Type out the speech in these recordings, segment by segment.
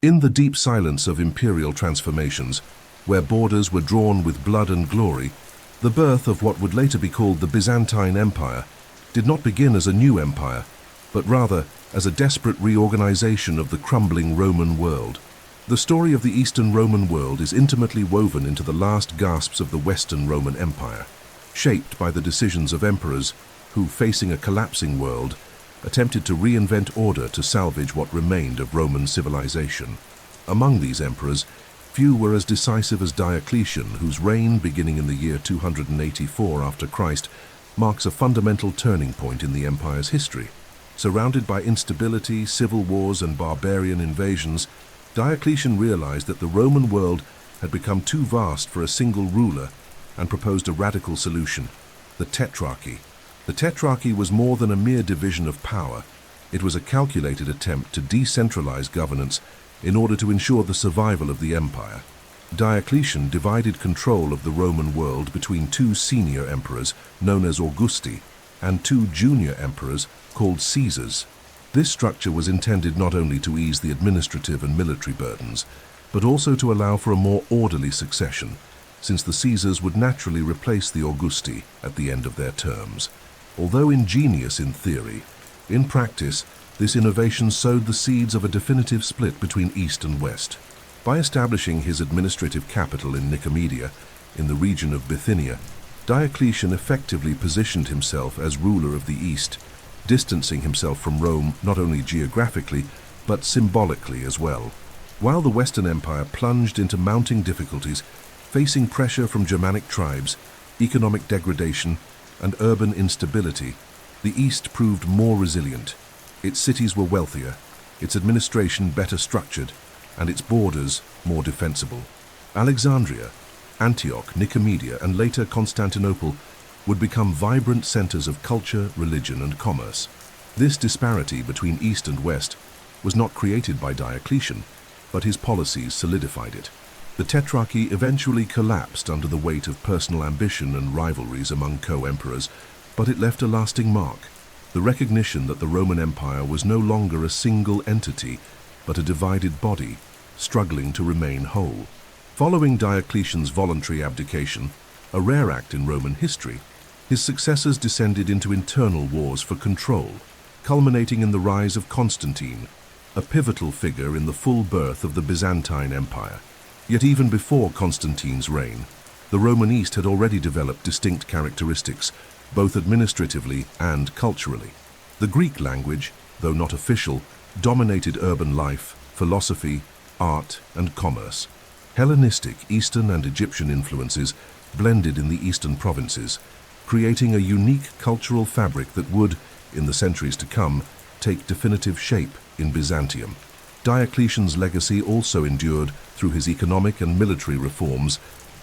In the deep silence of imperial transformations, where borders were drawn with blood and glory, the birth of what would later be called the Byzantine Empire did not begin as a new empire, but rather as a desperate reorganization of the crumbling Roman world. The story of the Eastern Roman world is intimately woven into the last gasps of the Western Roman Empire, shaped by the decisions of emperors who, facing a collapsing world, attempted to reinvent order to salvage what remained of Roman civilization. Among these emperors, few were as decisive as Diocletian, whose reign, beginning in the year 284 after Christ, marks a fundamental turning point in the empire's history. Surrounded by instability, civil wars, and barbarian invasions, Diocletian realized that the Roman world had become too vast for a single ruler and proposed a radical solution: the Tetrarchy. The Tetrarchy was more than a mere division of power. It was a calculated attempt to decentralize governance in order to ensure the survival of the empire. Diocletian divided control of the Roman world between two senior emperors, known as Augusti, and two junior emperors, called Caesars. This structure was intended not only to ease the administrative and military burdens, but also to allow for a more orderly succession, since the Caesars would naturally replace the Augusti at the end of their terms. Although ingenious in theory, in practice, this innovation sowed the seeds of a definitive split between East and West. By establishing his administrative capital in Nicomedia, in the region of Bithynia, Diocletian effectively positioned himself as ruler of the East, distancing himself from Rome not only geographically, but symbolically as well. While the Western Empire plunged into mounting difficulties, facing pressure from Germanic tribes, economic degradation, and urban instability, the East proved more resilient. Its cities were wealthier, its administration better structured, and its borders more defensible. Alexandria, Antioch, Nicomedia, and later Constantinople would become vibrant centers of culture, religion, and commerce. This disparity between East and West was not created by Diocletian, but his policies solidified it. The Tetrarchy eventually collapsed under the weight of personal ambition and rivalries among co-emperors, but it left a lasting mark: the recognition that the Roman Empire was no longer a single entity, but a divided body, struggling to remain whole. Following Diocletian's voluntary abdication, a rare act in Roman history, his successors descended into internal wars for control, culminating in the rise of Constantine, a pivotal figure in the full birth of the Byzantine Empire. Yet even before Constantine's reign, the Roman East had already developed distinct characteristics, both administratively and culturally. The Greek language, though not official, dominated urban life, philosophy, art, and commerce. Hellenistic, Eastern, and Egyptian influences blended in the eastern provinces, creating a unique cultural fabric that would, in the centuries to come, take definitive shape in Byzantium. Diocletian's legacy also endured through his economic and military reforms,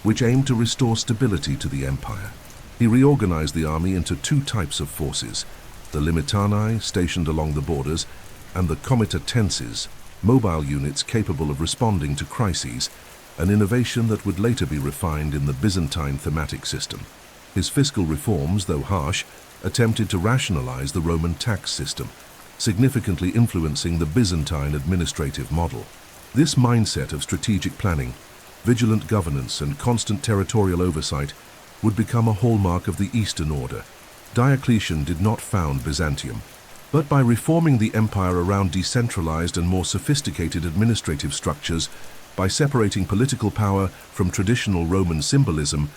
which aimed to restore stability to the empire. He reorganized the army into two types of forces: the limitanae, stationed along the borders, and the comitatenses, mobile units capable of responding to crises, an innovation that would later be refined in the Byzantine thematic system. His fiscal reforms, though harsh, attempted to rationalize the Roman tax system, significantly influencing the Byzantine administrative model. This mindset of strategic planning, vigilant governance, and constant territorial oversight would become a hallmark of the Eastern Order. Diocletian did not found Byzantium, but by reforming the empire around decentralized and more sophisticated administrative structures, by separating political power from traditional Roman symbolism,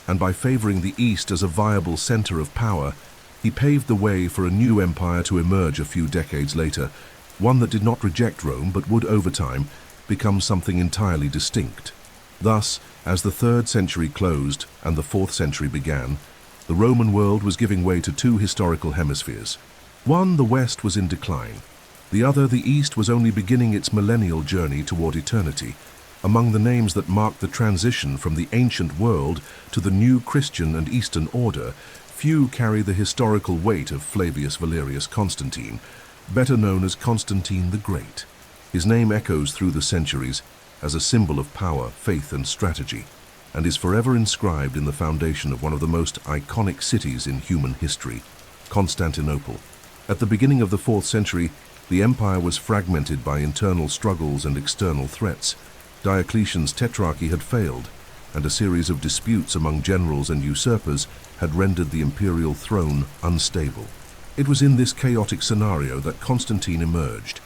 and by favoring the East as a viable center of power, he paved the way for a new empire to emerge a few decades later, one that did not reject Rome but would, over time, become something entirely distinct. Thus, as the 3rd century closed and the 4th century began, the Roman world was giving way to two historical hemispheres. One, the West, was in decline. The other, the East, was only beginning its millennial journey toward eternity. Among the names that marked the transition from the ancient world to the new Christian and Eastern order, few carry the historical weight of Flavius Valerius Constantine, better known as Constantine the Great. His name echoes through the centuries as a symbol of power, faith, and strategy, and is forever inscribed in the foundation of one of the most iconic cities in human history, Constantinople. At the beginning of the 4th century, The empire was fragmented by internal struggles and external threats. Diocletian's tetrarchy had failed, and a series of disputes among generals and usurpers had rendered the imperial throne unstable. It was in this chaotic scenario that Constantine emerged,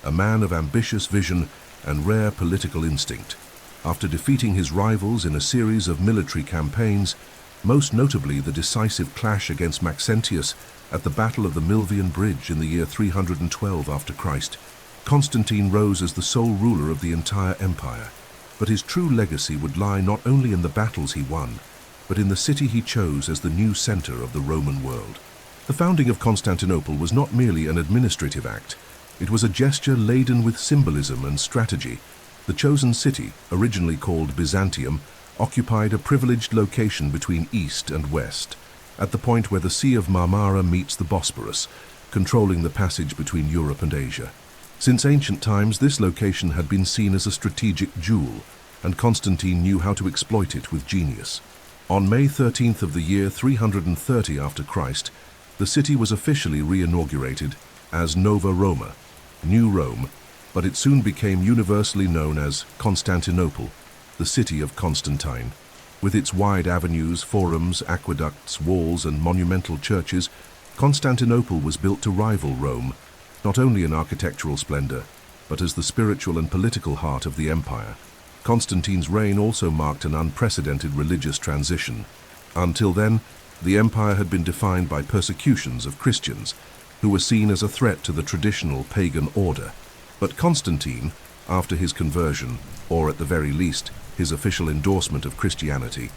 a man of ambitious vision and rare political instinct. After defeating his rivals in a series of military campaigns, most notably the decisive clash against Maxentius at the Battle of the Milvian Bridge in the year 312 after Christ, Constantine rose as the sole ruler of the entire empire. But his true legacy would lie not only in the battles he won, but in the city he chose as the new center of the Roman world. The founding of Constantinople was not merely an administrative act. It was a gesture laden with symbolism and strategy. The chosen city, originally called Byzantium, occupied a privileged location between east and west, at the point where the Sea of Marmara meets the Bosporus, controlling the passage between Europe and Asia. Since ancient times, this location had been seen as a strategic jewel, and Constantine knew how to exploit it with genius. On May 13th of the year 330 after Christ, the city was officially re-inaugurated as Nova Roma, New Rome, but it soon became universally known as Constantinople, the city of Constantine. With its wide avenues, forums, aqueducts, walls, and monumental churches, Constantinople was built to rival Rome, not only in architectural splendor, but as the spiritual and political heart of the empire. Constantine's reign also marked an unprecedented religious transition. Until then, the empire had been defined by persecutions of Christians, who were seen as a threat to the traditional pagan order. But Constantine, after his conversion, or at the very least, his official endorsement of Christianity,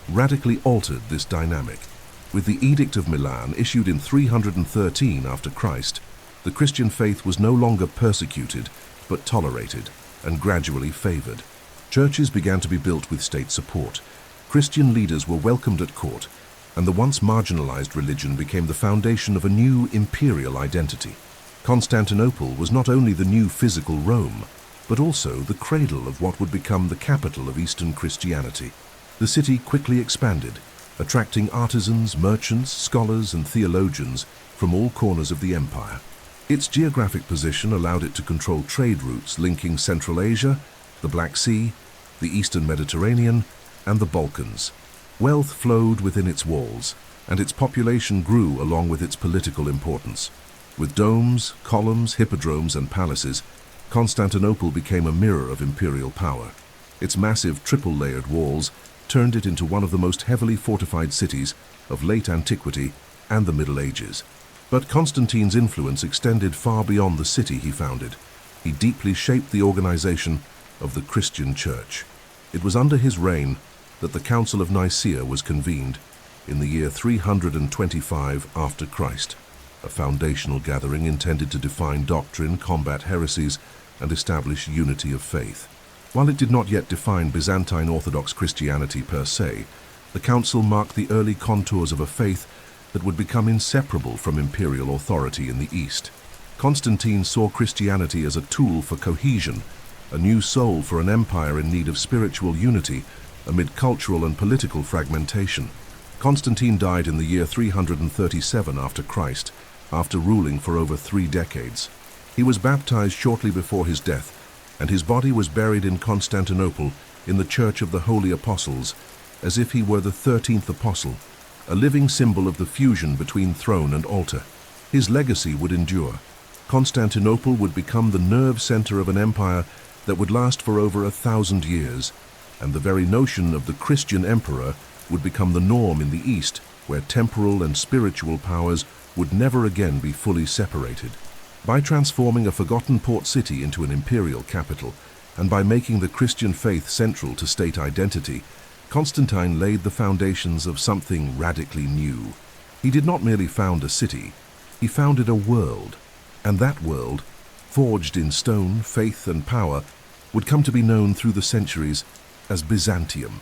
radically altered this dynamic. With the Edict of Milan issued in 313 after Christ, the Christian faith was no longer persecuted, but tolerated and gradually favored. Churches began to be built with state support. Christian leaders were welcomed at court, and the once marginalized religion became the foundation of a new imperial identity. Constantinople was not only the new physical Rome, but also the cradle of what would become the capital of Eastern Christianity. The city quickly expanded, attracting artisans, merchants, scholars, and theologians from all corners of the empire. Its geographic position allowed it to control trade routes linking Central Asia, the Black Sea, the Eastern Mediterranean, and the Balkans. Wealth flowed within its walls, and its population grew along with its political importance. With domes, columns, hippodromes, and palaces, Constantinople became a mirror of imperial power. Its massive triple-layered walls turned it into one of the most heavily fortified cities of late antiquity and the Middle Ages. But Constantine's influence extended far beyond the city he founded. He deeply shaped the organization of the Christian Church. It was under his reign that the Council of Nicaea was convened in the year 325 after Christ, a foundational gathering intended to define doctrine, combat heresies, and establish unity of faith. While it did not yet define Byzantine Orthodox Christianity per se, the council marked the early contours of a faith that would become inseparable from imperial authority in the East. Constantine saw Christianity as a tool for cohesion, a new soul for an empire in need of spiritual unity amid cultural and political fragmentation. Constantine died in the year 337 after Christ, after ruling for over 3 decades. He was baptized shortly before his death, and his body was buried in Constantinople in the Church of the Holy Apostles, as if he were the 13th apostle, a living symbol of the fusion between throne and altar. His legacy would endure. Constantinople would become the nerve center of an empire that would last for over 1,000 years, and the very notion of the Christian emperor would become the norm in the East, where temporal and spiritual powers would never again be fully separated. By transforming a forgotten port city into an imperial capital, and by making the Christian faith central to state identity, Constantine laid the foundations of something radically new. He did not merely found a city, he founded a world, and that world, forged in stone, faith, and power, would come to be known through the centuries as Byzantium.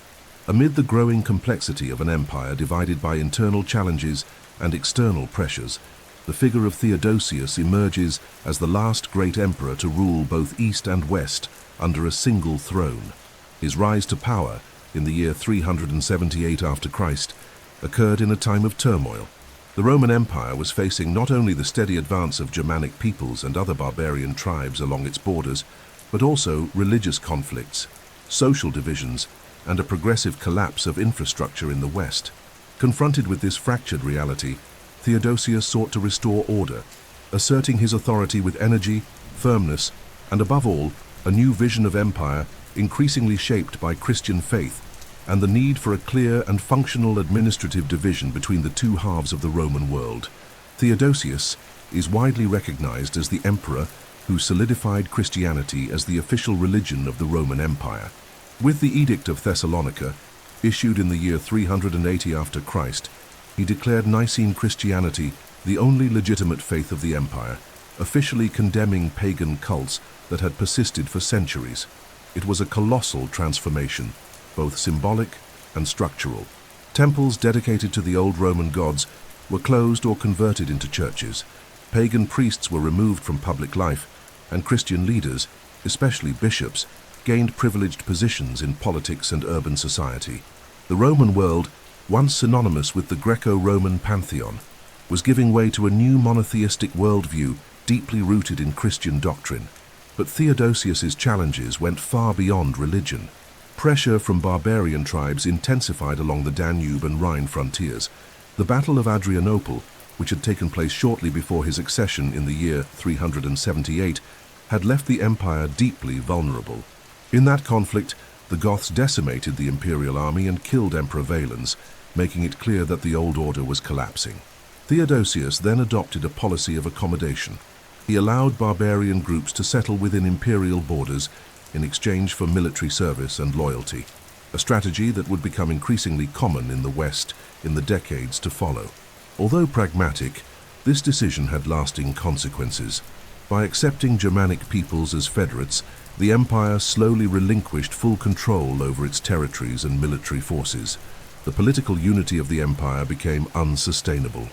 Amid the growing complexity of an empire divided by internal challenges and external pressures, the figure of Theodosius emerges as the last great emperor to rule both East and West under a single throne. His rise to power in the year 378 after Christ occurred in a time of turmoil. The Roman Empire was facing not only the steady advance of Germanic peoples and other barbarian tribes along its borders, but also religious conflicts, social divisions, and a progressive collapse of infrastructure in the West. Confronted with this fractured reality, Theodosius sought to restore order, asserting his authority with energy, firmness, and above all, a new vision of empire increasingly shaped by Christian faith and the need for a clear and functional administrative division between the two halves of the Roman world. Theodosius is widely recognized as the emperor who solidified Christianity as the official religion of the Roman Empire. With the Edict of Thessalonica, issued in the year 380 after Christ, he declared Nicene Christianity the only legitimate faith of the empire, officially condemning pagan cults that had persisted for centuries. It was a colossal transformation, both symbolic and structural. Temples dedicated to the old Roman gods were closed or converted into churches. Pagan priests were removed from public life, and Christian leaders, especially bishops, gained privileged positions in politics and urban society. The Roman world, once synonymous with the Greco-Roman pantheon, was giving way to a new monotheistic worldview deeply rooted in Christian doctrine. But Theodosius's challenges went far beyond religion. Pressure from barbarian tribes intensified along the Danube and Rhine frontiers. The Battle of Adrianople, which had taken place shortly before his accession in the year 378, had left the empire deeply vulnerable. In that conflict, the Goths decimated the imperial army and killed Emperor Valens, making it clear that the old order was collapsing. Theodosius then adopted a policy of accommodation. He allowed barbarian groups to settle within imperial borders in exchange for military service and loyalty, a strategy that would become increasingly common in the West in the decades to follow. Although pragmatic, this decision had lasting consequences. By accepting Germanic peoples as federates, the empire slowly relinquished full control over its territories and military forces. The political unity of the empire became unsustainable.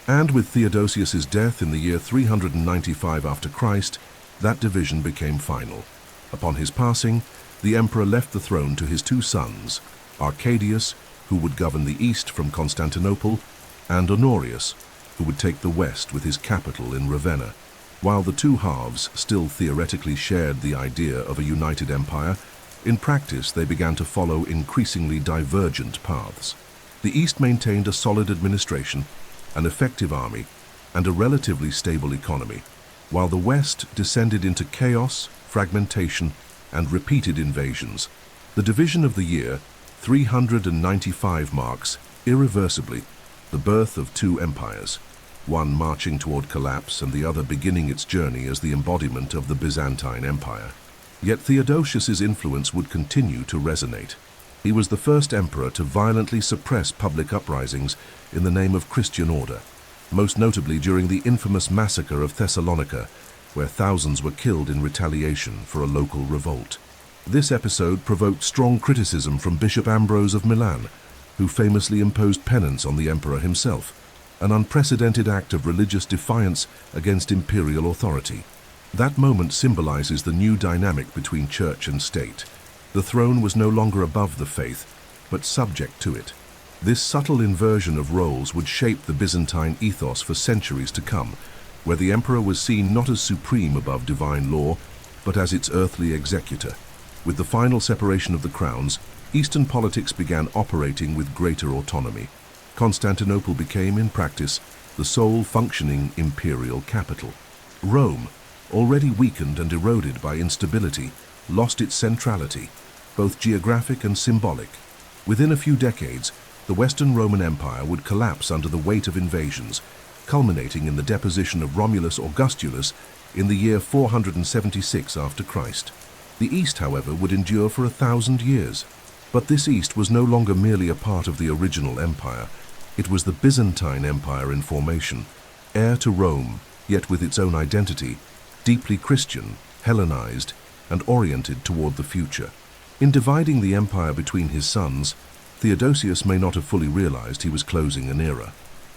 And with Theodosius's death in the year 395 after Christ, that division became final. Upon his passing, the emperor left the throne to his two sons, Arcadius, who would govern the east from Constantinople, and Honorius, who would take the west with his capital in Ravenna. While the two halves still theoretically shared the idea of a united empire, in practice they began to follow increasingly divergent paths. The east maintained a solid administration, an effective army, and a relatively stable economy, while the west descended into chaos, fragmentation, and repeated invasions. The division of the year 395 marks, irreversibly, the birth of two empires, one marching toward collapse and the other beginning its journey as the embodiment of the Byzantine Empire. Yet Theodosius's influence would continue to resonate. He was the first emperor to violently suppress public uprisings in the name of Christian order, most notably during the infamous massacre of Thessalonica, where thousands were killed in retaliation for a local revolt. This episode provoked strong criticism from Bishop Ambrose of Milan, who famously imposed penance on the emperor himself, an unprecedented act of religious defiance against imperial authority. That moment symbolizes the new dynamic between church and state. The throne was no longer above the faith, but subject to it. This subtle inversion of roles would shape the Byzantine ethos for centuries to come, where the emperor was seen not as supreme above divine law, but as its earthly executor. With the final separation of the crowns, Eastern politics began operating with greater autonomy. Constantinople became, in practice, the sole functioning imperial capital. Rome, already weakened and eroded by instability, lost its centrality, both geographic and symbolic. Within a few decades, the Western Roman Empire would collapse under the weight of invasions, culminating in the deposition of Romulus Augustulus in the year 476 after Christ. The East, however, would endure for 1,000 years. But this East was no longer merely a part of the original empire. It was the Byzantine Empire in formation, heir to Rome, yet with its own identity, deeply Christian, Hellenized, and oriented toward the future. In dividing the empire between his sons, Theodosius may not have fully realized he was closing an era.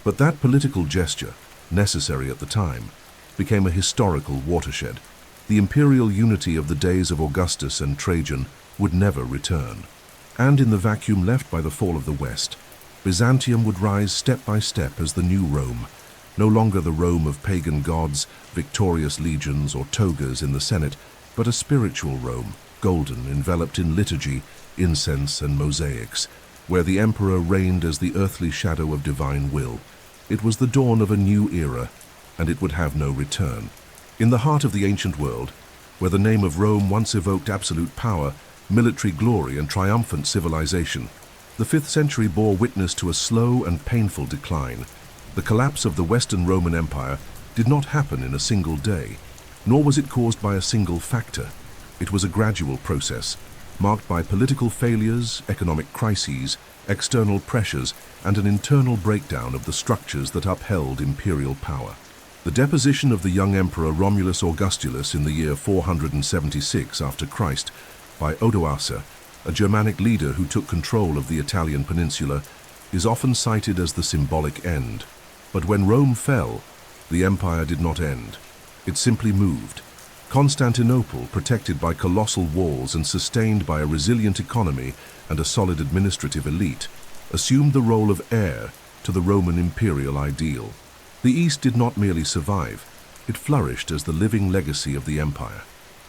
But that political gesture, necessary at the time, became a historical watershed. The imperial unity of the days of Augustus and Trajan would never return. And in the vacuum left by the fall of the West, Byzantium would rise step by step as the new Rome, no longer the Rome of pagan gods, victorious legions, or togas in the Senate, but a spiritual Rome, golden, enveloped in liturgy, incense, and mosaics, where the emperor reigned as the earthly shadow of divine will. It was the dawn of a new era, and it would have no return. In the heart of the ancient world, where the name of Rome once evoked absolute power, military glory, and triumphant civilization, the 5th century bore witness to a slow and painful decline. The collapse of the Western Roman Empire did not happen in a single day, nor was it caused by a single factor. It was a gradual process, marked by political failures, economic crises, external pressures, and an internal breakdown of the structures that upheld imperial power. The deposition of the young emperor Romulus Augustulus in the year 476 after Christ by Odoacer, a Germanic leader who took control of the Italian peninsula, is often cited as the symbolic end. But when Rome fell, the empire did not end. It simply moved. Constantinople, protected by colossal walls and sustained by a resilient economy and a solid administrative elite, assumed the role of heir to the Roman imperial ideal. The East did not merely survive, it flourished as the living legacy of the empire.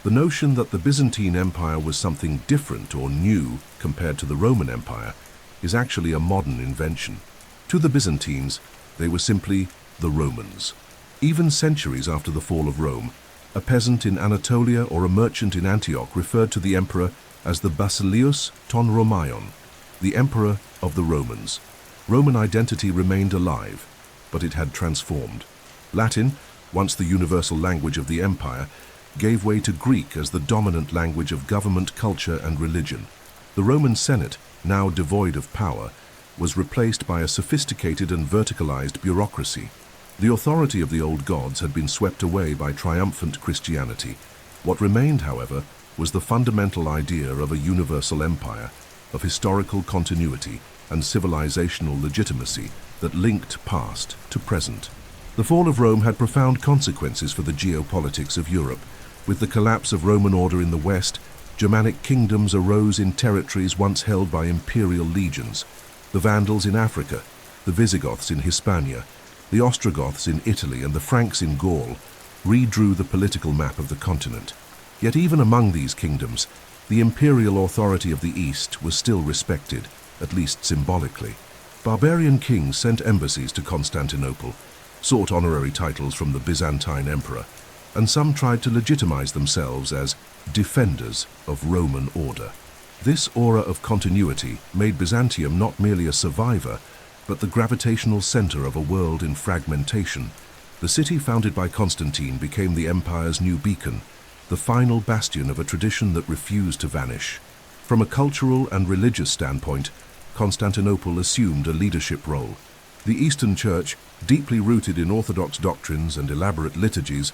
The notion that the Byzantine Empire was something different or new compared to the Roman Empire is actually a modern invention. To the Byzantines, they were simply the Romans. Even centuries after the fall of Rome, a peasant in Anatolia or a merchant in Antioch referred to the emperor as the Basileus ton Romaion, the emperor of the Romans. Roman identity remained alive, but it had transformed. Latin, once the universal language of the empire, gave way to Greek as the dominant language of government, culture, and religion. The Roman Senate, now devoid of power, was replaced by a sophisticated and verticalized bureaucracy. The authority of the old gods had been swept away by triumphant Christianity. What remained, however, was the fundamental idea of a universal empire, of historical continuity and civilizational legitimacy that linked past to present. The fall of Rome had profound consequences for the geopolitics of Europe. With the collapse of Roman order in the West, Germanic kingdoms arose in territories once held by imperial legions. The Vandals in Africa, the Visigoths in Hispania, the Ostrogoths in Italy, and the Franks in Gaul redrew the political map of the continent. Yet even among these kingdoms, the imperial authority of the East was still respected, at least symbolically. Barbarian kings sent embassies to Constantinople, sought honorary titles from the Byzantine emperor, and some tried to legitimize themselves as defenders of Roman order. This aura of continuity made Byzantium not merely a survivor, but the gravitational center of a world in fragmentation. The city founded by Constantine became the empire's new beacon, the final bastion of a tradition that refused to vanish. From a cultural and religious standpoint, Constantinople assumed a leadership role. The Eastern Church, deeply rooted in orthodox doctrines and elaborate liturgies,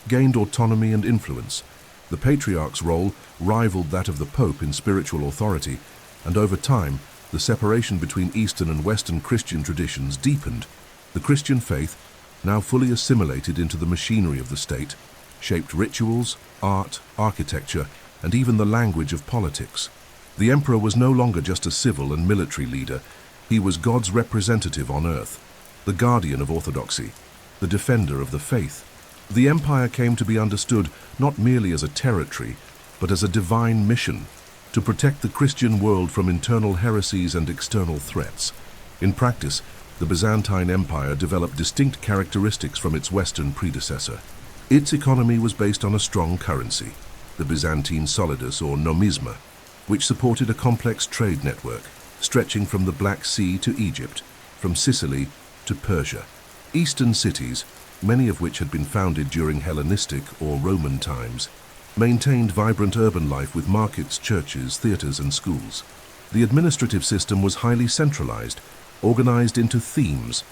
gained autonomy and influence. The Patriarch's role rivaled that of the Pope in spiritual authority, and over time, the separation between Eastern and Western Christian traditions deepened. The Christian faith, now fully assimilated into the machinery of the state, shaped rituals, art, architecture, and even the language of politics. The emperor was no longer just a civil and military leader. He was God's representative on earth, the guardian of orthodoxy, the defender of the faith. The empire came to be understood not merely as a territory, but as a divine mission to protect the Christian world from internal heresies and external threats. In practice, the Byzantine Empire developed distinct characteristics from its Western predecessor. Its economy was based on a strong currency, the Byzantine solidus or nomisma, which supported a complex trade network stretching from the Black Sea to Egypt, from Sicily to Persia. Eastern cities, many of which had been founded during Hellenistic or Roman times, maintained vibrant urban life with markets, churches, theaters, and schools. The administrative system was highly centralized, organized into themes,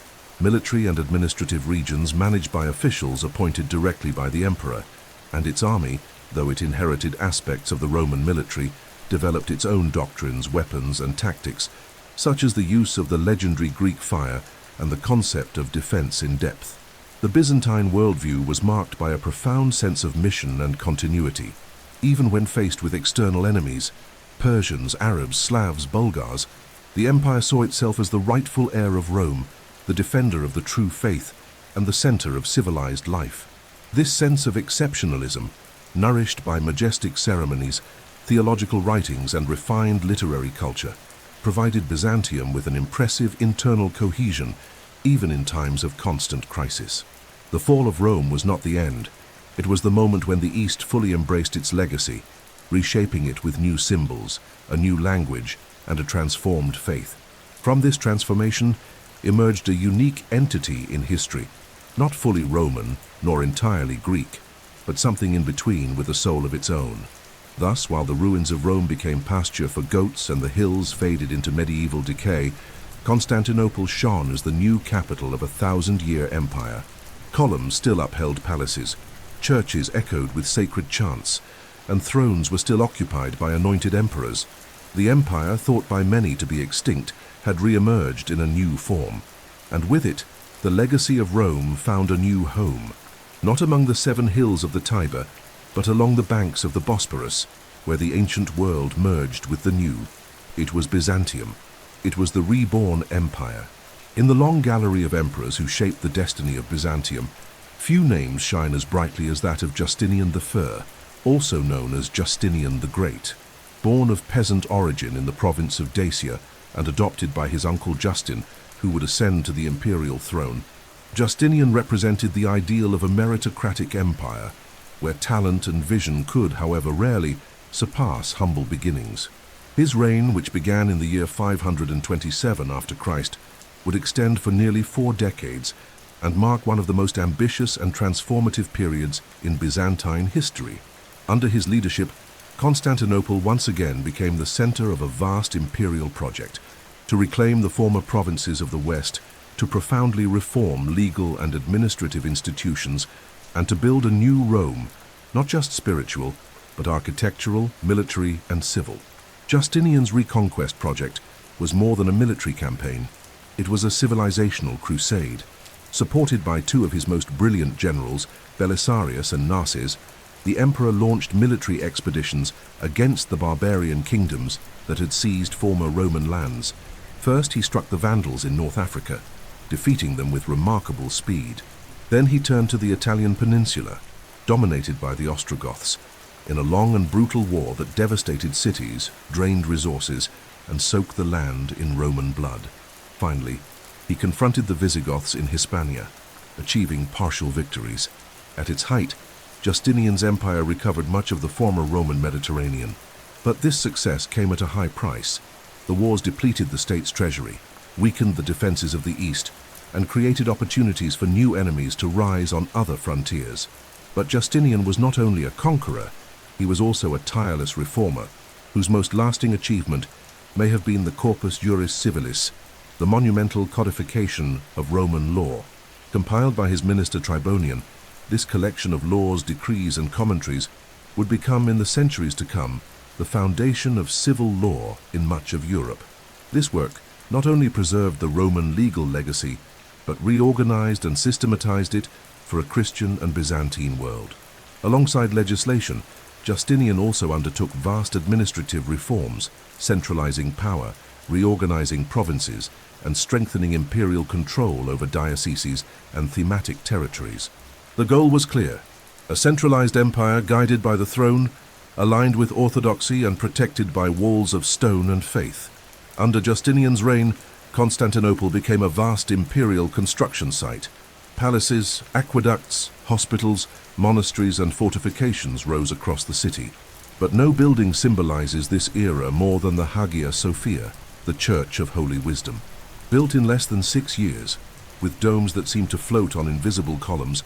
military and administrative regions managed by officials appointed directly by the emperor, and its army, though it inherited aspects of the Roman military, developed its own doctrines, weapons, and tactics, such as the use of the legendary Greek fire and the concept of defense in depth. The Byzantine worldview was marked by a profound sense of mission and continuity. Even when faced with external enemies, Persians, Arabs, Slavs, Bulgars, The empire saw itself as the rightful heir of Rome, the defender of the true faith, and the center of civilized life. This sense of exceptionalism, nourished by majestic ceremonies, theological writings, and refined literary culture, provided Byzantium with an impressive internal cohesion, even in times of constant crisis. The fall of Rome was not the end. It was the moment when the East fully embraced its legacy, reshaping it with new symbols, a new language, and a transformed faith. From this transformation emerged a unique entity in history, not fully Roman nor entirely Greek, but something in between with a soul of its own. Thus, while the ruins of Rome became pasture for goats and the hills faded into medieval decay, Constantinople shone as the new capital of a thousand-year empire. Columns still upheld palaces, churches echoed with sacred chants, and thrones were still occupied by anointed emperors. The empire, thought by many to be extinct, had re-emerged in a new form, and with it, the legacy of Rome found a new home, not among the 7 hills of the Tiber, but along the banks of the Bosporus, where the ancient world merged with the new. It was Byzantium. It was the reborn empire. In the long gallery of emperors who shaped the destiny of Byzantium, few names shine as brightly as that of Justinian I, also known as Justinian the Great. Born of peasant origin in the province of Dacia and adopted by his uncle Justin, who would ascend to the imperial throne, Justinian represented the ideal of a meritocratic empire, where talent and vision could, however rarely, surpass humble beginnings. His reign, which began in the year 527 after Christ, would extend for nearly 4 decades and mark one of the most ambitious and transformative periods in Byzantine history. Under his leadership, Constantinople once again became the center of a vast imperial project to reclaim the former provinces of the West, to profoundly reform legal and administrative institutions, and to build a new Rome, not just spiritual, but architectural, military, and civil. Justinian's Reconquest project was more than a military campaign. It was a civilizational crusade. Supported by 2 of his most brilliant generals, Belisarius and Narses, the emperor launched military expeditions against the barbarian kingdoms that had seized former Roman lands. First, he struck the Vandals in North Africa, defeating them with remarkable speed. Then he turned to the Italian peninsula, dominated by the Ostrogoths, in a long and brutal war that devastated cities, drained resources, and soaked the land in Roman blood. Finally, he confronted the Visigoths in Hispania, achieving partial victories. At its height, Justinian's empire recovered much of the former Roman Mediterranean. But this success came at a high price. The wars depleted the state's treasury, weakened the defenses of the East, and created opportunities for new enemies to rise on other frontiers. But Justinian was not only a conqueror, he was also a tireless reformer, whose most lasting achievement may have been the Corpus Juris Civilis, the monumental codification of Roman law. Compiled by his minister Tribonian, this collection of laws, decrees, and commentaries would become, in the centuries to come, the foundation of civil law in much of Europe. This work not only preserved the Roman legal legacy, but reorganized and systematized it for a Christian and Byzantine world. Alongside legislation, Justinian also undertook vast administrative reforms, centralizing power, reorganizing provinces, and strengthening imperial control over dioceses and thematic territories. The goal was clear: a centralized empire guided by the throne, aligned with orthodoxy and protected by walls of stone and faith. Under Justinian's reign, Constantinople became a vast imperial construction site. Palaces, aqueducts, hospitals, monasteries, and fortifications rose across the city. But no building symbolizes this era more than the Hagia Sophia, the Church of Holy Wisdom. Built in less than 6 years, with domes that seemed to float on invisible columns,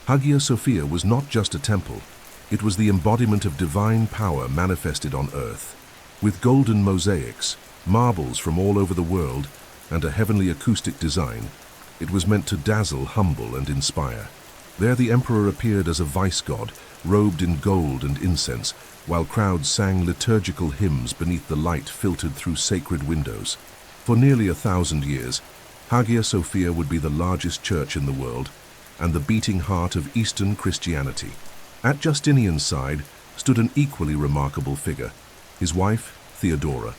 Hagia Sophia was not just a temple. It was the embodiment of divine power manifested on earth. With golden mosaics, marbles from all over the world, and a heavenly acoustic design, it was meant to dazzle, humble, and inspire. There the emperor appeared as a vice-god, robed in gold and incense, while crowds sang liturgical hymns beneath the light filtered through sacred windows. For nearly 1,000 years, Hagia Sophia would be the largest church in the world and the beating heart of Eastern Christianity. At Justinian's side stood an equally remarkable figure, his wife, Theodora.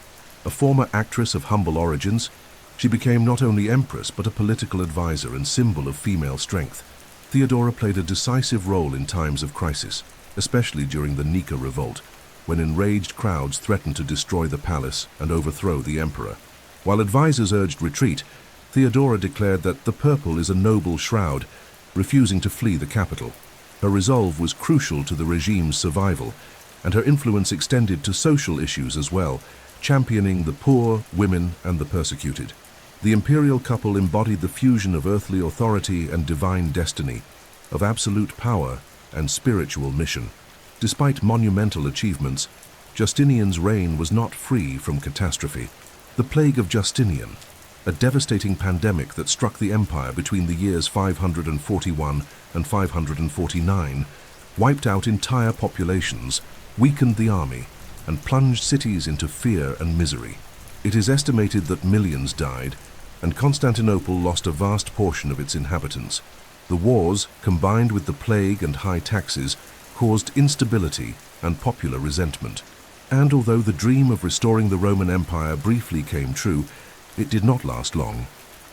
A former actress of humble origins, she became not only empress but a political advisor and symbol of female strength. Theodora played a decisive role in times of crisis, especially during the Nika revolt, when enraged crowds threatened to destroy the palace and overthrow the emperor. While advisors urged retreat, Theodora declared that the purple is a noble shroud, refusing to flee the capital. Her resolve was crucial to the regime's survival, and her influence extended to social issues as well, championing the poor, women, and the persecuted. The imperial couple embodied the fusion of earthly authority and divine destiny, of absolute power and spiritual mission. Despite monumental achievements, Justinian's reign was not free from catastrophe. The plague of Justinian, a devastating pandemic that struck the empire between the years 541 and 549, wiped out entire populations, weakened the army, and plunged cities into fear and misery. It is estimated that millions died, and Constantinople lost a vast portion of its inhabitants. The wars, combined with the plague and high taxes, caused instability and popular resentment. And although the dream of restoring the Roman Empire briefly came true, it did not last long.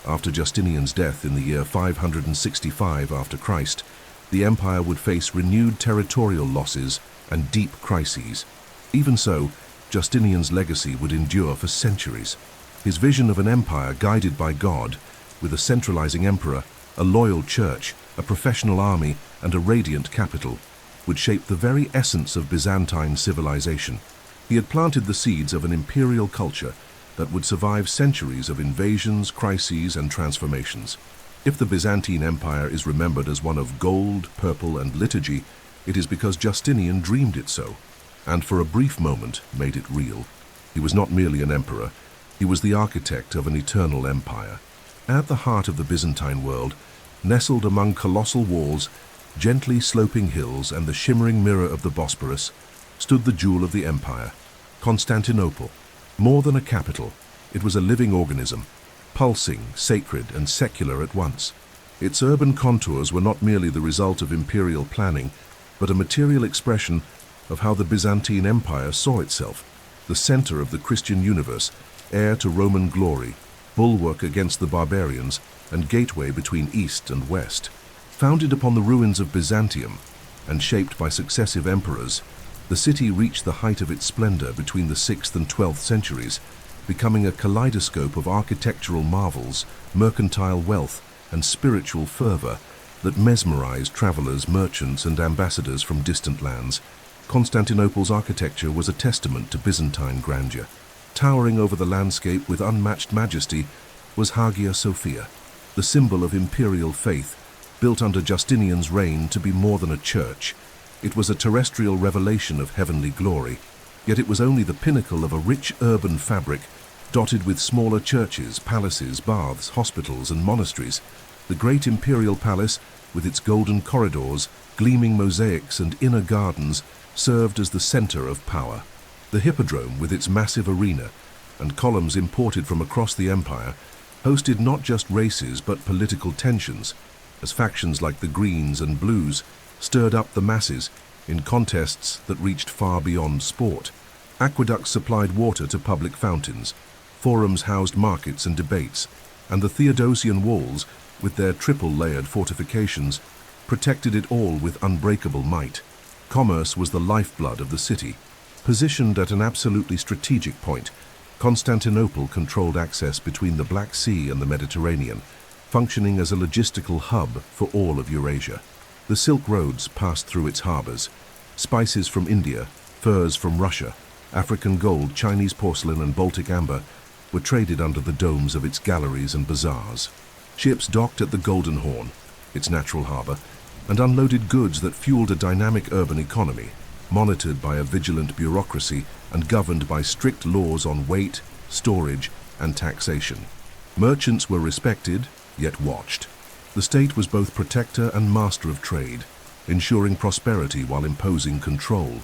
After Justinian's death in the year 565 after Christ, the empire would face renewed territorial losses and deep crises. Even so, Justinian's legacy would endure for centuries. His vision of an empire guided by God, with a centralizing emperor, a loyal church, a professional army, and a radiant capital, would shape the very essence of Byzantine civilization. He had planted the seeds of an imperial culture that would survive centuries of invasions, crises, and transformations. If the Byzantine Empire is remembered as one of gold, purple, and liturgy, it is because Justinian dreamed it so, and for a brief moment made it real. He was not merely an emperor, he was the architect of an eternal empire. At the heart of the Byzantine world, nestled among colossal walls, gently sloping hills, and the shimmering mirror of the Bosporus, stood the jewel of the empire, Constantinople. More than a capital, it was a living organism, pulsing, sacred, and secular at once. Its urban contours were not merely the result of imperial planning, but a material expression of how the Byzantine Empire saw itself, the center of the Christian universe, heir to Roman glory, bulwark against the barbarians, and gateway between East and West. Founded upon the ruins of Byzantium and shaped by successive emperors, the city reached the height of its splendor between the 6th and 12th centuries, becoming a kaleidoscope of architectural marvels, mercantile wealth, and spiritual fervor that mesmerized travelers, merchants, and ambassadors from distant lands. Constantinople's architecture was a testament to Byzantine grandeur. Towering over the landscape with unmatched majesty was Hagia Sophia, the symbol of imperial faith, built under Justinian's reign to be more than a church. It was a terrestrial revelation of heavenly glory, yet it was only the pinnacle of a rich urban fabric dotted with smaller churches, palaces, baths, hospitals, and monasteries. The great imperial palace, with its golden corridors, gleaming mosaics, and inner gardens, served as the center of power. The Hippodrome, with its massive arena and columns imported from across the empire, hosted not just races but political tensions, as factions like the Greens and Blues stirred up the masses in contests that reached far beyond sport. Aqueducts supplied water to public fountains, forums housed markets and debates, and the Theodosian walls, with their triple-layered fortifications, protected it all with unbreakable might. Commerce was the lifeblood of the city. Positioned at an absolutely strategic point, Constantinople controlled access between the Black Sea and the Mediterranean, functioning as a logistical hub for all of Eurasia. The Silk Roads passed through its harbors. Spices from India, furs from Russia, African gold, Chinese porcelain, and Baltic amber were traded under the domes of its galleries and bazaars. Ships docked at the Golden Horn, its natural harbor, and unloaded goods that fueled a dynamic urban economy, monitored by a vigilant bureaucracy and governed by strict laws on weight, storage, and taxation. Merchants were respected, yet watched. The state was both protector and master of trade, ensuring prosperity while imposing control.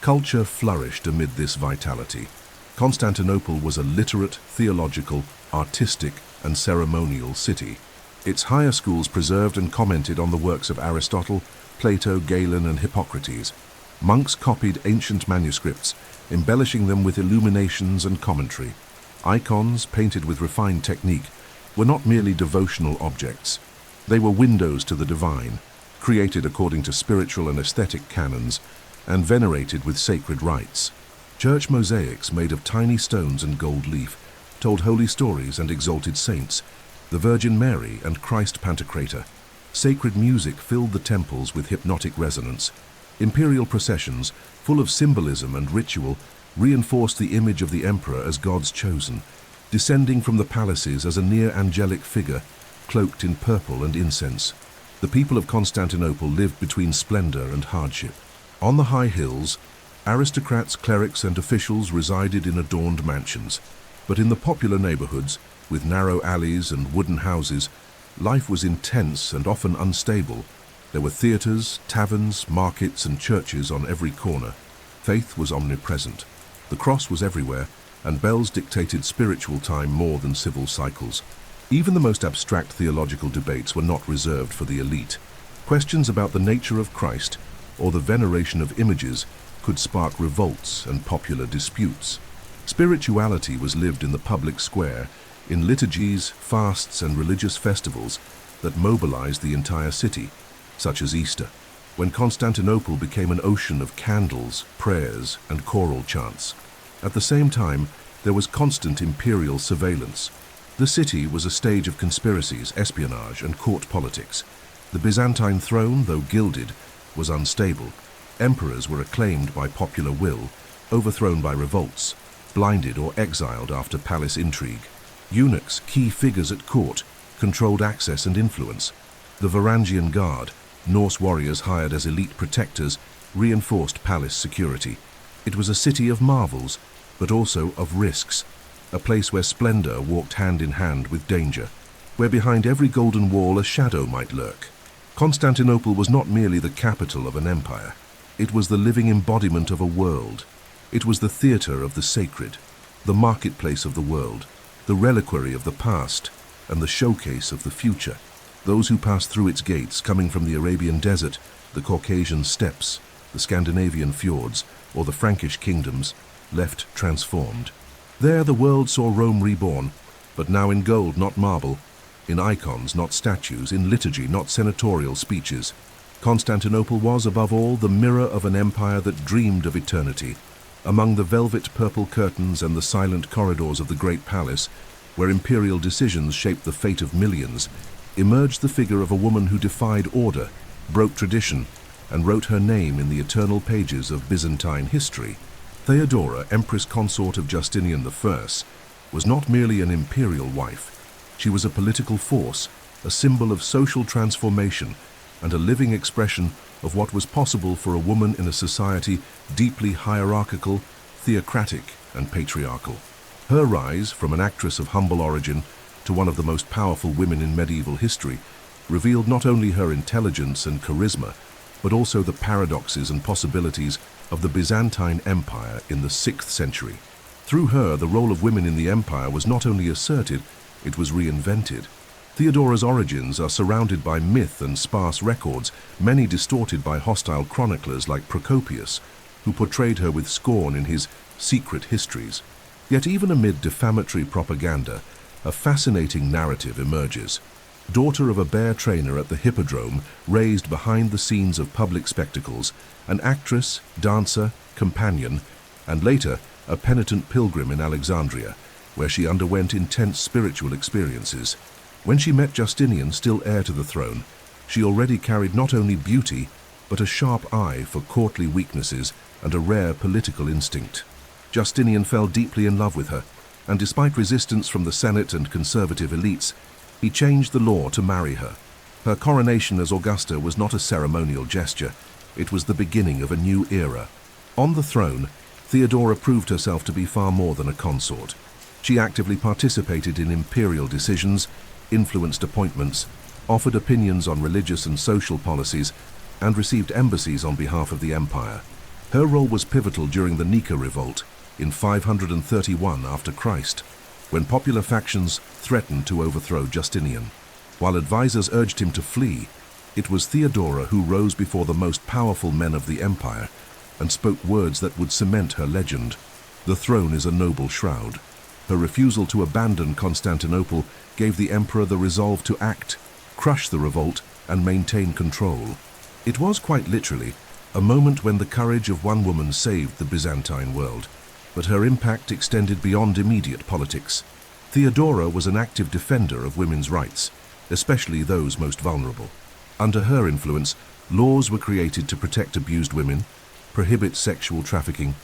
Culture flourished amid this vitality. Constantinople was a literate, theological, artistic, and ceremonial city. Its higher schools preserved and commented on the works of Aristotle, Plato, Galen, and Hippocrates. Monks copied ancient manuscripts, embellishing them with illuminations and commentary. Icons, painted with refined technique, were not merely devotional objects. They were windows to the divine, created according to spiritual and aesthetic canons, and venerated with sacred rites. Church mosaics made of tiny stones and gold leaf told holy stories and exalted saints, the Virgin Mary and Christ Pantocrator. Sacred music filled the temples with hypnotic resonance. Imperial processions, full of symbolism and ritual, reinforced the image of the emperor as God's chosen, descending from the palaces as a near-angelic figure, cloaked in purple and incense. The people of Constantinople lived between splendor and hardship. On the high hills, aristocrats, clerics, and officials resided in adorned mansions. But in the popular neighborhoods, with narrow alleys and wooden houses, life was intense and often unstable. There were theaters, taverns, markets, and churches on every corner. Faith was omnipresent. The cross was everywhere, and bells dictated spiritual time more than civil cycles. Even the most abstract theological debates were not reserved for the elite. Questions about the nature of Christ or the veneration of images could spark revolts and popular disputes. Spirituality was lived in the public square, in liturgies, fasts, and religious festivals that mobilized the entire city, such as Easter, when Constantinople became an ocean of candles, prayers, and choral chants. At the same time, there was constant imperial surveillance. The city was a stage of conspiracies, espionage, and court politics. The Byzantine throne, though gilded, was unstable. Emperors were acclaimed by popular will, overthrown by revolts, blinded or exiled after palace intrigue. Eunuchs, key figures at court, controlled access and influence. The Varangian Guard, Norse warriors hired as elite protectors, reinforced palace security. It was a city of marvels, but also of risks, a place where splendor walked hand in hand with danger, where behind every golden wall a shadow might lurk. Constantinople was not merely the capital of an empire. It was the living embodiment of a world. It was the theater of the sacred, the marketplace of the world, the reliquary of the past, and the showcase of the future. Those who passed through its gates, coming from the Arabian desert, the Caucasian steppes, the Scandinavian fjords, or the Frankish kingdoms, left transformed. There the world saw Rome reborn, but now in gold, not marble, in icons, not statues, in liturgy, not senatorial speeches. Constantinople was, above all, the mirror of an empire that dreamed of eternity. Among the velvet purple curtains and the silent corridors of the great palace, where imperial decisions shaped the fate of millions, emerged the figure of a woman who defied order, broke tradition, and wrote her name in the eternal pages of Byzantine history. Theodora, empress consort of Justinian I, was not merely an imperial wife. She was a political force, a symbol of social transformation, and a living expression of what was possible for a woman in a society deeply hierarchical, theocratic, and patriarchal. Her rise, from an actress of humble origin to one of the most powerful women in medieval history, revealed not only her intelligence and charisma, but also the paradoxes and possibilities of the Byzantine Empire in the 6th century. Through her, the role of women in the empire was not only asserted, it was reinvented. Theodora's origins are surrounded by myth and sparse records, many distorted by hostile chroniclers like Procopius, who portrayed her with scorn in his secret histories. Yet even amid defamatory propaganda, a fascinating narrative emerges. Daughter of a bear trainer at the Hippodrome, raised behind the scenes of public spectacles, an actress, dancer, companion, and later a penitent pilgrim in Alexandria, where she underwent intense spiritual experiences. When she met Justinian, still heir to the throne, she already carried not only beauty, but a sharp eye for courtly weaknesses and a rare political instinct. Justinian fell deeply in love with her, and despite resistance from the Senate and conservative elites, he changed the law to marry her. Her coronation as Augusta was not a ceremonial gesture, it was the beginning of a new era. On the throne, Theodora proved herself to be far more than a consort. She actively participated in imperial decisions, influenced appointments, offered opinions on religious and social policies, and received embassies on behalf of the empire. Her role was pivotal during the Nika Revolt in 531 after Christ, when popular factions threatened to overthrow Justinian. While advisors urged him to flee, it was Theodora who rose before the most powerful men of the empire and spoke words that would cement her legend. The throne is a noble shroud. Her refusal to abandon Constantinople gave the emperor the resolve to act, crush the revolt, and maintain control. It was quite literally a moment when the courage of one woman saved the Byzantine world, but her impact extended beyond immediate politics. Theodora was an active defender of women's rights, especially those most vulnerable. Under her influence, laws were created to protect abused women, prohibit sexual trafficking,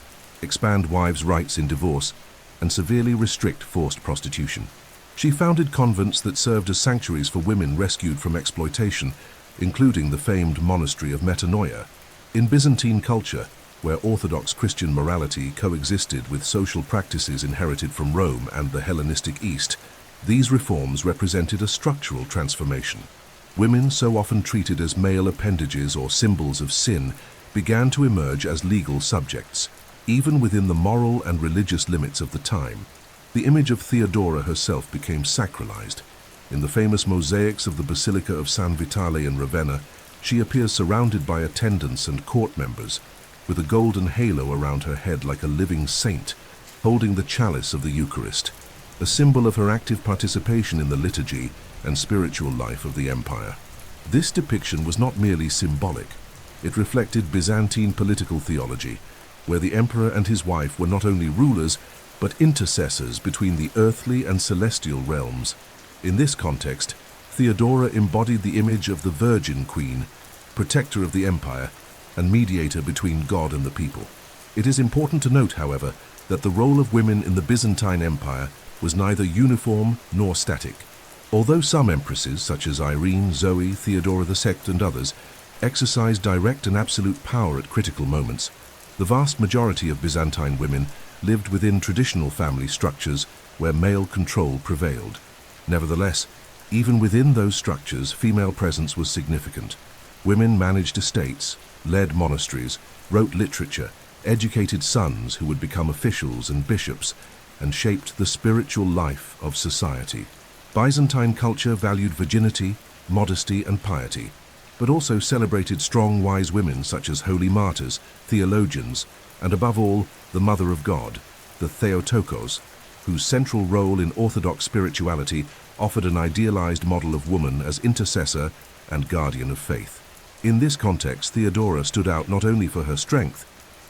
expand wives' rights in divorce, and severely restrict forced prostitution. She founded convents that served as sanctuaries for women rescued from exploitation, including the famed monastery of Metanoia. In Byzantine culture, where Orthodox Christian morality coexisted with social practices inherited from Rome and the Hellenistic East, these reforms represented a structural transformation. Women, so often treated as male appendages or symbols of sin, began to emerge as legal subjects, even within the moral and religious limits of the time. The image of Theodora herself became sacralized. In the famous mosaics of the Basilica of San Vitale in Ravenna, she appears surrounded by attendants and court members, with a golden halo around her head like a living saint, holding the chalice of the Eucharist, a symbol of her active participation in the liturgy and spiritual life of the empire. This depiction was not merely symbolic. It reflected Byzantine political theology, where the emperor and his wife were not only rulers, but intercessors between the earthly and celestial realms. In this context, Theodora embodied the image of the Virgin Queen, protector of the empire, and mediator between God and the people. It is important to note, however, that the role of women in the Byzantine Empire was neither uniform nor static. Although some empresses, such as Irene, Zoe, Theodora II, and others, exercised direct and absolute power at critical moments, the vast majority of Byzantine women lived within traditional family structures where male control prevailed. Nevertheless, even within those structures, female presence was significant. Women managed estates, led monasteries, wrote literature, educated sons who would become officials and bishops, and shaped the spiritual life of society. Byzantine culture valued virginity, modesty, and piety, but also celebrated strong, wise women such as holy martyrs, theologians, and above all, the Mother of God, the Theotokos, whose central role in Orthodox spirituality offered an idealized model of woman as intercessor and guardian of faith. In this context, Theodora stood out not only for her strength,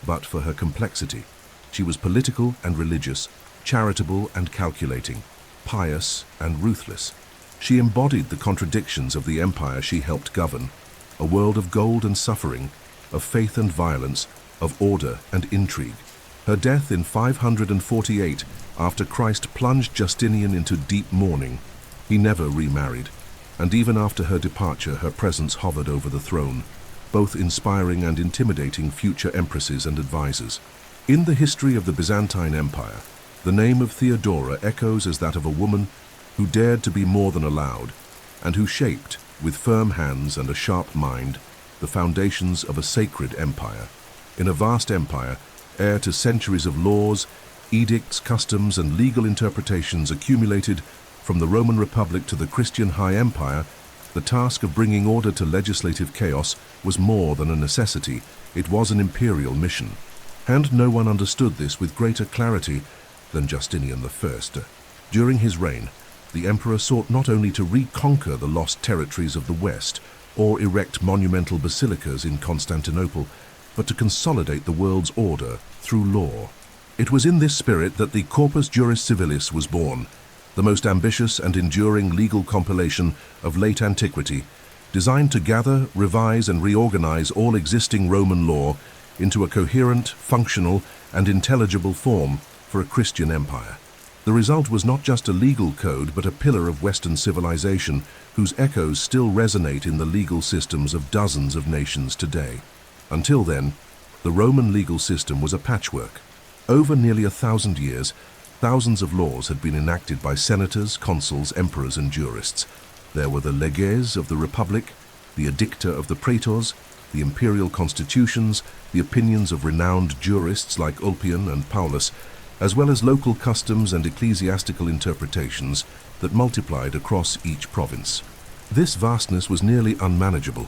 but for her complexity. She was political and religious, charitable and calculating, pious and ruthless. She embodied the contradictions of the empire she helped govern, a world of gold and suffering, of faith and violence, of order and intrigue. Her death in 548, after Christ plunged Justinian into deep mourning. He never remarried, and even after her departure, her presence hovered over the throne, both inspiring and intimidating future empresses and advisors. In the history of the Byzantine Empire, the name of Theodora echoes as that of a woman who dared to be more than allowed, and who shaped, with firm hands and a sharp mind, the foundations of a sacred empire. In a vast empire, heir to centuries of laws, edicts, customs, and legal interpretations accumulated from the Roman Republic to the Christian High Empire, the task of bringing order to legislative chaos was more than a necessity, it was an imperial mission. And no one understood this with greater clarity than Justinian I. During his reign, the emperor sought not only to reconquer the lost territories of the West or erect monumental basilicas in Constantinople, but to consolidate the world's order through law. It was in this spirit that the Corpus Juris Civilis was born, the most ambitious and enduring legal compilation of late antiquity, designed to gather, revise, and reorganize all existing Roman law into a coherent, functional, and intelligible form for a Christian empire. The result was not just a legal code, but a pillar of Western civilization whose echoes still resonate in the legal systems of dozens of nations today. Until then, the Roman legal system was a patchwork. Over nearly 1,000 years, thousands of laws had been enacted by senators, consuls, emperors, and jurists. There were the leges of the Republic, the edicta of the praetors, the imperial constitutions, the opinions of renowned jurists like Ulpian and Paulus, as well as local customs and ecclesiastical interpretations that multiplied across each province. This vastness was nearly unmanageable,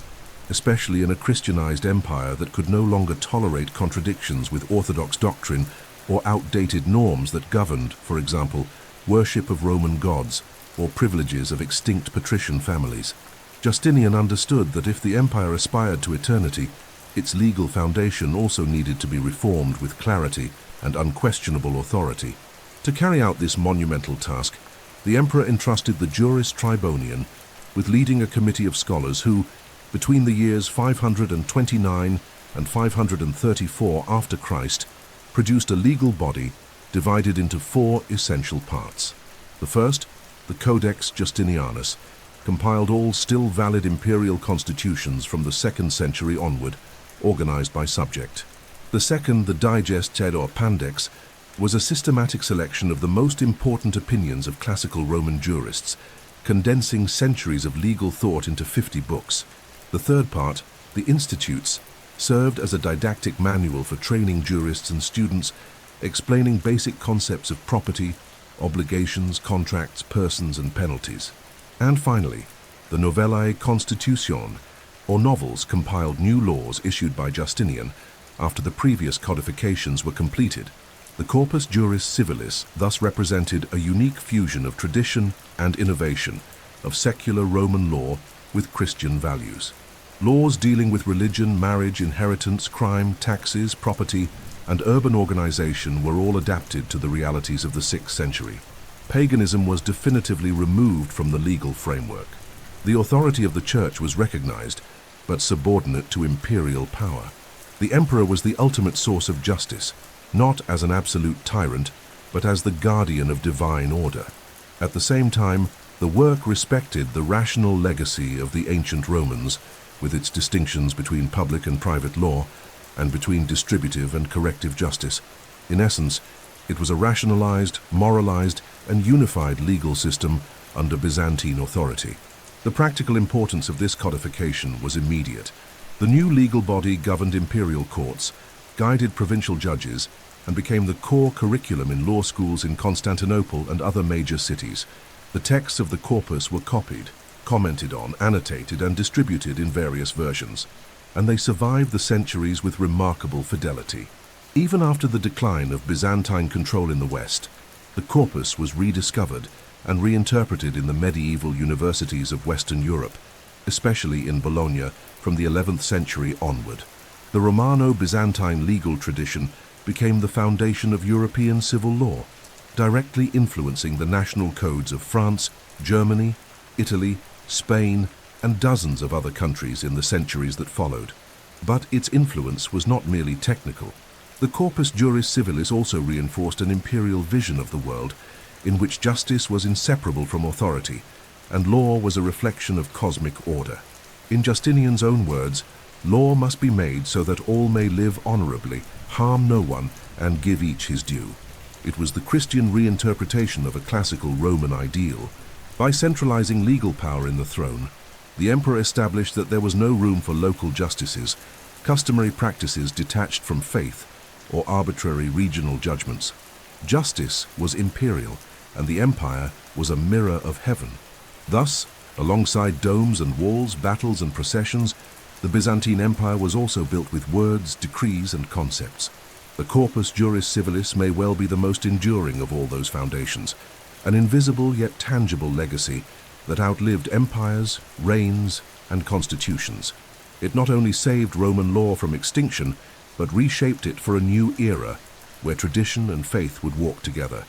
especially in a Christianized empire that could no longer tolerate contradictions with orthodox doctrine or outdated norms that governed, for example, worship of Roman gods or privileges of extinct patrician families. Justinian understood that if the empire aspired to eternity, its legal foundation also needed to be reformed with clarity and unquestionable authority. To carry out this monumental task, the emperor entrusted the Juris Tribonian with leading a committee of scholars who, between the years 529 and 534 after Christ, produced a legal body divided into four essential parts. The first, the Codex Justinianus, compiled all still valid imperial constitutions from the 2nd century onward, organized by subject. The second, the Digest or Pandex, was a systematic selection of the most important opinions of classical Roman jurists, condensing centuries of legal thought into 50 books. The third part, the Institutes, served as a didactic manual for training jurists and students, explaining basic concepts of property, obligations, contracts, persons, and penalties. And finally, the Novellae Constitution, or novels, compiled new laws issued by Justinian after the previous codifications were completed. The Corpus Juris Civilis thus represented a unique fusion of tradition and innovation, of secular Roman law with Christian values. Laws dealing with religion, marriage, inheritance, crime, taxes, property, and urban organization were all adapted to the realities of the 6th century. Paganism was definitively removed from the legal framework. The authority of the church was recognized, but subordinate to imperial power. The emperor was the ultimate source of justice, not as an absolute tyrant, but as the guardian of divine order. At the same time, the work respected the rational legacy of the ancient Romans, with its distinctions between public and private law, and between distributive and corrective justice. In essence, it was a rationalized, moralized, and unified legal system under Byzantine authority. The practical importance of this codification was immediate. The new legal body governed imperial courts, guided provincial judges, and became the core curriculum in law schools in Constantinople and other major cities. The texts of the corpus were copied, commented on, annotated, and distributed in various versions, and they survived the centuries with remarkable fidelity. Even after the decline of Byzantine control in the West, the corpus was rediscovered and reinterpreted in the medieval universities of Western Europe, especially in Bologna from the 11th century onward. The Romano-Byzantine legal tradition became the foundation of European civil law, directly influencing the national codes of France, Germany, Italy, Spain, and dozens of other countries in the centuries that followed. But its influence was not merely technical. The Corpus Juris Civilis also reinforced an imperial vision of the world in which justice was inseparable from authority, and law was a reflection of cosmic order. In Justinian's own words, law must be made so that all may live honorably, harm no one, and give each his due. It was the Christian reinterpretation of a classical Roman ideal. By centralizing legal power in the throne, the emperor established that there was no room for local justices, customary practices detached from faith, or arbitrary regional judgments. Justice was imperial, and the empire was a mirror of heaven. Thus, alongside domes and walls, battles and processions, the Byzantine Empire was also built with words, decrees, and concepts. The Corpus Juris Civilis may well be the most enduring of all those foundations, an invisible yet tangible legacy that outlived empires, reigns, and constitutions. It not only saved Roman law from extinction, but reshaped it for a new era where tradition and faith would walk together.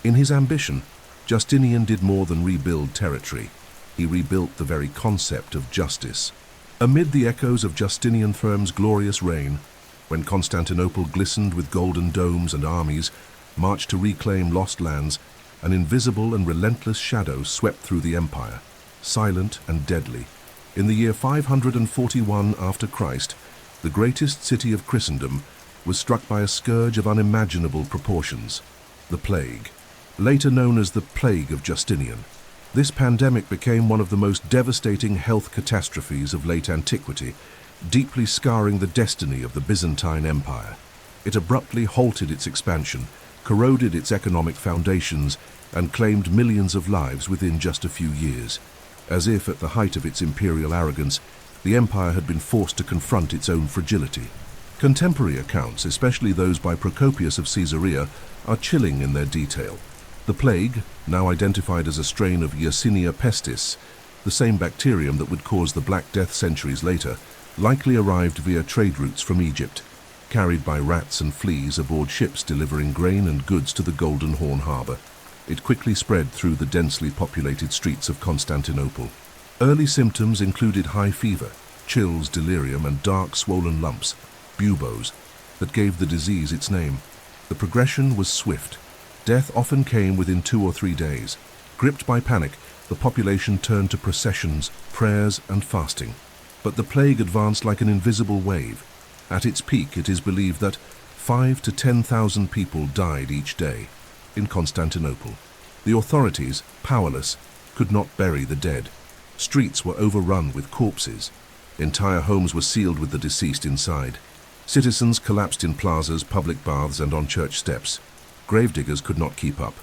In his ambition, Justinian did more than rebuild territory. He rebuilt the very concept of justice. Amid the echoes of Justinian III's glorious reign, when Constantinople glistened with golden domes and armies marched to reclaim lost lands, an invisible and relentless shadow swept through the empire, silent and deadly. In the year 541 after Christ, the greatest city of Christendom was struck by a scourge of unimaginable proportions, the plague, later known as the Plague of Justinian. This pandemic became one of the most devastating health catastrophes of late antiquity, deeply scarring the destiny of the Byzantine Empire. It abruptly halted its expansion, corroded its economic foundations, and claimed millions of lives within just a few years. As if at the height of its imperial arrogance, the empire had been forced to confront its own fragility. Contemporary accounts, especially those by Procopius of Caesarea, are chilling in their detail. The plague, now identified as a strain of Yersinia pestis, the same bacterium that would cause the Black Death centuries later, likely arrived via trade routes from Egypt, carried by rats and fleas aboard ships delivering grain and goods to the Golden Horn harbor. It quickly spread through the densely populated streets of Constantinople. Early symptoms included high fever, chills, delirium, and dark swollen lumps, buboes, that gave the disease its name. The progression was swift. Death often came within 2 or 3 days. Gripped by panic, the population turned to processions, prayers, and fasting. But the plague advanced like an invisible wave. At its peak, it is believed that 5,000 to 10,000 people died each day in Constantinople. The authorities, powerless, could not bury the dead. Streets were overrun with corpses. Entire homes were sealed with the deceased inside. Citizens collapsed in plazas, public baths, and on church steps. Gravediggers could not keep up.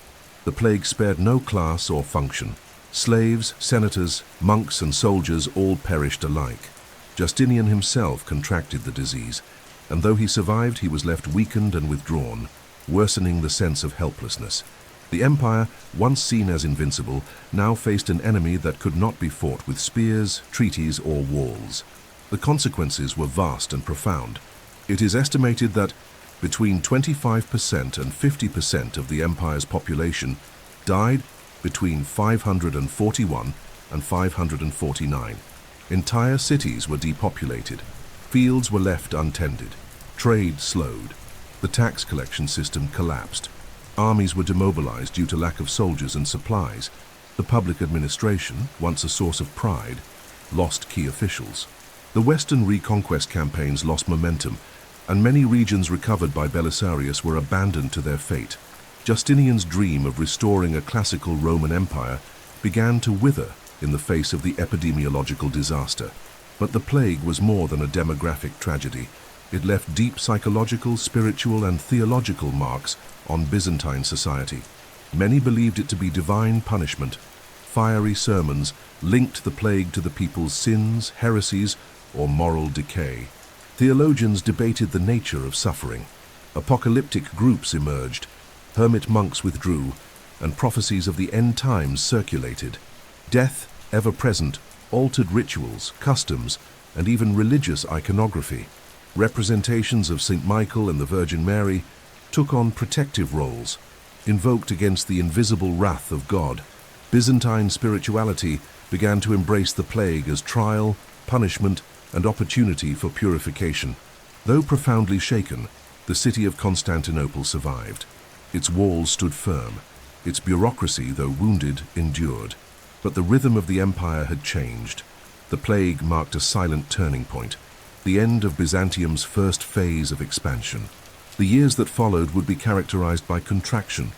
The plague spared no class or function. Slaves, senators, monks, and soldiers all perished alike. Justinian himself contracted the disease, and though he survived, he was left weakened and withdrawn, worsening the sense of helplessness. The empire, once seen as invincible, now faced an enemy that could not be fought with spears, treaties, or walls. The consequences were vast and profound. It is estimated that between 25% and 50% of the empire's population died between 541 and 549. Entire cities were depopulated. Fields were left untended. Trade slowed. The tax collection system collapsed. Armies were demobilized due to lack of soldiers and supplies. The public administration, once a source of pride, lost key officials. The Western reconquest campaigns lost momentum, and many regions recovered by Belisarius were abandoned to their fate. Justinian's dream of restoring a classical Roman Empire began to wither in the face of the epidemiological disaster. But the plague was more than a demographic tragedy. It left deep psychological, spiritual, and theological marks on Byzantine society. Many believed it to be divine punishment. Fiery sermons linked the plague to the people's sins, heresies, or moral decay. Theologians debated the nature of suffering. Apocalyptic groups emerged, hermit monks withdrew, and prophecies of the end times circulated. Death, ever present, altered rituals, customs, and even religious iconography. Representations of St. Michael and the Virgin Mary took on protective roles, invoked against the invisible wrath of God. Byzantine spirituality began to embrace the plague as trial, punishment, and opportunity for purification. Though profoundly shaken, the city of Constantinople survived. Its walls stood firm. Its bureaucracy, though wounded, endured. But the rhythm of the empire had changed. The plague marked a silent turning point, the end of Byzantium's first phase of expansion. The years that followed would be characterized by contraction,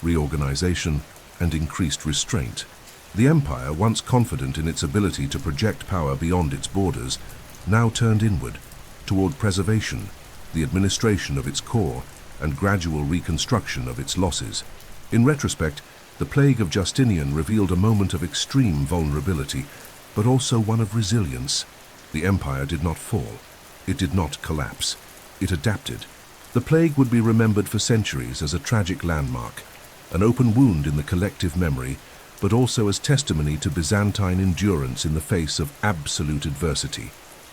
reorganization, and increased restraint. The empire, once confident in its ability to project power beyond its borders, now turned inward, toward preservation, the administration of its core, and gradual reconstruction of its losses. In retrospect, the plague of Justinian revealed a moment of extreme vulnerability, but also one of resilience. The empire did not fall. It did not collapse. It adapted. The plague would be remembered for centuries as a tragic landmark, an open wound in the collective memory, but also as testimony to Byzantine endurance in the face of absolute adversity.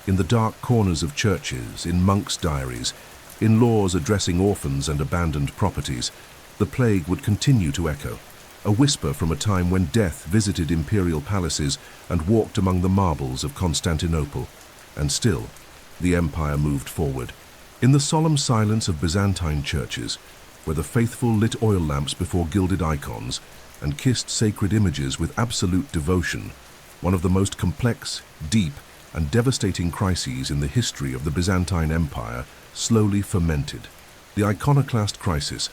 In the dark corners of churches, in monks' diaries, in laws addressing orphans and abandoned properties, the plague would continue to echo, a whisper from a time when death visited imperial palaces and walked among the marbles of Constantinople. And still, the empire moved forward. In the solemn silence of Byzantine churches, where the faithful lit oil lamps before gilded icons and kissed sacred images with absolute devotion, one of the most complex, deep, and devastating crises in the history of the Byzantine Empire slowly fermented. The iconoclast crisis,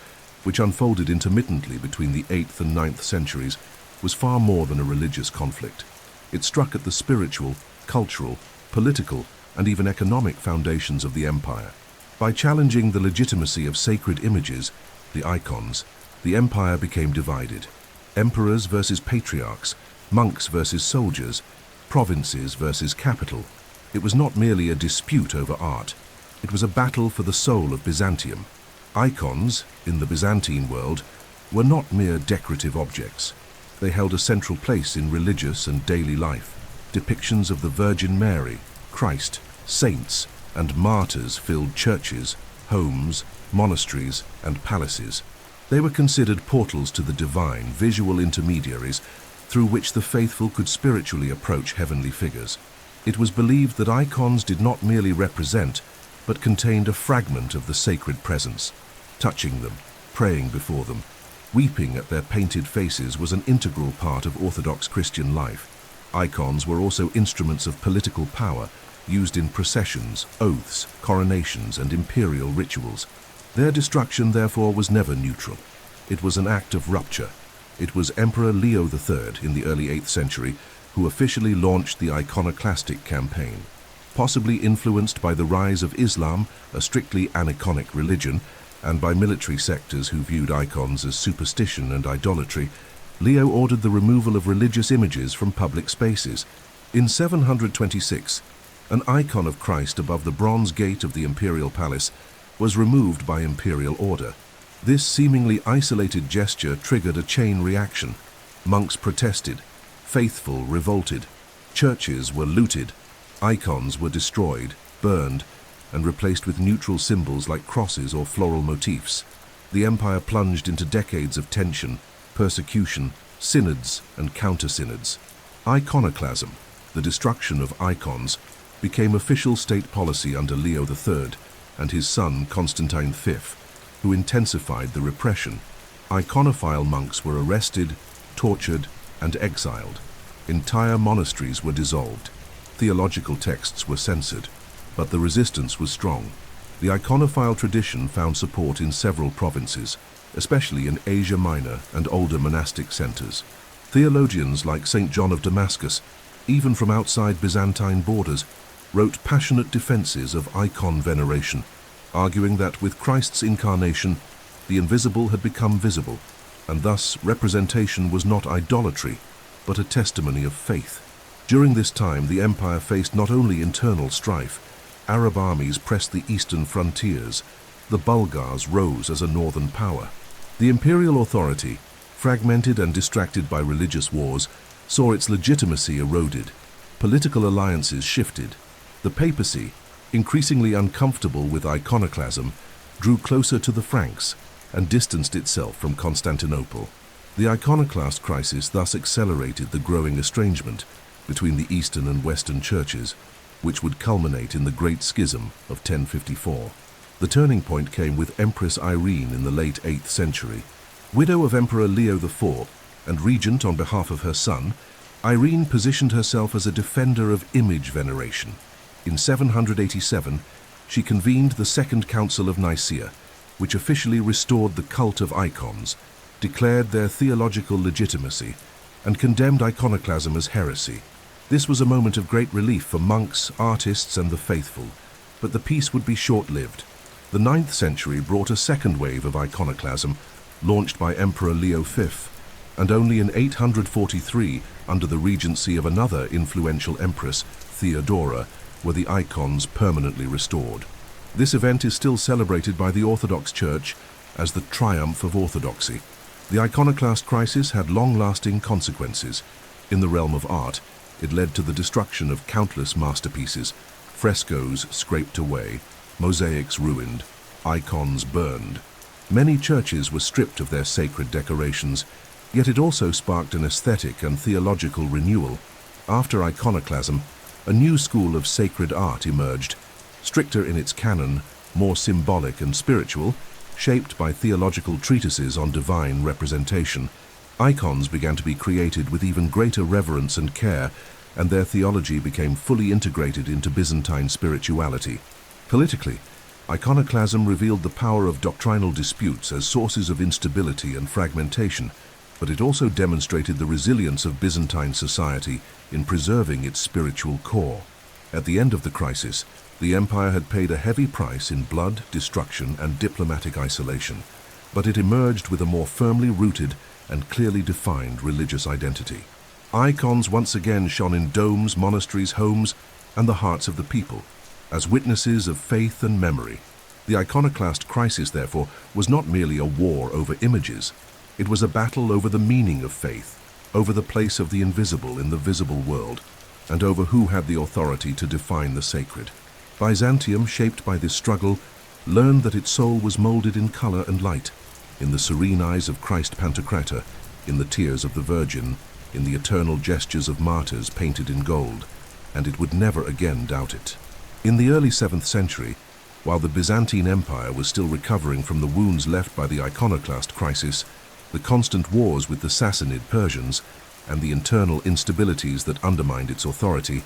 which unfolded intermittently between the 8th and 9th centuries, was far more than a religious conflict. It struck at the spiritual, cultural, political, and even economic foundations of the empire. By challenging the legitimacy of sacred images, the icons, the empire became divided. Emperors versus patriarchs, monks versus soldiers, provinces versus capital. It was not merely a dispute over art. It was a battle for the soul of Byzantium. Icons, in the Byzantine world, were not mere decorative objects. They held a central place in religious and daily life. Depictions of the Virgin Mary, Christ, saints, and martyrs filled churches, homes, monasteries, and palaces. They were considered portals to the divine, visual intermediaries through which the faithful could spiritually approach heavenly figures. It was believed that icons did not merely represent, but contained a fragment of the sacred presence. Touching them, praying before them, weeping at their painted faces was an integral part of Orthodox Christian life. Icons were also instruments of political power, used in processions, oaths, coronations, and imperial rituals. Their destruction, therefore, was never neutral. It was an act of rupture. It was Emperor Leo III in the early 8th century who officially launched the iconoclastic campaign. Possibly influenced by the rise of Islam, a strictly aniconic religion, and by military sectors who viewed icons as superstition and idolatry, Leo ordered the removal of religious images from public spaces. In 726, an icon of Christ above the bronze gate of the imperial palace was removed by imperial order. This seemingly isolated gesture triggered a chain reaction. Monks protested, faithful revolted, churches were looted, icons were destroyed, burned, and replaced with neutral symbols like crosses or floral motifs. The empire plunged into decades of tension, persecution, synods, and counter-synods. Iconoclasm, the destruction of icons, became official state policy under Leo III and his son Constantine V, who intensified the repression. Iconophile monks were arrested, tortured, and exiled. Entire monasteries were dissolved. Theological texts were censored, but the resistance was strong. The iconophile tradition found support in several provinces, especially in Asia Minor and older monastic centers. Theologians like St. John of Damascus, even from outside Byzantine borders, wrote passionate defenses of icon veneration, arguing that with Christ's incarnation, the invisible had become visible, and thus representation was not idolatry, but a testimony of faith. During this time, the empire faced not only internal strife. Arab armies pressed the eastern frontiers. The Bulgars rose as a northern power. The imperial authority, fragmented and distracted by religious wars, saw its legitimacy eroded. Political alliances shifted. The papacy, increasingly uncomfortable with iconoclasm, drew closer to the Franks and distanced itself from Constantinople. The iconoclast crisis thus accelerated the growing estrangement between the Eastern and Western churches, which would culminate in the Great Schism of 1054. The turning point came with Empress Irene in the late 8th century. Widow of Emperor Leo IV and regent on behalf of her son, Irene positioned herself as a defender of image veneration. In 787, she convened the Second Council of Nicaea, which officially restored the cult of icons, declared their theological legitimacy, and condemned iconoclasm as heresy. This was a moment of great relief for monks, artists, and the faithful, but the peace would be short-lived. The 9th century brought a second wave of iconoclasm, launched by Emperor Leo V, and only in 843, under the regency of another influential empress, Theodora, were the icons permanently restored. This event is still celebrated by the Orthodox Church as the triumph of orthodoxy. The iconoclast crisis had long-lasting consequences. In the realm of art, it led to the destruction of countless masterpieces, frescoes scraped away, mosaics ruined, icons burned. Many churches were stripped of their sacred decorations, yet it also sparked an aesthetic and theological renewal. After iconoclasm, a new school of sacred art emerged, stricter in its canon, more symbolic and spiritual, shaped by theological treatises on divine representation. Icons began to be created with even greater reverence and care, and their theology became fully integrated into Byzantine spirituality. Politically, iconoclasm revealed the power of doctrinal disputes as sources of instability and fragmentation, but it also demonstrated the resilience of Byzantine society in preserving its spiritual core. At the end of the crisis, the empire had paid a heavy price in blood, destruction, and diplomatic isolation, but it emerged with a more firmly rooted and clearly defined religious identity. Icons once again shone in domes, monasteries, homes, and the hearts of the people. as witnesses of faith and memory. The iconoclast crisis, therefore, was not merely a war over images. It was a battle over the meaning of faith, over the place of the invisible in the visible world, and over who had the authority to define the sacred. Byzantium, shaped by this struggle, learned that its soul was molded in color and light, in the serene eyes of Christ Pantocrator, in the tears of the Virgin, in the eternal gestures of martyrs painted in gold, and it would never again doubt it. In the early 7th century, while the Byzantine Empire was still recovering from the wounds left by the iconoclast crisis, the constant wars with the Sassanid Persians, and the internal instabilities that undermined its authority,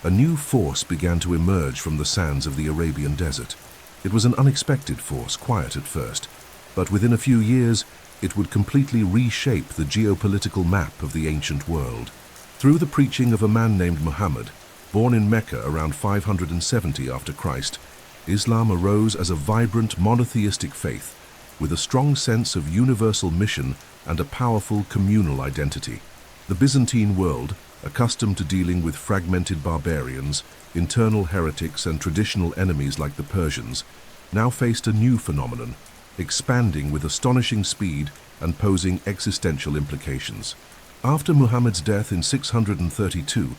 a new force began to emerge from the sands of the Arabian desert. It was an unexpected force, quiet at first, but within a few years it would completely reshape the geopolitical map of the ancient world. Through the preaching of a man named Muhammad, born in Mecca around 570 after Christ, Islam arose as a vibrant monotheistic faith with a strong sense of universal mission and a powerful communal identity. The Byzantine world, accustomed to dealing with fragmented barbarians, internal heretics and traditional enemies like the Persians, now faced a new phenomenon, expanding with astonishing speed and posing existential implications. After Muhammad's death in 632,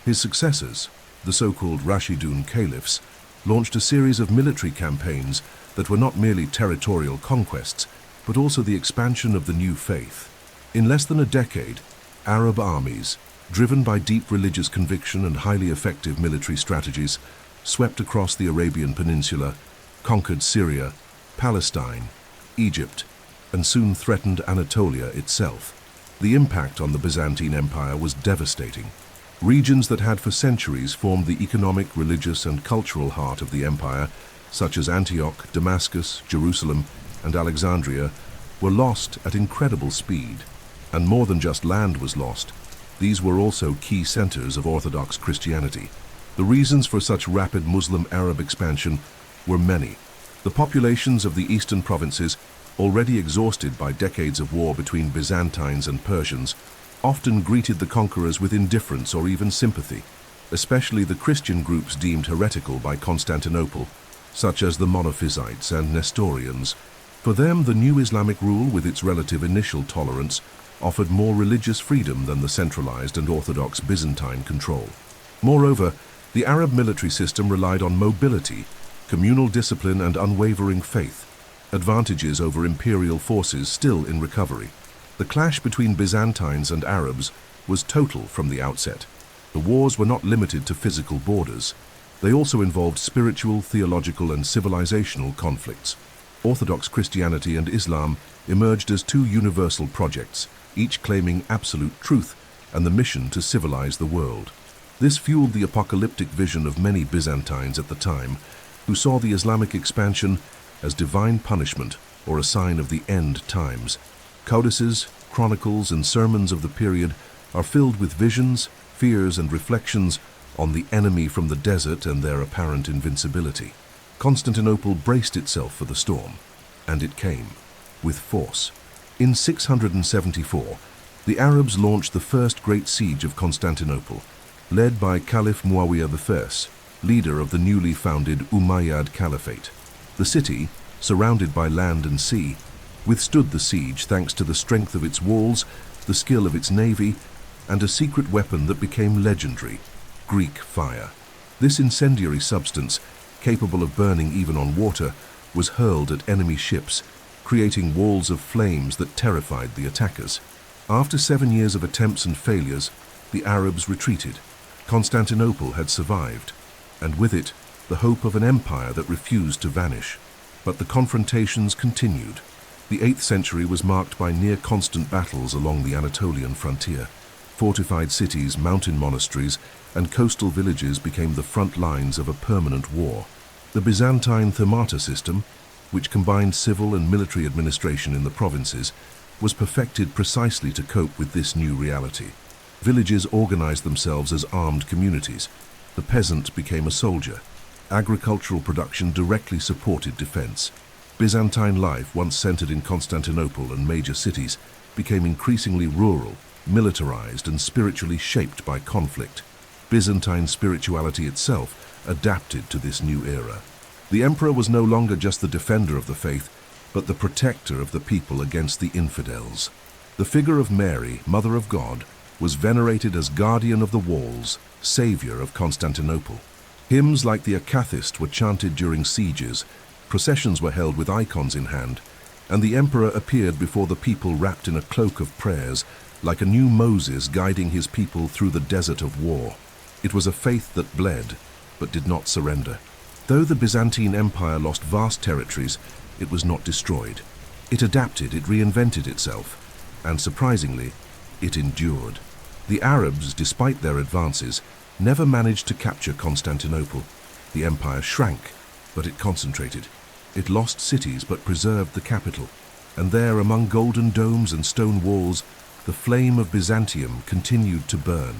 his successors, the so-called Rashidun caliphs, launched a series of military campaigns that were not merely territorial conquests, but also the expansion of the new faith. In less than a decade, Arab armies, driven by deep religious conviction and highly effective military strategies, swept across the Arabian Peninsula, conquered Syria, Palestine, Egypt, and soon threatened Anatolia itself. The impact on the Byzantine Empire was devastating. Regions that had for centuries formed the economic, religious, and cultural heart of the empire, such as Antioch, Damascus, Jerusalem, and Alexandria, were lost at incredible speed. And more than just land was lost, these were also key centers of Orthodox Christianity. The reasons for such rapid Muslim-Arab expansion were many. The populations of the eastern provinces, already exhausted by decades of war between Byzantines and Persians, often greeted the conquerors with indifference or even sympathy, especially the Christian groups deemed heretical by Constantinople, such as the Monophysites and Nestorians. For them, the new Islamic rule, with its relative initial tolerance, offered more religious freedom than the centralized and orthodox Byzantine control. Moreover, the Arab military system relied on mobility, communal discipline, and unwavering faith, advantages over imperial forces still in recovery. The clash between Byzantines and Arabs was total from the outset. The wars were not limited to physical borders. They also involved spiritual, theological, and civilizational conflicts. Orthodox Christianity and Islam emerged as two universal projects, each claiming absolute truth and the mission to civilize the world. This fueled the apocalyptic vision of many Byzantines at the time, who saw the Islamic expansion as divine punishment or a sign of the end times. Codices, chronicles, and sermons of the period are filled with visions, fears, and reflections on the enemy from the desert and their apparent invincibility. Constantinople braced itself for the storm, and it came, with force. In 674, the Arabs launched the first great siege of Constantinople, led by Caliph Muawiyah I, leader of the newly founded Umayyad Caliphate. The city, surrounded by land and sea, withstood the siege thanks to the strength of its walls, the skill of its navy, and a secret weapon that became legendary, Greek fire. This incendiary substance, capable of burning even on water, was hurled at enemy ships, creating walls of flames that terrified the attackers. After 7 years of attempts and failures, the Arabs retreated. Constantinople had survived, and with it, the hope of an empire that refused to vanish. But the confrontations continued. The 8th century was marked by near-constant battles along the Anatolian frontier. Fortified cities, mountain monasteries, and coastal villages became the front lines of a permanent war. The Byzantine thaumaturgy system, which combined civil and military administration in the provinces, was perfected precisely to cope with this new reality. Villages organized themselves as armed communities. The peasant became a soldier. Agricultural production directly supported defense. Byzantine life, once centered in Constantinople and major cities, became increasingly rural, militarized, and spiritually shaped by conflict. Byzantine spirituality itself adapted to this new era. The emperor was no longer just the defender of the faith, but the protector of the people against the infidels. The figure of Mary, Mother of God, was venerated as guardian of the walls, savior of Constantinople. Hymns like the Akathist were chanted during sieges, processions were held with icons in hand, and the emperor appeared before the people wrapped in a cloak of prayers, like a new Moses guiding his people through the desert of war. It was a faith that bled, but did not surrender. Though the Byzantine Empire lost vast territories, it was not destroyed. It adapted, it reinvented itself, and surprisingly, it endured. The Arabs, despite their advances, never managed to capture Constantinople. The empire shrank, but it concentrated. It lost cities but preserved the capital, and there, among golden domes and stone walls, the flame of Byzantium continued to burn,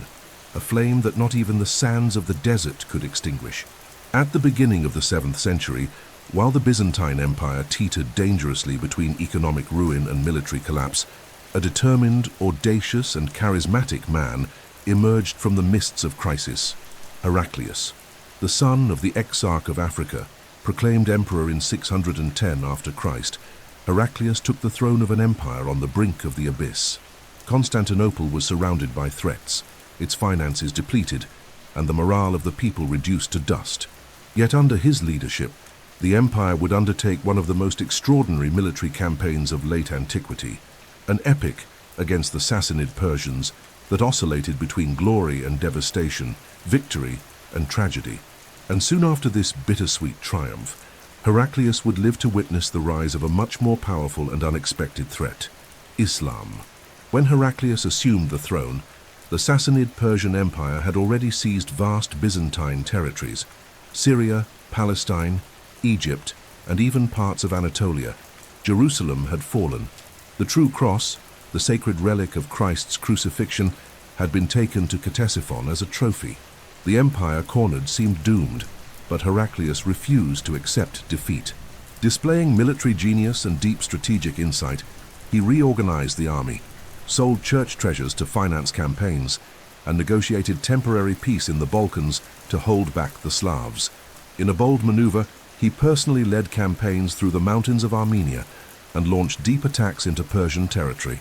a flame that not even the sands of the desert could extinguish. At the beginning of the 7th century, while the Byzantine Empire teetered dangerously between economic ruin and military collapse, a determined, audacious, and charismatic man emerged from the mists of crisis: Heraclius. The son of the Exarch of Africa, proclaimed emperor in 610 after Christ, Heraclius took the throne of an empire on the brink of the abyss. Constantinople was surrounded by threats, its finances depleted, and the morale of the people reduced to dust. Yet under his leadership, the empire would undertake one of the most extraordinary military campaigns of late antiquity, an epic against the Sassanid Persians that oscillated between glory and devastation, victory and tragedy. And soon after this bittersweet triumph, Heraclius would live to witness the rise of a much more powerful and unexpected threat: Islam. When Heraclius assumed the throne, the Sassanid Persian Empire had already seized vast Byzantine territories: Syria, Palestine, Egypt, and even parts of Anatolia. Jerusalem had fallen. The true cross, the sacred relic of Christ's crucifixion, had been taken to Ctesiphon as a trophy. The empire cornered seemed doomed, but Heraclius refused to accept defeat. Displaying military genius and deep strategic insight, he reorganized the army, sold church treasures to finance campaigns, and negotiated temporary peace in the Balkans to hold back the Slavs. In a bold maneuver, he personally led campaigns through the mountains of Armenia and launched deep attacks into Persian territory,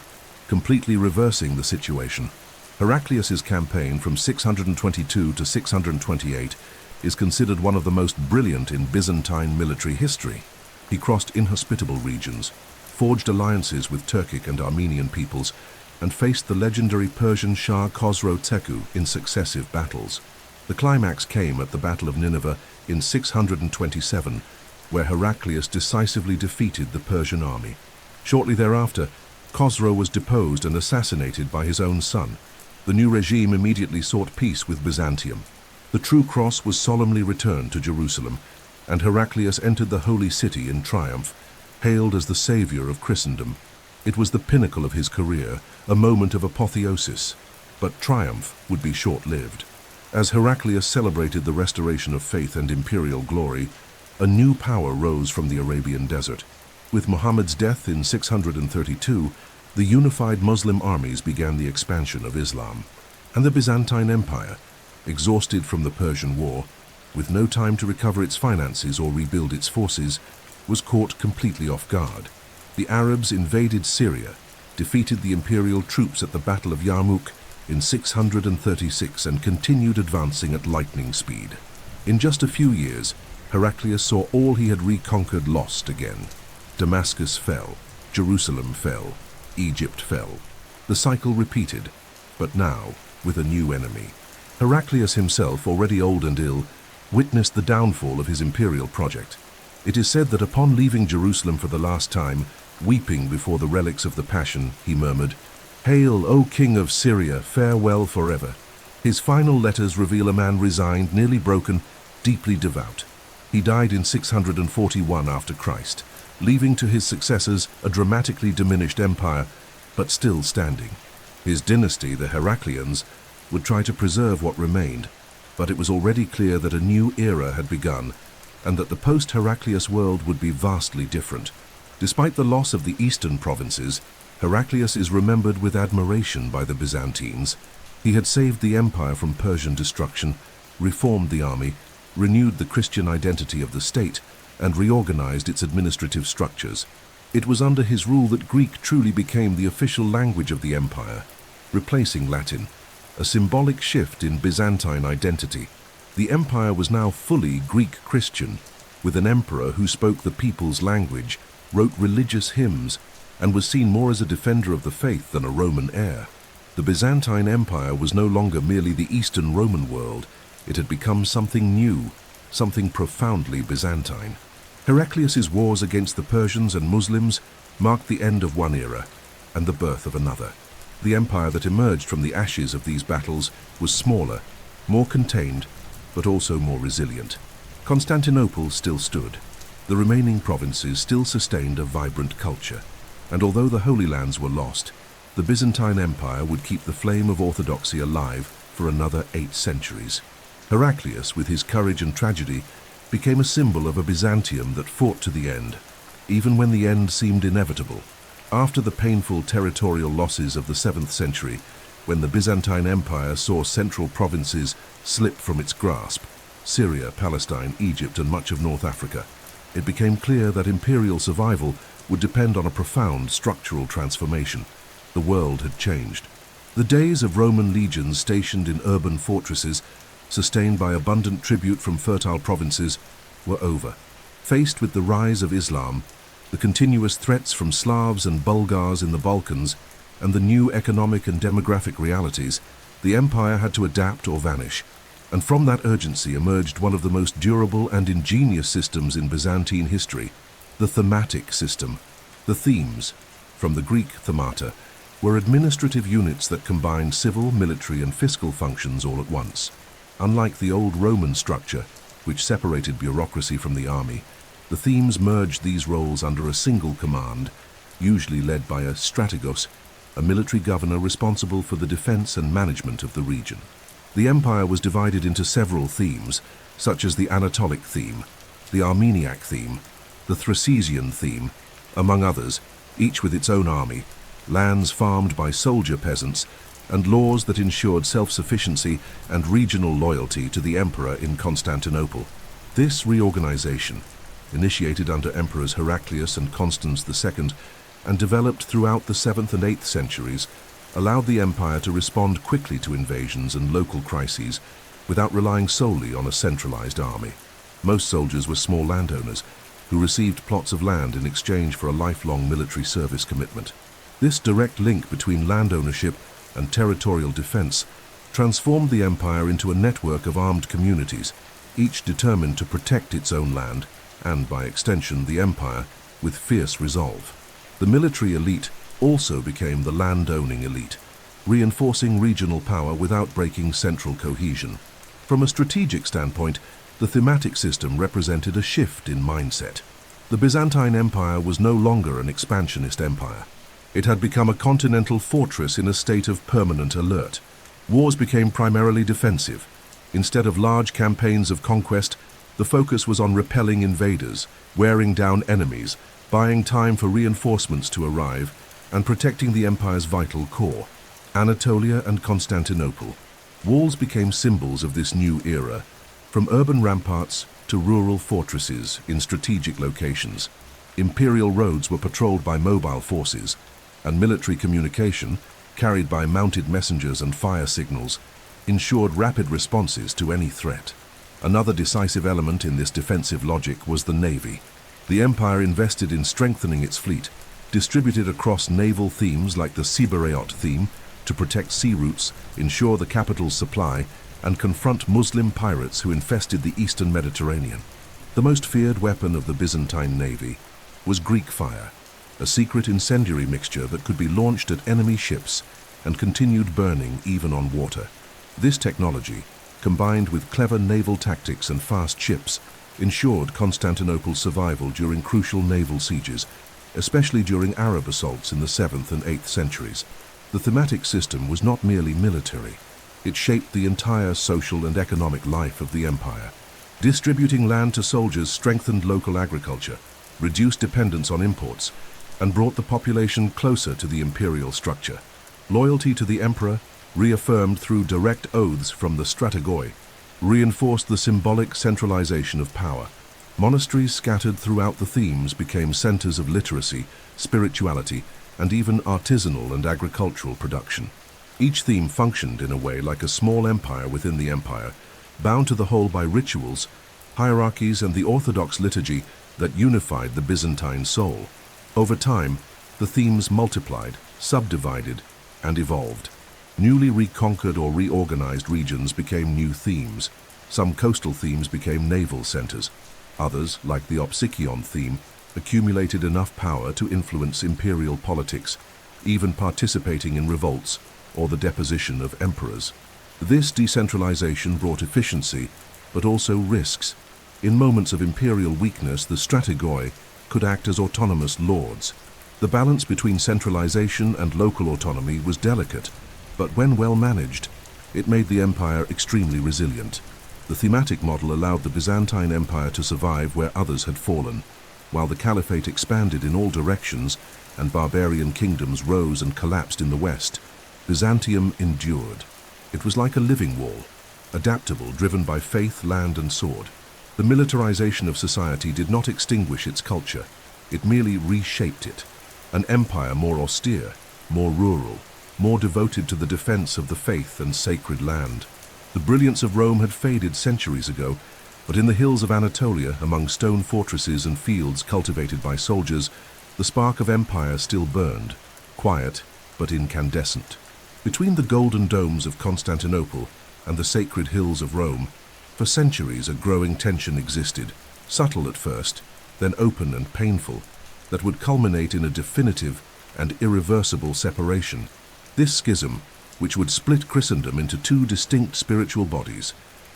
completely reversing the situation. Heraclius's campaign from 622 to 628 is considered one of the most brilliant in Byzantine military history. He crossed inhospitable regions, forged alliances with Turkic and Armenian peoples, and faced the legendary Persian Shah Khosrow Teku in successive battles. The climax came at the Battle of Nineveh in 627, where Heraclius decisively defeated the Persian army. Shortly thereafter, Khosrow was deposed and assassinated by his own son. The new regime immediately sought peace with Byzantium. The true cross was solemnly returned to Jerusalem, and Heraclius entered the holy city in triumph, hailed as the savior of Christendom. It was the pinnacle of his career, a moment of apotheosis, but triumph would be short-lived. As Heraclius celebrated the restoration of faith and imperial glory, a new power rose from the Arabian desert. With Muhammad's death in 632, the unified Muslim armies began the expansion of Islam, and the Byzantine Empire, exhausted from the Persian War, with no time to recover its finances or rebuild its forces, was caught completely off guard. The Arabs invaded Syria, defeated the imperial troops at the Battle of Yarmouk in 636 and continued advancing at lightning speed. In just a few years, Heraclius saw all he had reconquered lost again. Damascus fell, Jerusalem fell, Egypt fell. The cycle repeated, but now with a new enemy. Heraclius himself, already old and ill, witnessed the downfall of his imperial project. It is said that upon leaving Jerusalem for the last time, weeping before the relics of the Passion, he murmured, "Hail, O King of Syria, farewell forever." His final letters reveal a man resigned, nearly broken, deeply devout. He died in 641 after Christ, leaving to his successors a dramatically diminished empire, but still standing. His dynasty, the Heraclians, would try to preserve what remained, but it was already clear that a new era had begun, and that the post-Heraclius world would be vastly different. Despite the loss of the eastern provinces, Heraclius is remembered with admiration by the Byzantines. He had saved the empire from Persian destruction, reformed the army, renewed the Christian identity of the state, and reorganized its administrative structures. It was under his rule that Greek truly became the official language of the empire, replacing Latin, a symbolic shift in Byzantine identity. The empire was now fully Greek Christian, with an emperor who spoke the people's language, wrote religious hymns, and was seen more as a defender of the faith than a Roman heir. The Byzantine Empire was no longer merely the Eastern Roman world. It had become something new, something profoundly Byzantine. Heraclius's wars against the Persians and Muslims marked the end of one era and the birth of another. The empire that emerged from the ashes of these battles was smaller, more contained, but also more resilient. Constantinople still stood. The remaining provinces still sustained a vibrant culture, and although the Holy Lands were lost, the Byzantine Empire would keep the flame of orthodoxy alive for another 8 centuries. Heraclius, with his courage and tragedy, became a symbol of a Byzantium that fought to the end, even when the end seemed inevitable. After the painful territorial losses of the 7th century, when the Byzantine Empire saw central provinces slip from its grasp, Syria, Palestine, Egypt, and much of North Africa, it became clear that imperial survival would depend on a profound structural transformation. The world had changed. The days of Roman legions stationed in urban fortresses, sustained by abundant tribute from fertile provinces, were over. Faced with the rise of Islam, the continuous threats from Slavs and Bulgars in the Balkans, and the new economic and demographic realities, the empire had to adapt or vanish. And from that urgency emerged one of the most durable and ingenious systems in Byzantine history, the thematic system. The themes, from the Greek themata, were administrative units that combined civil, military, and fiscal functions all at once. Unlike the old Roman structure, which separated bureaucracy from the army, the themes merged these roles under a single command, usually led by a strategos, a military governor responsible for the defense and management of the region. The empire was divided into several themes, such as the Anatolic theme, the Armeniac theme, the Thracian theme, among others, each with its own army, lands farmed by soldier peasants, and laws that ensured self-sufficiency and regional loyalty to the emperor in Constantinople. This reorganization, initiated under emperors Heraclius and Constans II and developed throughout the 7th and 8th centuries, allowed the empire to respond quickly to invasions and local crises without relying solely on a centralized army. Most soldiers were small landowners who received plots of land in exchange for a lifelong military service commitment. This direct link between land ownership and territorial defense transformed the empire into a network of armed communities, each determined to protect its own land and, by extension, the empire, with fierce resolve. The military elite also became the land-owning elite, reinforcing regional power without breaking central cohesion. From a strategic standpoint, the thematic system represented a shift in mindset. The Byzantine Empire was no longer an expansionist empire. It had become a continental fortress in a state of permanent alert. Wars became primarily defensive. Instead of large campaigns of conquest, the focus was on repelling invaders, wearing down enemies, buying time for reinforcements to arrive, and protecting the empire's vital core, Anatolia and Constantinople. Walls became symbols of this new era, from urban ramparts to rural fortresses in strategic locations. Imperial roads were patrolled by mobile forces, and military communication, carried by mounted messengers and fire signals, ensured rapid responses to any threat. Another decisive element in this defensive logic was the navy. The empire invested in strengthening its fleet, distributed across naval themes like the Siberayot theme to protect sea routes, ensure the capital's supply, and confront Muslim pirates who infested the eastern Mediterranean. The most feared weapon of the Byzantine navy was Greek fire, a secret incendiary mixture that could be launched at enemy ships and continued burning even on water. This technology, combined with clever naval tactics and fast ships, ensured Constantinople's survival during crucial naval sieges, especially during Arab assaults in the 7th and 8th centuries. The thematic system was not merely military. It shaped the entire social and economic life of the empire. Distributing land to soldiers strengthened local agriculture, reduced dependence on imports, and brought the population closer to the imperial structure. Loyalty to the emperor, reaffirmed through direct oaths from the strategoi, reinforced the symbolic centralization of power. Monasteries scattered throughout the themes became centers of literacy, spirituality, and even artisanal and agricultural production. Each theme functioned in a way like a small empire within the empire, bound to the whole by rituals, hierarchies, and the orthodox liturgy that unified the Byzantine soul. Over time, the themes multiplied, subdivided, and evolved. Newly reconquered or reorganized regions became new themes. Some coastal themes became naval centers. Others, like the Opsikion theme, accumulated enough power to influence imperial politics, even participating in revolts or the deposition of emperors. This decentralization brought efficiency, but also risks. In moments of imperial weakness, the strategoi could act as autonomous lords. The balance between centralization and local autonomy was delicate, but when well managed, it made the empire extremely resilient. The thematic model allowed the Byzantine Empire to survive where others had fallen, while the caliphate expanded in all directions and barbarian kingdoms rose and collapsed in the west. Byzantium endured. It was like a living wall, adaptable, driven by faith, land, and sword. The militarization of society did not extinguish its culture, it merely reshaped it. An empire more austere, more rural, more devoted to the defense of the faith and sacred land. The brilliance of Rome had faded centuries ago, but in the hills of Anatolia, among stone fortresses and fields cultivated by soldiers, the spark of empire still burned, quiet but incandescent. Between the golden domes of Constantinople and the sacred hills of Rome, for centuries a growing tension existed, subtle at first, then open and painful, that would culminate in a definitive and irreversible separation. This schism, which would split Christendom into two distinct spiritual bodies,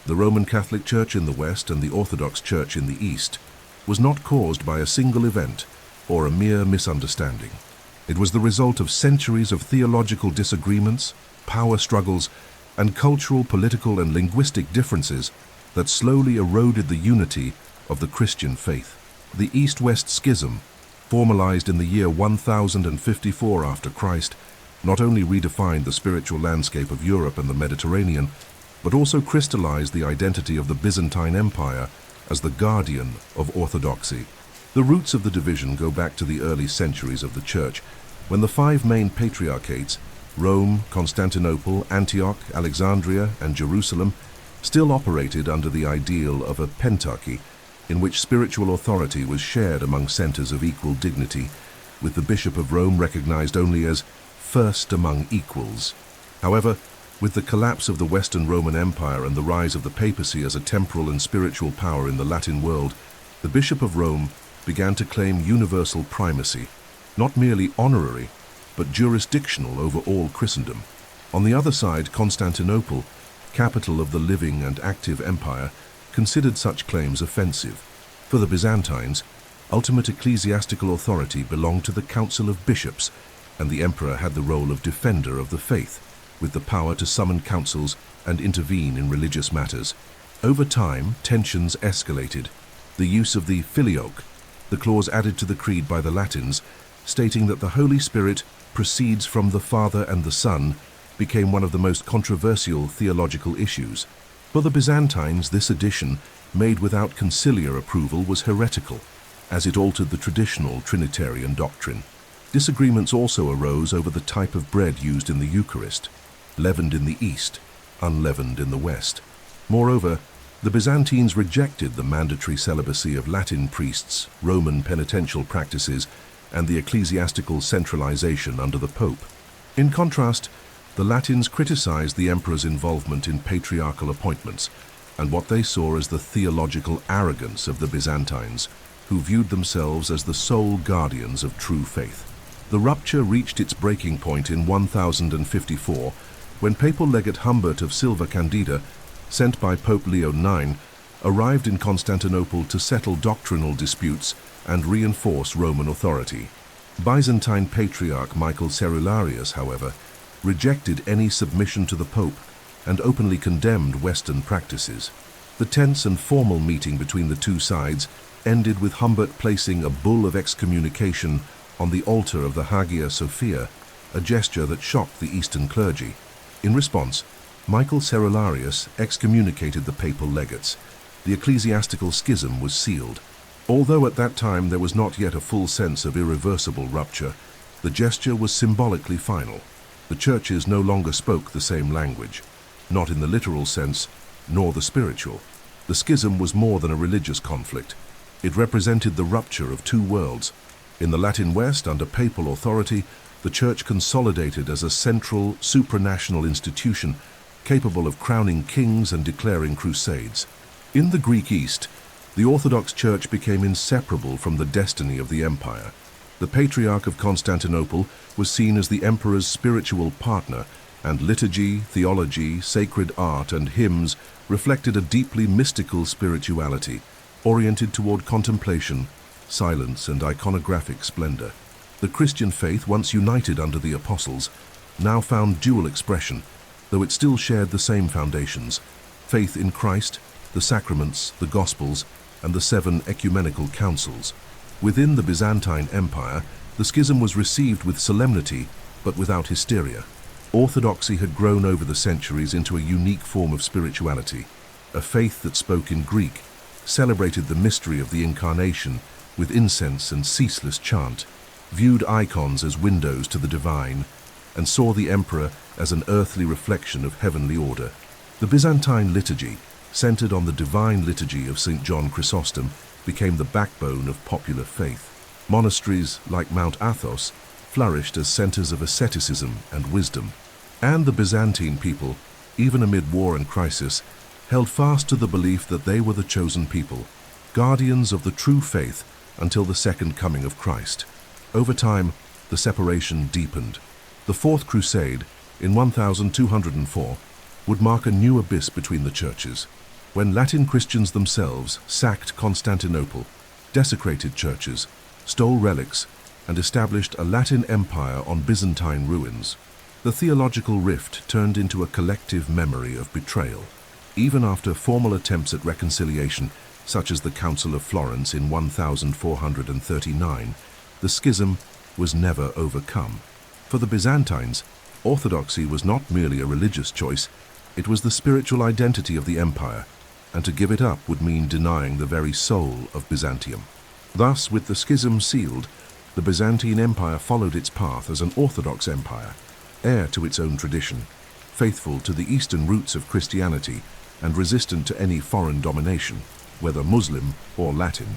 the Roman Catholic Church in the West and the Orthodox Church in the East, was not caused by a single event or a mere misunderstanding. It was the result of centuries of theological disagreements, power struggles, and cultural, political, and linguistic differences that slowly eroded the unity of the Christian faith. The East-West Schism, formalized in the year 1054 after Christ, not only redefined the spiritual landscape of Europe and the Mediterranean, but also crystallized the identity of the Byzantine Empire as the guardian of orthodoxy. The roots of the division go back to the early centuries of the Church, when the five main patriarchates, Rome, Constantinople, Antioch, Alexandria, and Jerusalem, still operated under the ideal of a pentarchy, in which spiritual authority was shared among centers of equal dignity, with the Bishop of Rome recognized only as first among equals. However, with the collapse of the Western Roman Empire and the rise of the papacy as a temporal and spiritual power in the Latin world, the Bishop of Rome began to claim universal primacy, not merely honorary, but jurisdictional over all Christendom. On the other side, Constantinople, capital of the living and active empire, considered such claims offensive. For the Byzantines, ultimate ecclesiastical authority belonged to the Council of Bishops, and the emperor had the role of defender of the faith, with the power to summon councils and intervene in religious matters. Over time, tensions escalated. The use of the filioque, the clause added to the creed by the Latins, stating that the Holy Spirit proceeds from the Father and the Son, became one of the most controversial theological issues. For the Byzantines, this addition, made without conciliar approval, was heretical, as it altered the traditional Trinitarian doctrine. Disagreements also arose over the type of bread used in the Eucharist, leavened in the East, unleavened in the West. Moreover, the Byzantines rejected the mandatory celibacy of Latin priests, Roman penitential practices, and the ecclesiastical centralization under the Pope. In contrast, the Latins criticized the emperor's involvement in patriarchal appointments and what they saw as the theological arrogance of the Byzantines, who viewed themselves as the sole guardians of true faith. The rupture reached its breaking point in 1054, when papal legate Humbert of Silva Candida, sent by Pope Leo IX, arrived in Constantinople to settle doctrinal disputes and reinforce Roman authority. Byzantine Patriarch Michael Cerularius, however, rejected any submission to the Pope and openly condemned Western practices. The tense and formal meeting between the two sides ended with Humbert placing a bull of excommunication on the altar of the Hagia Sophia, a gesture that shocked the Eastern clergy. In response, Michael Cerularius excommunicated the papal legates. The ecclesiastical schism was sealed. Although at that time there was not yet a full sense of irreversible rupture, the gesture was symbolically final. The churches no longer spoke the same language, not in the literal sense, nor the spiritual. The schism was more than a religious conflict. It represented the rupture of two worlds. In the Latin West, under papal authority, the Church consolidated as a central, supranational institution capable of crowning kings and declaring crusades. In the Greek East, the Orthodox Church became inseparable from the destiny of the empire. The Patriarch of Constantinople was seen as the emperor's spiritual partner, and liturgy, theology, sacred art, and hymns reflected a deeply mystical spirituality, oriented toward contemplation, silence, and iconographic splendor. The Christian faith, once united under the apostles, now found dual expression, though it still shared the same foundations: faith in Christ, the sacraments, the Gospels, and the 7 ecumenical councils. Within the Byzantine Empire, the schism was received with solemnity, but without hysteria. Orthodoxy had grown over the centuries into a unique form of spirituality, a faith that spoke in Greek, celebrated the mystery of the Incarnation with incense and ceaseless chant, viewed icons as windows to the divine, and saw the emperor as an earthly reflection of heavenly order. The Byzantine liturgy, centered on the divine liturgy of St. John Chrysostom, became the backbone of popular faith. Monasteries like Mount Athos flourished as centers of asceticism and wisdom. And the Byzantine people, even amid war and crisis, held fast to the belief that they were the chosen people, guardians of the true faith until the second coming of Christ. Over time, the separation deepened. The Fourth Crusade, in 1204, would mark a new abyss between the churches, when Latin Christians themselves sacked Constantinople, desecrated churches, stole relics, and established a Latin empire on Byzantine ruins. The theological rift turned into a collective memory of betrayal. Even after formal attempts at reconciliation, such as the Council of Florence in 1439, the schism was never overcome. For the Byzantines, orthodoxy was not merely a religious choice, it was the spiritual identity of the empire, and to give it up would mean denying the very soul of Byzantium. Thus, with the schism sealed, the Byzantine Empire followed its path as an orthodox empire, heir to its own tradition, faithful to the eastern roots of Christianity and resistant to any foreign domination, whether Muslim or Latin.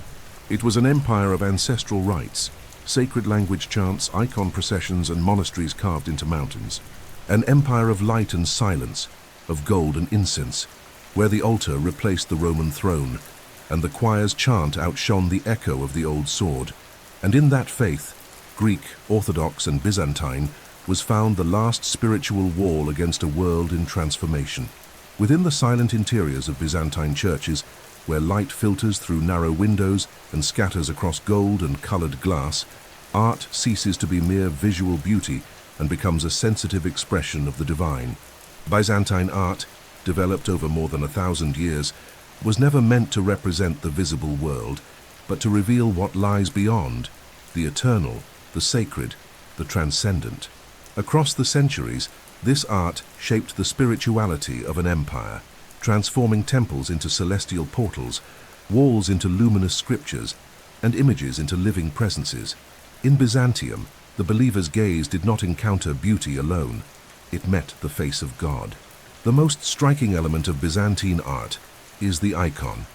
It was an empire of ancestral rites, sacred language chants, icon processions, and monasteries carved into mountains. An empire of light and silence, of gold and incense, where the altar replaced the Roman throne, and the choir's chant outshone the echo of the old sword. And in that faith, Greek, Orthodox, and Byzantine, was found the last spiritual wall against a world in transformation. Within the silent interiors of Byzantine churches, where light filters through narrow windows and scatters across gold and colored glass, art ceases to be mere visual beauty and becomes a sensitive expression of the divine. Byzantine art, developed over more than 1,000 years, was never meant to represent the visible world, but to reveal what lies beyond, the eternal, the sacred, the transcendent. Across the centuries, this art shaped the spirituality of an empire, transforming temples into celestial portals, walls into luminous scriptures, and images into living presences. In Byzantium, the believer's gaze did not encounter beauty alone. It met the face of God. The most striking element of Byzantine art is the icon,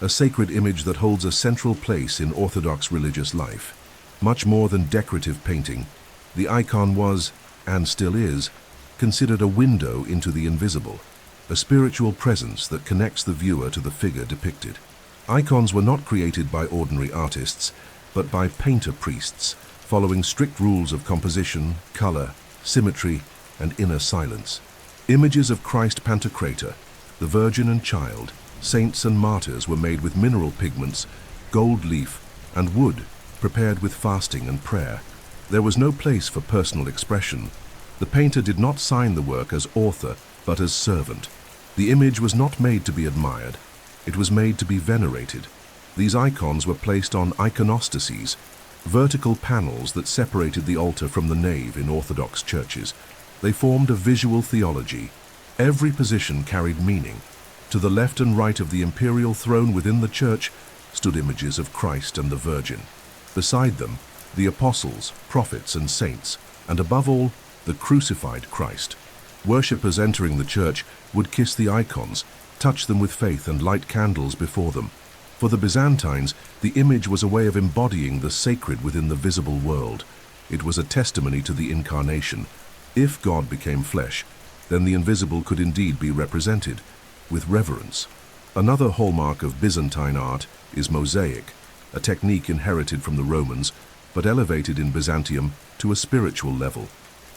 a sacred image that holds a central place in Orthodox religious life. Much more than decorative painting, the icon was, and still is, considered a window into the invisible, a spiritual presence that connects the viewer to the figure depicted. Icons were not created by ordinary artists, but by painter priests, following strict rules of composition, color, symmetry, and inner silence. Images of Christ Pantocrator, the Virgin and Child, saints and martyrs were made with mineral pigments, gold leaf, and wood, prepared with fasting and prayer. There was no place for personal expression. The painter did not sign the work as author, but as servant. The image was not made to be admired. It was made to be venerated. These icons were placed on iconostases, vertical panels that separated the altar from the nave in Orthodox churches. They formed a visual theology. Every position carried meaning. To the left and right of the imperial throne within the church stood images of Christ and the Virgin. Beside them, the apostles, prophets, and saints, and above all, the crucified Christ. Worshippers entering the church would kiss the icons, touch them with faith, and light candles before them. For the Byzantines, the image was a way of embodying the sacred within the visible world. It was a testimony to the incarnation. If God became flesh, then the invisible could indeed be represented, with reverence. Another hallmark of Byzantine art is mosaic, a technique inherited from the Romans, but elevated in Byzantium to a spiritual level.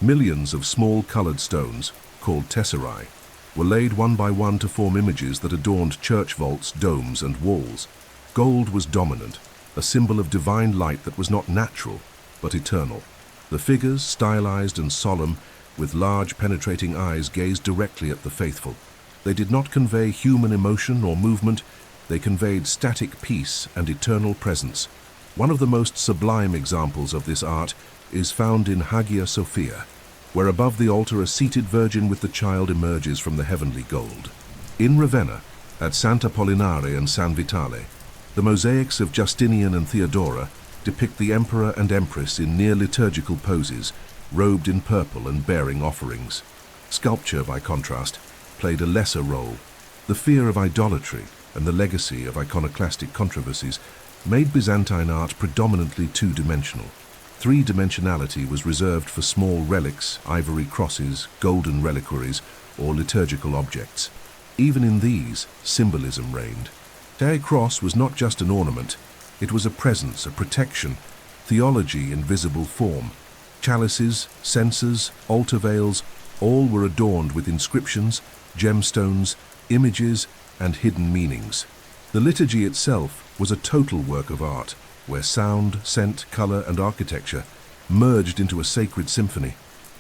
Millions of small colored stones, called tesserae, were laid one by one to form images that adorned church vaults, domes, and walls. Gold was dominant, a symbol of divine light that was not natural, but eternal. The figures, stylized and solemn, with large penetrating eyes, gazed directly at the faithful. They did not convey human emotion or movement, they conveyed static peace and eternal presence. One of the most sublime examples of this art is found in Hagia Sophia, where above the altar a seated Virgin with the Child emerges from the heavenly gold. In Ravenna, at Sant'Apollinare and San Vitale, the mosaics of Justinian and Theodora depict the Emperor and Empress in near-liturgical poses, robed in purple and bearing offerings. Sculpture, by contrast, played a lesser role. The fear of idolatry and the legacy of iconoclastic controversies made Byzantine art predominantly two-dimensional. Three-dimensionality was reserved for small relics, ivory crosses, golden reliquaries, or liturgical objects. Even in these, symbolism reigned. The cross was not just an ornament, it was a presence, a protection, theology in visible form. Chalices, censers, altar veils, all were adorned with inscriptions, gemstones, images, and hidden meanings. The liturgy itself was a total work of art, where sound, scent, color, and architecture merged into a sacred symphony.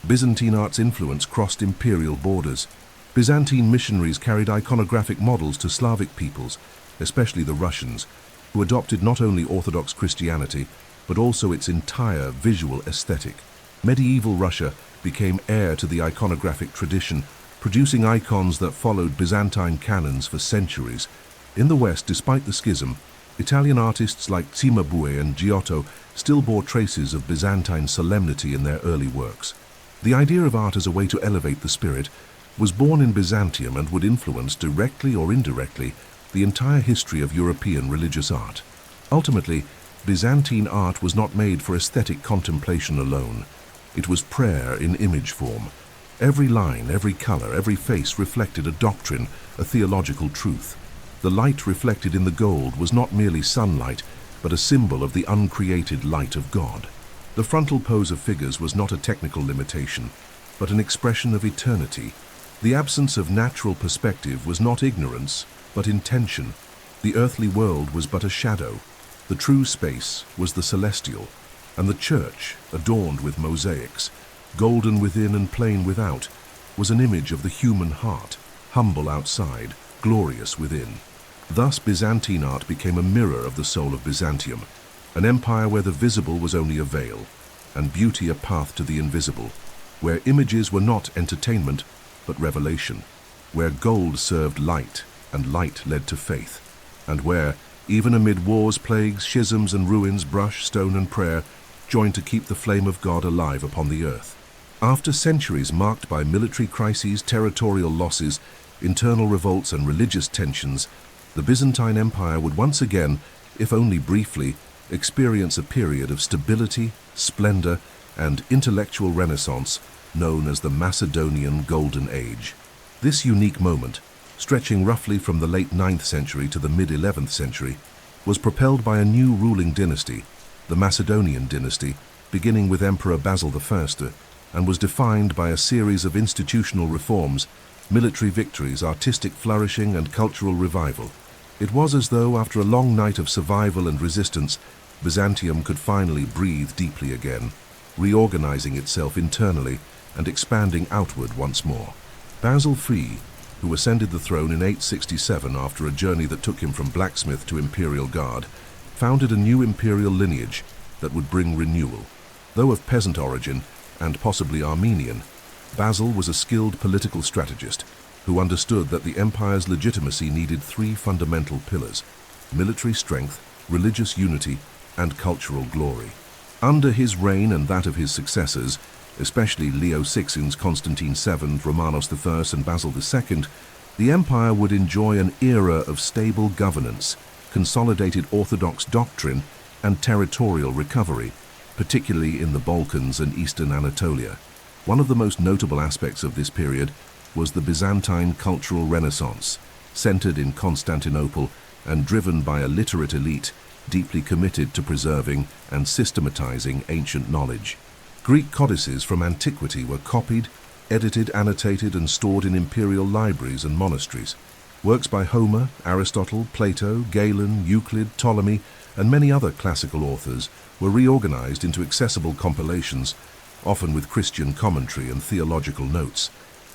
Byzantine art's influence crossed imperial borders. Byzantine missionaries carried iconographic models to Slavic peoples, especially the Russians, who adopted not only Orthodox Christianity, but also its entire visual aesthetic. Medieval Russia became heir to the iconographic tradition, producing icons that followed Byzantine canons for centuries. In the West, despite the schism, Italian artists like Cimabue and Giotto still bore traces of Byzantine solemnity in their early works. The idea of art as a way to elevate the spirit was born in Byzantium and would influence, directly or indirectly, the entire history of European religious art. Ultimately, Byzantine art was not made for aesthetic contemplation alone. It was prayer in image form. Every line, every color, every face reflected a doctrine, a theological truth. The light reflected in the gold was not merely sunlight, but a symbol of the uncreated light of God. The frontal pose of figures was not a technical limitation, but an expression of eternity. The absence of natural perspective was not ignorance, but intention. The earthly world was but a shadow. The true space was the celestial, and the church, adorned with mosaics, golden within and plain without, was an image of the human heart, humble outside, glorious within. Thus Byzantine art became a mirror of the soul of Byzantium, an empire where the visible was only a veil, and beauty a path to the invisible, where images were not entertainment, but revelation, where gold served light, and light led to faith, and where, even amid wars, plagues, schisms, and ruins, brush, stone, and prayer joined to keep the flame of God alive upon the earth. After centuries marked by military crises, territorial losses, internal revolts, and religious tensions, the Byzantine Empire would once again, if only briefly, experience a period of stability, splendor, and intellectual renaissance known as the Macedonian Golden Age. This unique moment, stretching roughly from the late 9th century to the mid-11th century, was propelled by a new ruling dynasty, the Macedonian dynasty, beginning with Emperor Basil I, and was defined by a series of institutional reforms, military victories, artistic flourishing, and cultural revival. It was as though, after a long night of survival and resistance, Byzantium could finally breathe deeply again, reorganizing itself internally and expanding outward once more. Basil I, who ascended the throne in 867 after a journey that took him from blacksmith to imperial guard, founded a new imperial lineage that would bring renewal. Though of peasant origin, and possibly Armenian, Basil was a skilled political strategist who understood that the empire's legitimacy needed three fundamental pillars: military strength, religious unity, and cultural glory. Under his reign and that of his successors, especially Leo VI's Constantine VII, Romanos I, and Basil II, the empire would enjoy an era of stable governance, consolidated orthodox doctrine, and territorial recovery, particularly in the Balkans and eastern Anatolia. One of the most notable aspects of this period was the Byzantine cultural renaissance, centered in Constantinople and driven by a literate elite deeply committed to preserving and systematizing ancient knowledge. Greek codices from antiquity were copied, edited, annotated, and stored in imperial libraries and monasteries. Works by Homer, Aristotle, Plato, Galen, Euclid, Ptolemy, and many other classical authors were reorganized into accessible compilations, often with Christian commentary and theological notes.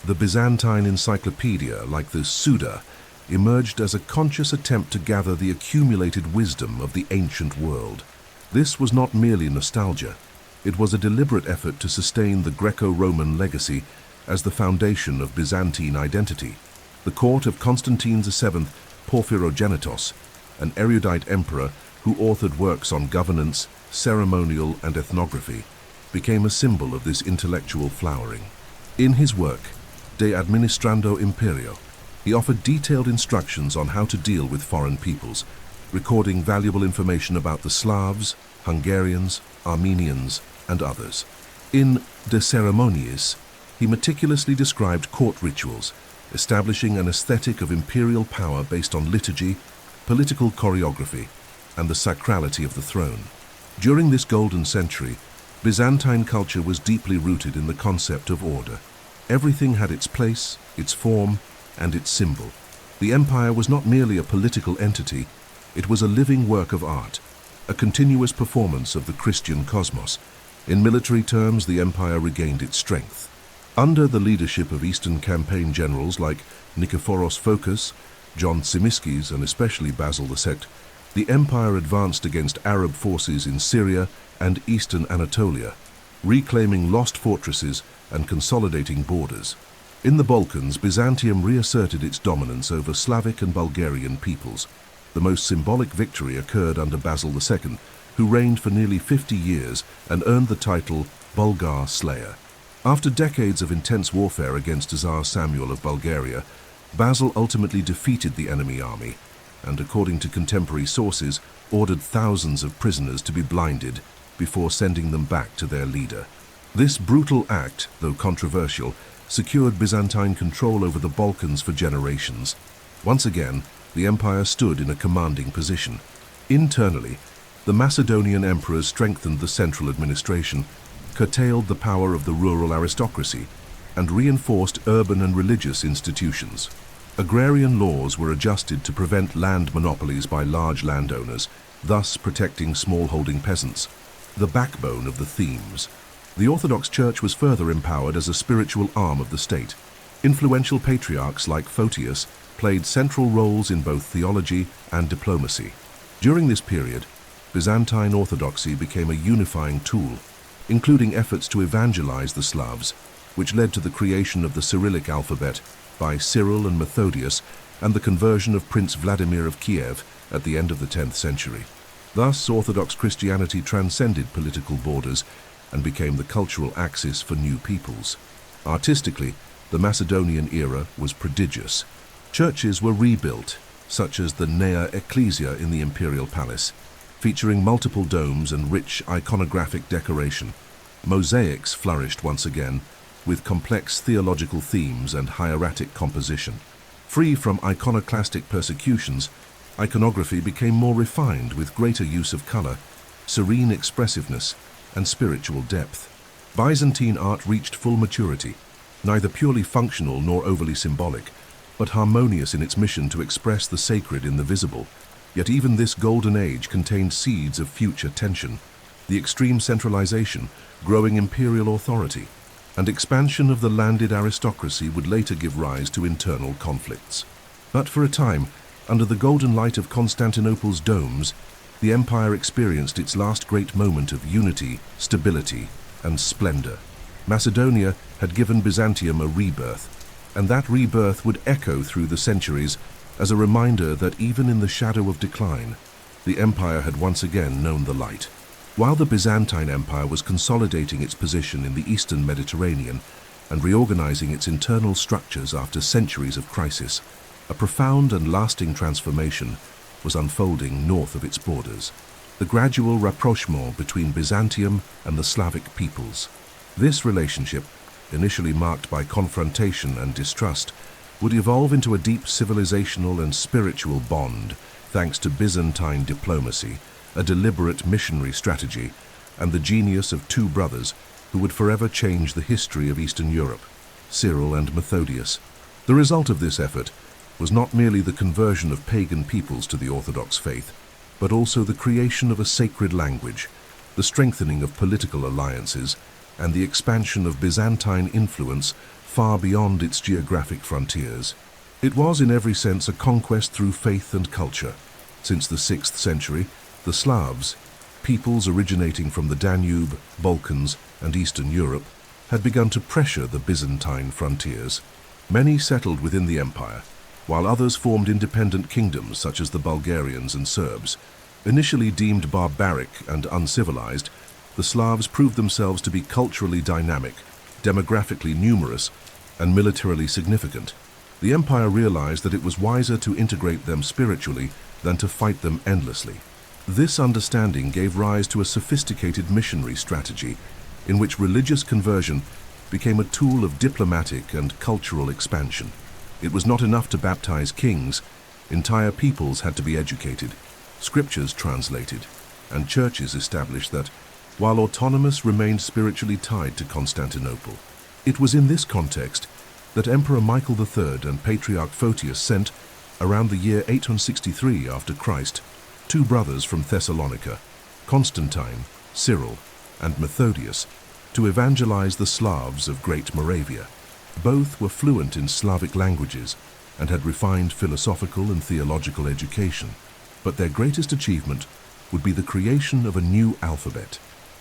The Byzantine encyclopedia, like the Suda, emerged as a conscious attempt to gather the accumulated wisdom of the ancient world. This was not merely nostalgia. It was a deliberate effort to sustain the Greco-Roman legacy as the foundation of Byzantine identity. The court of Constantine VII Porphyrogenitos, an erudite emperor who authored works on governance, ceremonial, and ethnography, became a symbol of this intellectual flowering. In his work, De Administrando Imperio, he offered detailed instructions on how to deal with foreign peoples, recording valuable information about the Slavs, Hungarians, Armenians, and others. In De Ceremoniis, he meticulously described court rituals, establishing an aesthetic of imperial power based on liturgy, political choreography, and the sacrality of the throne. During this golden century, Byzantine culture was deeply rooted in the concept of order. Everything had its place, its form, and its symbol. The empire was not merely a political entity, it was a living work of art, a continuous performance of the Christian cosmos. In military terms, the empire regained its strength. Under the leadership of Eastern campaign generals like Nikephoros Phocas, John Tzimiskes, and especially Basil II, the empire advanced against Arab forces in Syria and eastern Anatolia, reclaiming lost fortresses and consolidating borders. In the Balkans, Byzantium reasserted its dominance over Slavic and Bulgarian peoples. The most symbolic victory occurred under Basil II, who reigned for nearly 50 years and earned the title Bulgar Slayer. After decades of intense warfare against Tsar Samuel of Bulgaria, Basil ultimately defeated the enemy army and, according to contemporary sources, ordered thousands of prisoners to be blinded before sending them back to their leader. This brutal act, though controversial, secured Byzantine control over the Balkans for generations. Once again, the empire stood in a commanding position. Internally, the Macedonian emperors strengthened the central administration, curtailed the power of the rural aristocracy, and reinforced urban and religious institutions. Agrarian laws were adjusted to prevent land monopolies by large landowners, thus protecting smallholding peasants, the backbone of the themes. The Orthodox Church was further empowered as a spiritual arm of the state. Influential patriarchs like Photius played central roles in both theology and diplomacy. During this period, Byzantine orthodoxy became a unifying tool, including efforts to evangelize the Slavs, which led to the creation of the Cyrillic alphabet by Cyril and Methodius and the conversion of Prince Vladimir of Kiev at the end of the 10th century. Thus, Orthodox Christianity transcended political borders and became the cultural axis for new peoples. Artistically, the Macedonian era was prodigious. Churches were rebuilt, such as the Nea Ecclesia in the imperial palace, featuring multiple domes and rich iconographic decoration. Mosaics flourished once again, with complex theological themes and hieratic composition. Free from iconoclastic persecutions, iconography became more refined with greater use of color, serene expressiveness, and spiritual depth. Byzantine art reached full maturity, neither purely functional nor overly symbolic, but harmonious in its mission to express the sacred in the visible. Yet even this golden age contained seeds of future tension. The extreme centralization, growing imperial authority, and expansion of the landed aristocracy would later give rise to internal conflicts. But for a time, under the golden light of Constantinople's domes, the empire experienced its last great moment of unity, stability, and splendor. Macedonia had given Byzantium a rebirth, and that rebirth would echo through the centuries as a reminder that even in the shadow of decline, the empire had once again known the light. While the Byzantine Empire was consolidating its position in the eastern Mediterranean and reorganizing its internal structures after centuries of crisis, a profound and lasting transformation was unfolding north of its borders. The gradual rapprochement between Byzantium and the Slavic peoples. This relationship, initially marked by confrontation and distrust, would evolve into a deep civilizational and spiritual bond thanks to Byzantine diplomacy, a deliberate missionary strategy, and the genius of two brothers who would forever change the history of Eastern Europe, Cyril and Methodius. The result of this effort was not merely the conversion of pagan peoples to the Orthodox faith, but also the creation of a sacred language, the strengthening of political alliances, and the expansion of Byzantine influence far beyond its geographic frontiers. It was in every sense a conquest through faith and culture. Since the 6th century, the Slavs, peoples originating from the Danube, Balkans, and Eastern Europe, had begun to pressure the Byzantine frontiers. Many settled within the empire, while others formed independent kingdoms such as the Bulgarians and Serbs. Initially deemed barbaric and uncivilized, the Slavs proved themselves to be culturally dynamic, demographically numerous, and militarily significant. The empire realized that it was wiser to integrate them spiritually than to fight them endlessly. This understanding gave rise to a sophisticated missionary strategy in which religious conversion became a tool of diplomatic and cultural expansion. It was not enough to baptize kings. Entire peoples had to be educated, scriptures translated, and churches established that, while autonomous, remained spiritually tied to Constantinople. It was in this context that Emperor Michael III and Patriarch Photius sent, around the year 863 after Christ, two brothers from Thessalonica, Constantine, Cyril, and Methodius, to evangelize the Slavs of Great Moravia. Both were fluent in Slavic languages and had refined philosophical and theological education, but their greatest achievement would be the creation of a new alphabet,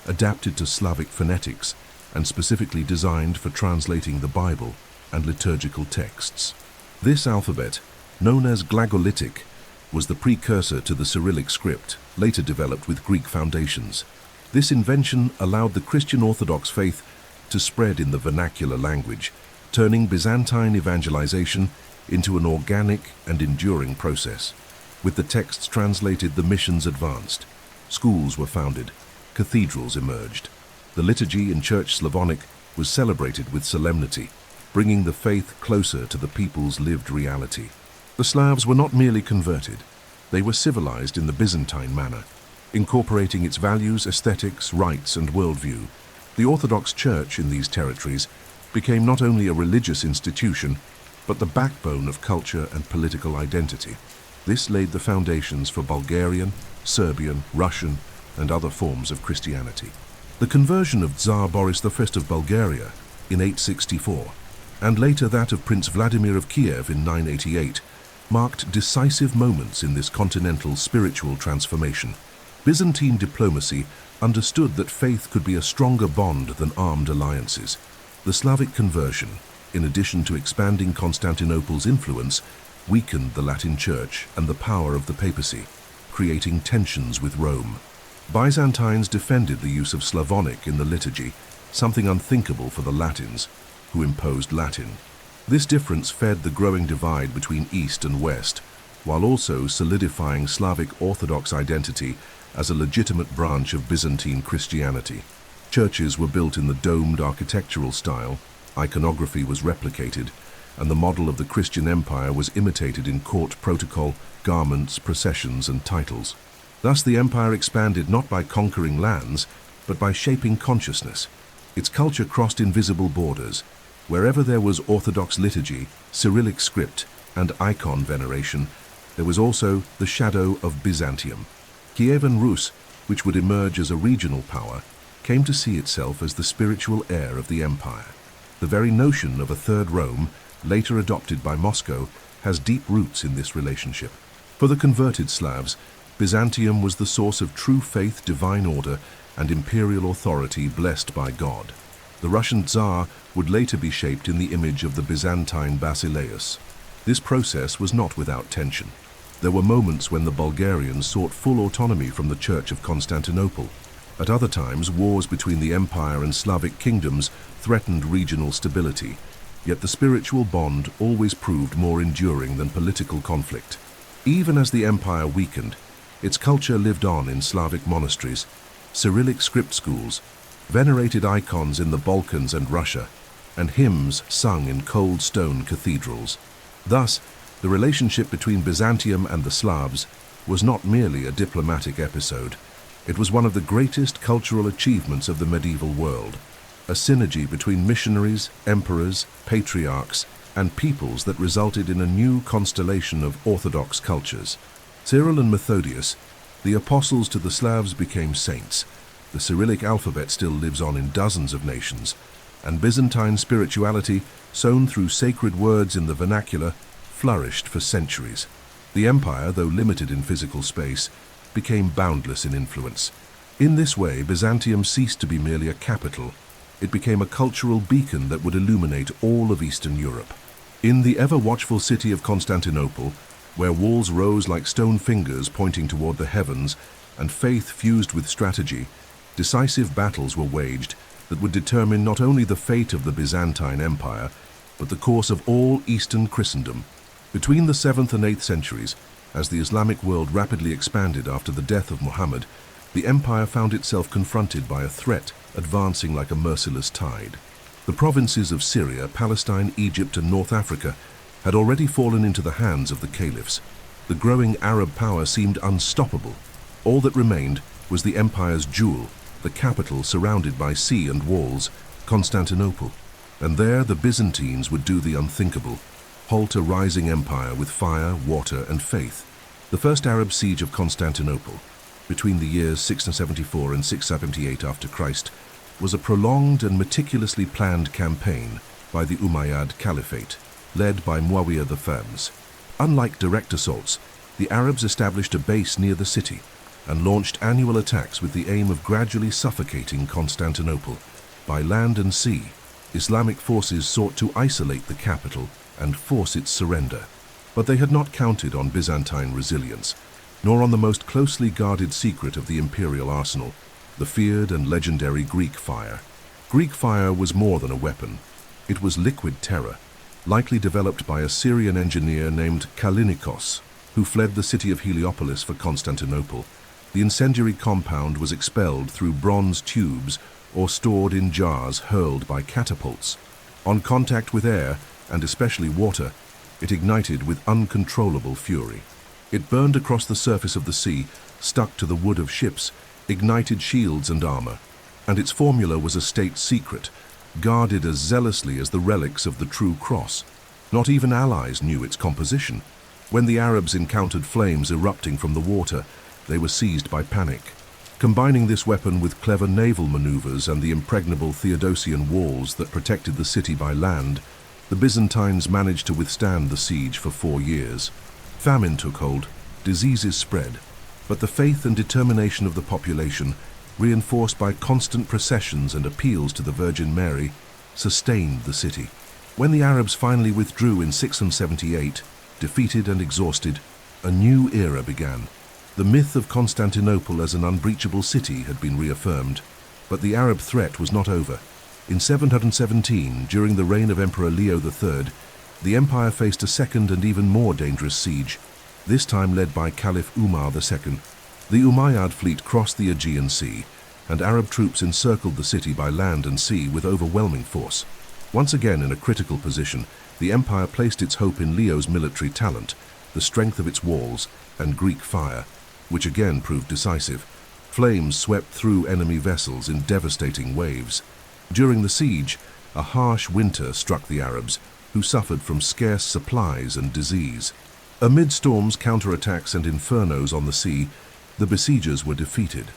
adapted to Slavic phonetics and specifically designed for translating the Bible and liturgical texts. This alphabet, known as Glagolitic, was the precursor to the Cyrillic script, later developed with Greek foundations. This invention allowed the Christian Orthodox faith to spread in the vernacular language, turning Byzantine evangelization into an organic and enduring process. With the texts translated, the missions advanced. Schools were founded, cathedrals emerged. The liturgy in Church Slavonic was celebrated with solemnity, bringing the faith closer to the people's lived reality. The Slavs were not merely converted, they were civilized in the Byzantine manner, incorporating its values, aesthetics, rites, and worldview. The Orthodox Church in these territories became not only a religious institution, but the backbone of culture and political identity. This laid the foundations for Bulgarian, Serbian, Russian, and other forms of Christianity. The conversion of Tsar Boris I of Bulgaria in 864, and later that of Prince Vladimir of Kiev in 988, marked decisive moments in this continental spiritual transformation. Byzantine diplomacy understood that faith could be a stronger bond than armed alliances. The Slavic conversion, in addition to expanding Constantinople's influence, weakened the Latin Church and the power of the papacy, creating tensions with Rome. Byzantines defended the use of Slavonic in the liturgy, something unthinkable for the Latins, who imposed Latin. This difference fed the growing divide between East and West, while also solidifying Slavic Orthodox identity as a legitimate branch of Byzantine Christianity. Churches were built in the domed architectural style, iconography was replicated, and the model of the Christian Empire was imitated in court protocol, garments, processions, and titles. Thus the empire expanded not by conquering lands, but by shaping consciousness. Its culture crossed invisible borders. Wherever there was Orthodox liturgy, Cyrillic script, and icon veneration, there was also the shadow of Byzantium. Kievan Rus, which would emerge as a regional power, came to see itself as the spiritual heir of the empire. The very notion of a Third Rome, later adopted by Moscow, has deep roots in this relationship. For the converted Slavs, Byzantium was the source of true faith, divine order, and imperial authority blessed by God. The Russian Tsar would later be shaped in the image of the Byzantine Basileus. This process was not without tension. There were moments when the Bulgarians sought full autonomy from the Church of Constantinople. At other times, wars between the empire and Slavic kingdoms threatened regional stability, yet the spiritual bond always proved more enduring than political conflict. Even as the empire weakened, its culture lived on in Slavic monasteries, Cyrillic script schools, venerated icons in the Balkans and Russia, and hymns sung in cold stone cathedrals. Thus, the relationship between Byzantium and the Slavs was not merely a diplomatic episode. It was one of the greatest cultural achievements of the medieval world, a synergy between missionaries, emperors, patriarchs, and peoples that resulted in a new constellation of orthodox cultures. Cyril and Methodius, the apostles to the Slavs, became saints. The Cyrillic alphabet still lives on in dozens of nations, and Byzantine spirituality, sown through sacred words in the vernacular, flourished for centuries. The empire, though limited in physical space, became boundless in influence. In this way, Byzantium ceased to be merely a capital. It became a cultural beacon that would illuminate all of Eastern Europe. In the ever-watchful city of Constantinople, where walls rose like stone fingers pointing toward the heavens and faith fused with strategy, decisive battles were waged that would determine not only the fate of the Byzantine Empire, but the course of all Eastern Christendom. Between the 7th and 8th centuries, as the Islamic world rapidly expanded after the death of Muhammad, the empire found itself confronted by a threat advancing like a merciless tide. The provinces of Syria, Palestine, Egypt, and North Africa had already fallen into the hands of the caliphs. The growing Arab power seemed unstoppable. All that remained was the empire's jewel, the capital surrounded by sea and walls, Constantinople. And there the Byzantines would do the unthinkable, halt a rising empire with fire, water, and faith. The first Arab siege of Constantinople, between the years 674 and 678 after Christ, was a prolonged and meticulously planned campaign by the Umayyad Caliphate, led by Muawiyah I. Unlike direct assaults, the Arabs established a base near the city and launched annual attacks with the aim of gradually suffocating Constantinople. By land and sea, Islamic forces sought to isolate the capital and force its surrender. But they had not counted on Byzantine resilience, nor on the most closely guarded secret of the imperial arsenal, the feared and legendary Greek fire. Greek fire was more than a weapon. It was liquid terror, likely developed by a Syrian engineer named Kallinikos, who fled the city of Heliopolis for Constantinople. The incendiary compound was expelled through bronze tubes or stored in jars hurled by catapults. On contact with air, and especially water, it ignited with uncontrollable fury. It burned across the surface of the sea, stuck to the wood of ships, ignited shields and armor, and its formula was a state secret, guarded as zealously as the relics of the true cross. Not even allies knew its composition. When the Arabs encountered flames erupting from the water, they were seized by panic. Combining this weapon with clever naval maneuvers and the impregnable Theodosian walls that protected the city by land, the Byzantines managed to withstand the siege for 4 years. Famine took hold, diseases spread, but the faith and determination of the population, reinforced by constant processions and appeals to the Virgin Mary, sustained the city. When the Arabs finally withdrew in 678, defeated and exhausted, a new era began. The myth of Constantinople as an unbreachable city had been reaffirmed, but the Arab threat was not over. In 717, during the reign of Emperor Leo III, the empire faced a second and even more dangerous siege, this time led by Caliph Umar II. The Umayyad fleet crossed the Aegean Sea, and Arab troops encircled the city by land and sea with overwhelming force. Once again in a critical position, the empire placed its hope in Leo's military talent, the strength of its walls, and Greek fire, which again proved decisive. Flames swept through enemy vessels in devastating waves. During the siege, a harsh winter struck the Arabs, who suffered from scarce supplies and disease. Amid storms, counterattacks, and infernos on the sea, the besiegers were defeated.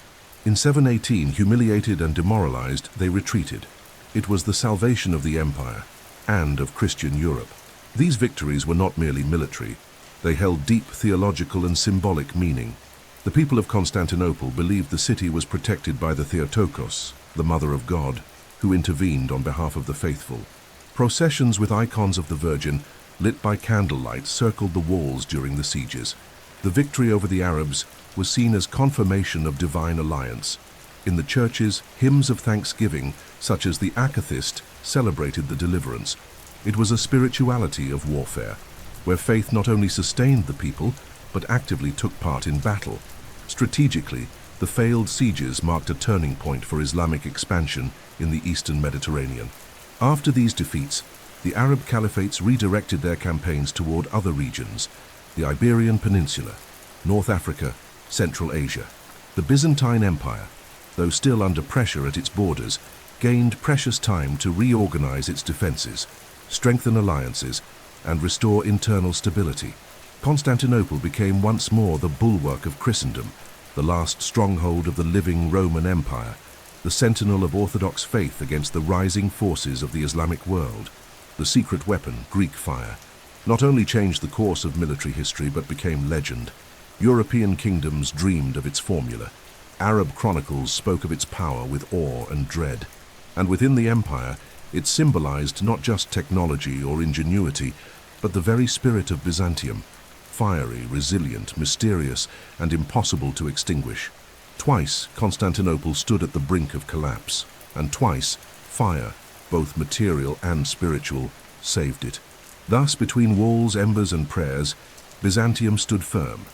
In 718, humiliated and demoralized, they retreated. It was the salvation of the empire and of Christian Europe. These victories were not merely military. They held deep theological and symbolic meaning. The people of Constantinople believed the city was protected by the Theotokos, the Mother of God. who intervened on behalf of the faithful. Processions with icons of the Virgin, lit by candlelight, circled the walls during the sieges. The victory over the Arabs was seen as confirmation of divine alliance. In the churches, hymns of thanksgiving, such as the Akathist, celebrated the deliverance. It was a spirituality of warfare, where faith not only sustained the people, but actively took part in battle. Strategically, the failed sieges marked a turning point for Islamic expansion in the eastern Mediterranean. After these defeats, the Arab caliphates redirected their campaigns toward other regions: the Iberian Peninsula, North Africa, Central Asia. The Byzantine Empire, though still under pressure at its borders, gained precious time to reorganize its defenses, strengthen alliances, and restore internal stability. Constantinople became once more the bulwark of Christendom, the last stronghold of the living Roman Empire, the sentinel of Orthodox faith against the rising forces of the Islamic world. The secret weapon, Greek fire, not only changed the course of military history but became legend. European kingdoms dreamed of its formula. Arab chronicles spoke of its power with awe and dread. And within the empire, it symbolized not just technology or ingenuity, but the very spirit of Byzantium: fiery, resilient, mysterious, and impossible to extinguish. Twice, Constantinople stood at the brink of collapse, and twice, fire, both material and spiritual, saved it. Thus, between walls, embers, and prayers, Byzantium stood firm.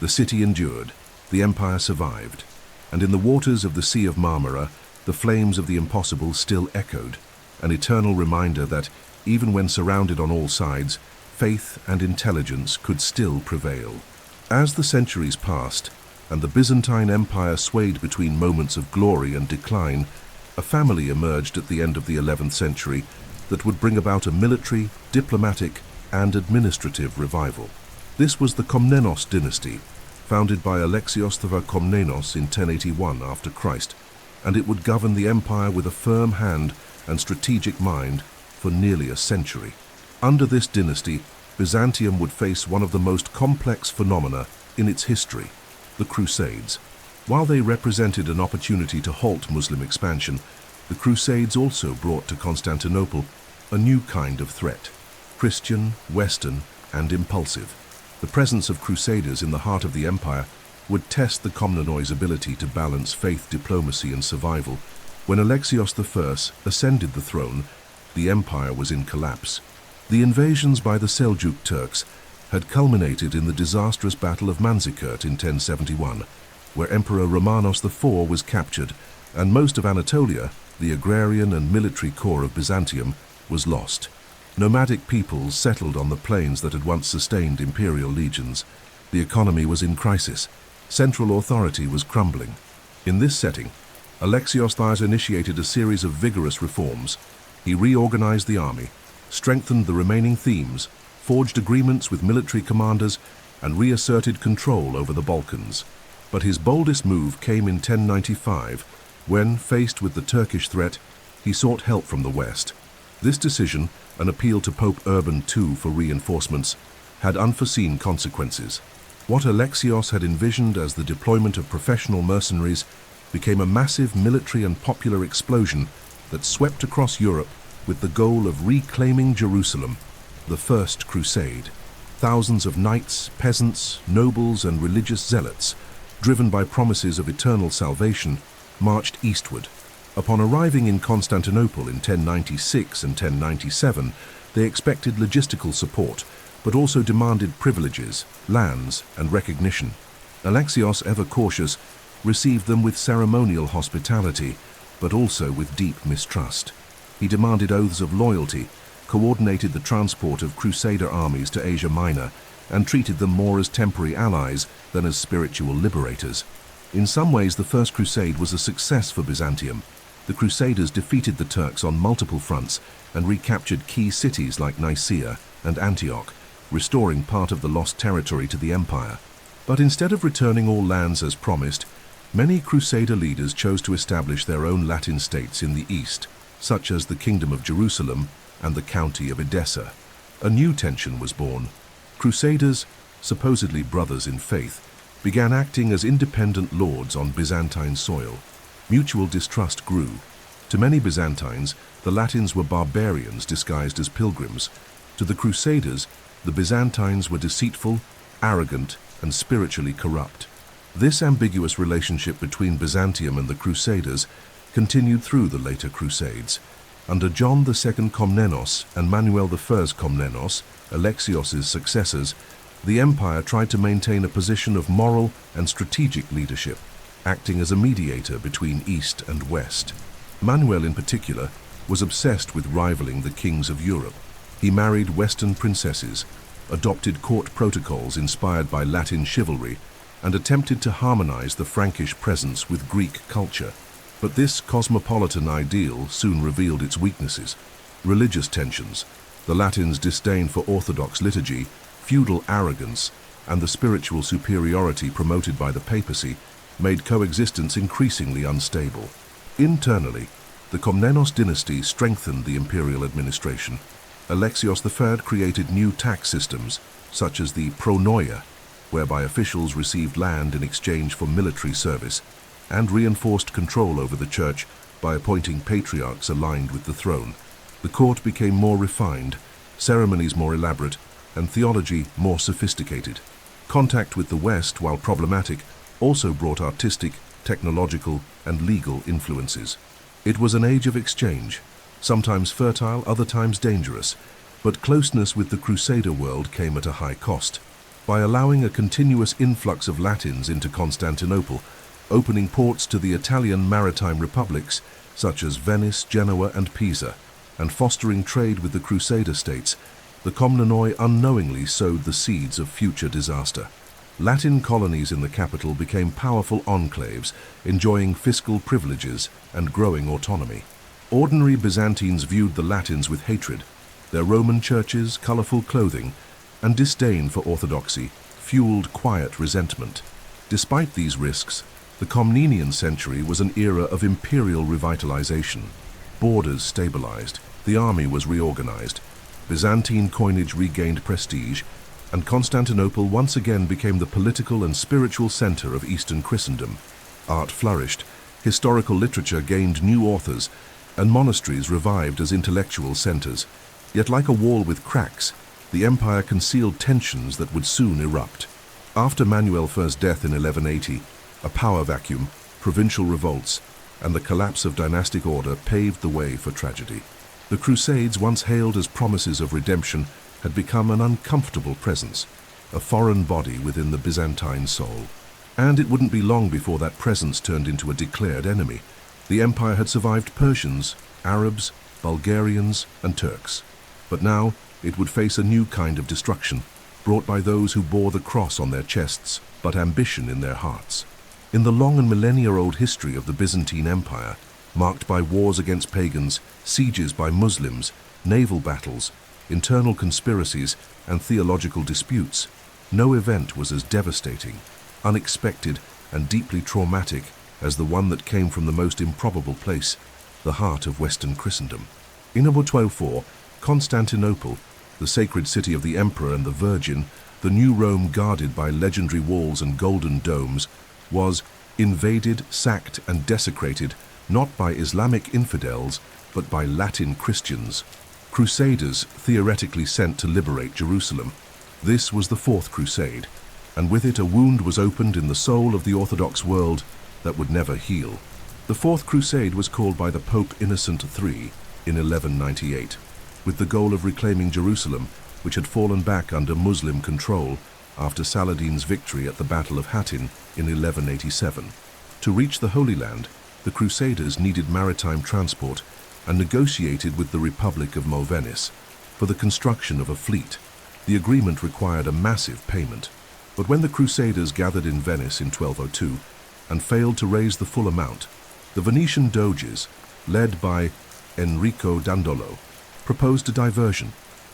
The city endured, the empire survived, and in the waters of the Sea of Marmara, the flames of the impossible still echoed, an eternal reminder that, even when surrounded on all sides, faith and intelligence could still prevail. As the centuries passed, and the Byzantine Empire swayed between moments of glory and decline, a family emerged at the end of the 11th century that would bring about a military, diplomatic, and administrative revival. This was the Komnenos dynasty, founded by Alexios IV Komnenos in 1081 after Christ, and it would govern the empire with a firm hand and strategic mind for nearly a century. Under this dynasty, Byzantium would face one of the most complex phenomena in its history: the Crusades. While they represented an opportunity to halt Muslim expansion, the Crusades also brought to Constantinople a new kind of threat: Christian, Western, and impulsive. The presence of crusaders in the heart of the empire would test the Komnenoids' ability to balance faith, diplomacy, and survival. When Alexios I ascended the throne, the empire was in collapse. The invasions by the Seljuk Turks had culminated in the disastrous Battle of Manzikert in 1071, where Emperor Romanos IV was captured, and most of Anatolia, the agrarian and military core of Byzantium, was lost. Nomadic peoples settled on the plains that had once sustained imperial legions. The economy was in crisis. Central authority was crumbling. In this setting, Alexios I initiated a series of vigorous reforms. He reorganized the army, strengthened the remaining themes, forged agreements with military commanders, and reasserted control over the Balkans. But his boldest move came in 1095, when, faced with the Turkish threat, he sought help from the West. This decision, an appeal to Pope Urban II for reinforcements, had unforeseen consequences. What Alexios had envisioned as the deployment of professional mercenaries became a massive military and popular explosion that swept across Europe with the goal of reclaiming Jerusalem, the First Crusade. Thousands of knights, peasants, nobles, and religious zealots, driven by promises of eternal salvation, marched eastward. Upon arriving in Constantinople in 1096 and 1097, they expected logistical support, but also demanded privileges, lands, and recognition. Alexios, ever cautious, received them with ceremonial hospitality, but also with deep mistrust. He demanded oaths of loyalty, coordinated the transport of crusader armies to Asia Minor, and treated them more as temporary allies than as spiritual liberators. In some ways, the First Crusade was a success for Byzantium. The Crusaders defeated the Turks on multiple fronts and recaptured key cities like Nicaea and Antioch, restoring part of the lost territory to the empire. But instead of returning all lands as promised, many Crusader leaders chose to establish their own Latin states in the east, such as the Kingdom of Jerusalem and the County of Edessa. A new tension was born. Crusaders, supposedly brothers in faith, began acting as independent lords on Byzantine soil. Mutual distrust grew. To many Byzantines, the Latins were barbarians disguised as pilgrims. To the Crusaders, the Byzantines were deceitful, arrogant, and spiritually corrupt. This ambiguous relationship between Byzantium and the Crusaders continued through the later Crusades. Under John II Komnenos and Manuel I Komnenos, Alexios's successors, the empire tried to maintain a position of moral and strategic leadership, acting as a mediator between East and West. Manuel, in particular, was obsessed with rivaling the kings of Europe. He married Western princesses, adopted court protocols inspired by Latin chivalry, and attempted to harmonize the Frankish presence with Greek culture. But this cosmopolitan ideal soon revealed its weaknesses. Religious tensions, the Latins' disdain for orthodox liturgy, feudal arrogance, and the spiritual superiority promoted by the papacy made coexistence increasingly unstable. Internally, the Komnenos dynasty strengthened the imperial administration. Alexios I created new tax systems, such as the pronoia, whereby officials received land in exchange for military service, and reinforced control over the church by appointing patriarchs aligned with the throne. The court became more refined, ceremonies more elaborate, and theology more sophisticated. Contact with the West, while problematic, also brought artistic, technological, and legal influences. It was an age of exchange, sometimes fertile, other times dangerous, but closeness with the Crusader world came at a high cost. By allowing a continuous influx of Latins into Constantinople, opening ports to the Italian maritime republics such as Venice, Genoa, and Pisa, and fostering trade with the Crusader states, the Komnenoi unknowingly sowed the seeds of future disaster. Latin colonies in the capital became powerful enclaves, enjoying fiscal privileges and growing autonomy. Ordinary Byzantines viewed the Latins with hatred. Their Roman churches, colorful clothing, and disdain for orthodoxy fueled quiet resentment. Despite these risks, the Komnenian century was an era of imperial revitalization. Borders stabilized, the army was reorganized, Byzantine coinage regained prestige, and Constantinople once again became the political and spiritual center of Eastern Christendom. Art flourished, historical literature gained new authors, and monasteries revived as intellectual centers. Yet like a wall with cracks, the empire concealed tensions that would soon erupt. After Manuel I's death in 1180, a power vacuum, provincial revolts, and the collapse of dynastic order paved the way for tragedy. The Crusades, once hailed as promises of redemption, had become an uncomfortable presence, a foreign body within the Byzantine soul. And it wouldn't be long before that presence turned into a declared enemy. The empire had survived Persians, Arabs, Bulgarians, and Turks. But now it would face a new kind of destruction, brought by those who bore the cross on their chests, but ambition in their hearts. In the long and millennia-old history of the Byzantine Empire, marked by wars against pagans, sieges by Muslims, naval battles, internal conspiracies, and theological disputes, no event was as devastating, unexpected, and deeply traumatic as the one that came from the most improbable place, the heart of Western Christendom. In 1204, Constantinople, the sacred city of the Emperor and the Virgin, the new Rome guarded by legendary walls and golden domes, was invaded, sacked, and desecrated not by Islamic infidels, but by Latin Christians, crusaders theoretically sent to liberate Jerusalem. This was the Fourth Crusade, and with it a wound was opened in the soul of the Orthodox world that would never heal. The Fourth Crusade was called by the Pope Innocent III in 1198, with the goal of reclaiming Jerusalem, which had fallen back under Muslim control after Saladin's victory at the Battle of Hattin in 1187. To reach the Holy Land, the Crusaders needed maritime transport and negotiated with the Republic of Venice for the construction of a fleet. The agreement required a massive payment, but when the Crusaders gathered in Venice in 1202 and failed to raise the full amount, the Venetian doges, led by Enrico Dandolo, proposed a diversion: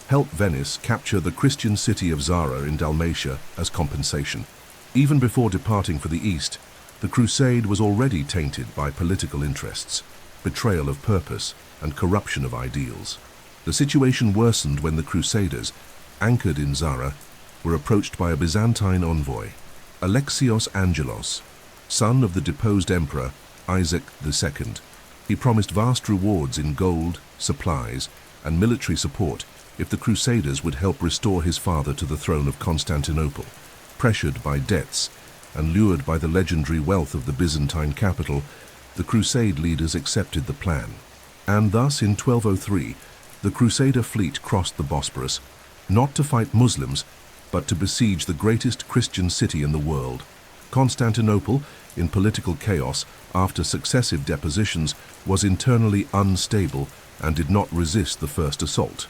help Venice capture the Christian city of Zara in Dalmatia as compensation. Even before departing for the east, the crusade was already tainted by political interests, betrayal of purpose, and corruption of ideals. The situation worsened when the Crusaders, anchored in Zara, were approached by a Byzantine envoy, Alexios Angelos, son of the deposed emperor Isaac II. He promised vast rewards in gold, supplies, and military support if the Crusaders would help restore his father to the throne of Constantinople. Pressured by debts and lured by the legendary wealth of the Byzantine capital, the Crusade leaders accepted the plan. And thus, in 1203, the Crusader fleet crossed the Bosporus, not to fight Muslims, but to besiege the greatest Christian city in the world. Constantinople, in political chaos after successive depositions, was internally unstable and did not resist the first assault.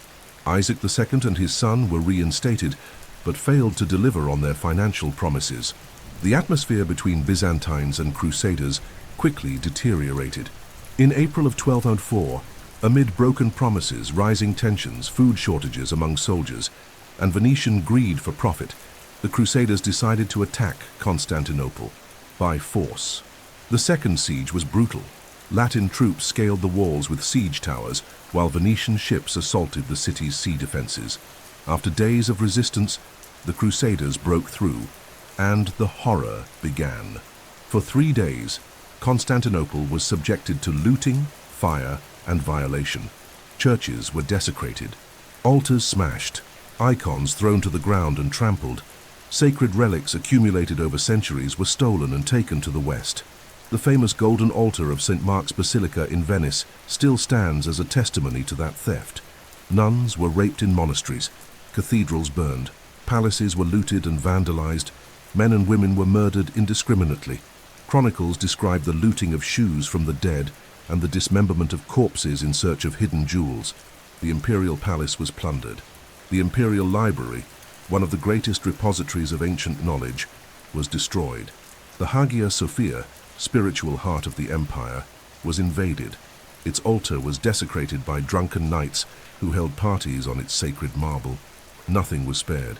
Isaac II and his son were reinstated, but failed to deliver on their financial promises. The atmosphere between Byzantines and Crusaders quickly deteriorated. In April of 1204, amid broken promises, rising tensions, food shortages among soldiers, and Venetian greed for profit, the Crusaders decided to attack Constantinople by force. The second siege was brutal. Latin troops scaled the walls with siege towers, while Venetian ships assaulted the city's sea defenses. After days of resistance, the Crusaders broke through, and the horror began. For 3 days, Constantinople was subjected to looting, fire, and violation. Churches were desecrated, altars smashed, icons thrown to the ground and trampled. Sacred relics accumulated over centuries were stolen and taken to the west. The famous golden altar of St. Mark's Basilica in Venice still stands as a testimony to that theft. Nuns were raped in monasteries, cathedrals burned, palaces were looted and vandalized, men and women were murdered indiscriminately. Chronicles describe the looting of shoes from the dead and the dismemberment of corpses in search of hidden jewels. The imperial palace was plundered. The imperial library, one of the greatest repositories of ancient knowledge, was destroyed. The Hagia Sophia, spiritual heart of the empire, was invaded. Its altar was desecrated by drunken knights who held parties on its sacred marble. Nothing was spared.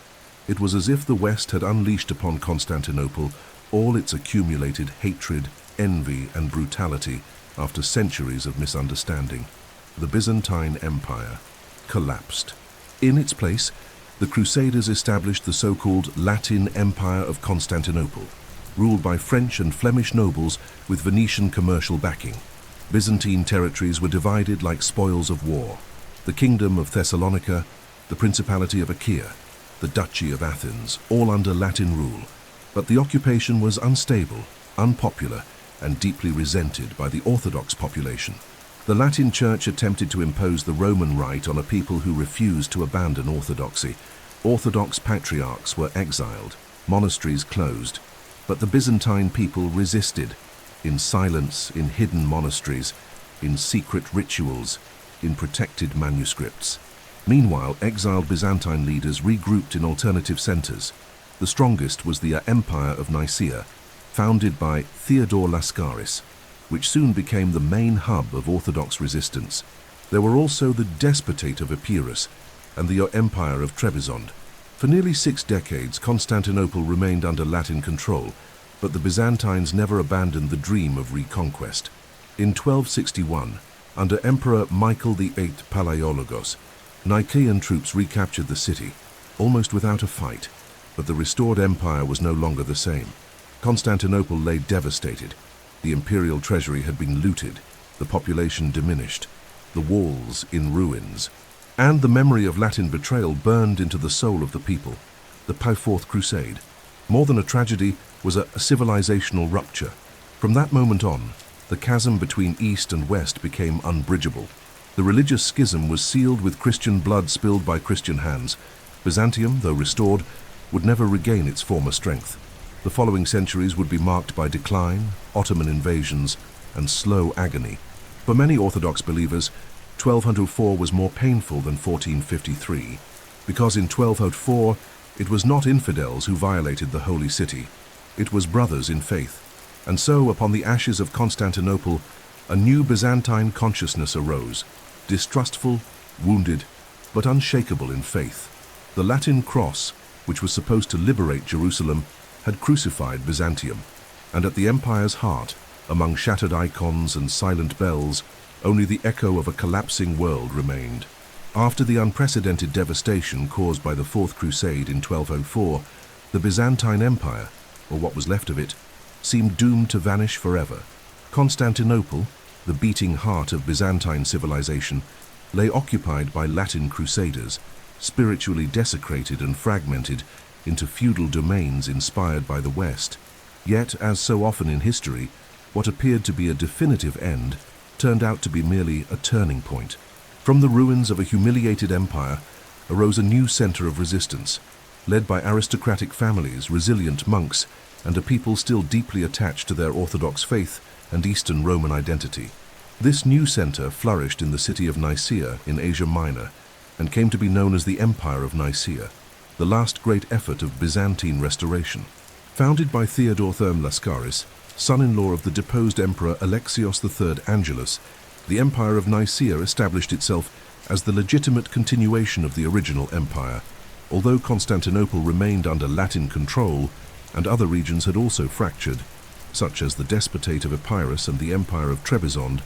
It was as if the West had unleashed upon Constantinople all its accumulated hatred, envy, and brutality after centuries of misunderstanding. The Byzantine Empire collapsed. In its place, the Crusaders established the so-called Latin Empire of Constantinople, ruled by French and Flemish nobles with Venetian commercial backing. Byzantine territories were divided like spoils of war. The Kingdom of Thessalonica, the Principality of Achaia, the Duchy of Athens, all under Latin rule. But the occupation was unstable, unpopular, and deeply resented by the Orthodox population. The Latin Church attempted to impose the Roman rite on a people who refused to abandon orthodoxy. Orthodox patriarchs were exiled, monasteries closed, but the Byzantine people resisted, in silence, in hidden monasteries, in secret rituals, in protected manuscripts. Meanwhile, exiled Byzantine leaders regrouped in alternative centers. The strongest was the Empire of Nicaea, founded by Theodore Lascaris, which soon became the main hub of Orthodox resistance. There were also the Despotate of Epirus and the Empire of Trebizond. For nearly 6 decades, Constantinople remained under Latin control, but the Byzantines never abandoned the dream of reconquest. In 1261, under Emperor Michael VIII Palaiologos, Nicaean troops recaptured the city, almost without a fight, but the restored empire was no longer the same. Constantinople lay devastated. The imperial treasury had been looted, the population diminished, the walls in ruins, and the memory of Latin betrayal burned into the soul of the people. The Fourth Crusade, more than a tragedy, was a civilizational rupture. From that moment on, the chasm between East and West became unbridgeable. The religious schism was sealed with Christian blood spilled by Christian hands. Byzantium, though restored, would never regain its former strength. The following centuries would be marked by decline, Ottoman invasions, and slow agony. For many Orthodox believers, 1204 was more painful than 1453, because in 1204 it was not infidels who violated the holy city, it was brothers in faith. And so, upon the ashes of Constantinople, a new Byzantine consciousness arose, distrustful, wounded, but unshakable in faith. The Latin cross, which was supposed to liberate Jerusalem, had crucified Byzantium, and at the empire's heart, among shattered icons and silent bells, only the echo of a collapsing world remained. After the unprecedented devastation caused by the Fourth Crusade in 1204, the Byzantine Empire, or what was left of it, seemed doomed to vanish forever. Constantinople, the beating heart of Byzantine civilization, lay occupied by Latin crusaders, spiritually desecrated and fragmented into feudal domains inspired by the West. Yet, as so often in history, what appeared to be a definitive end turned out to be merely a turning point. From the ruins of a humiliated empire arose a new center of resistance, led by aristocratic families, resilient monks, and a people still deeply attached to their Orthodox faith and Eastern Roman identity. This new center flourished in the city of Nicaea in Asia Minor and came to be known as the Empire of Nicaea, the last great effort of Byzantine restoration. Founded by Theodore III Lascaris, son-in-law of the deposed Emperor Alexios III Angelus, the Empire of Nicaea established itself as the legitimate continuation of the original empire. Although Constantinople remained under Latin control, and other regions had also fractured, such as the Despotate of Epirus and the Empire of Trebizond,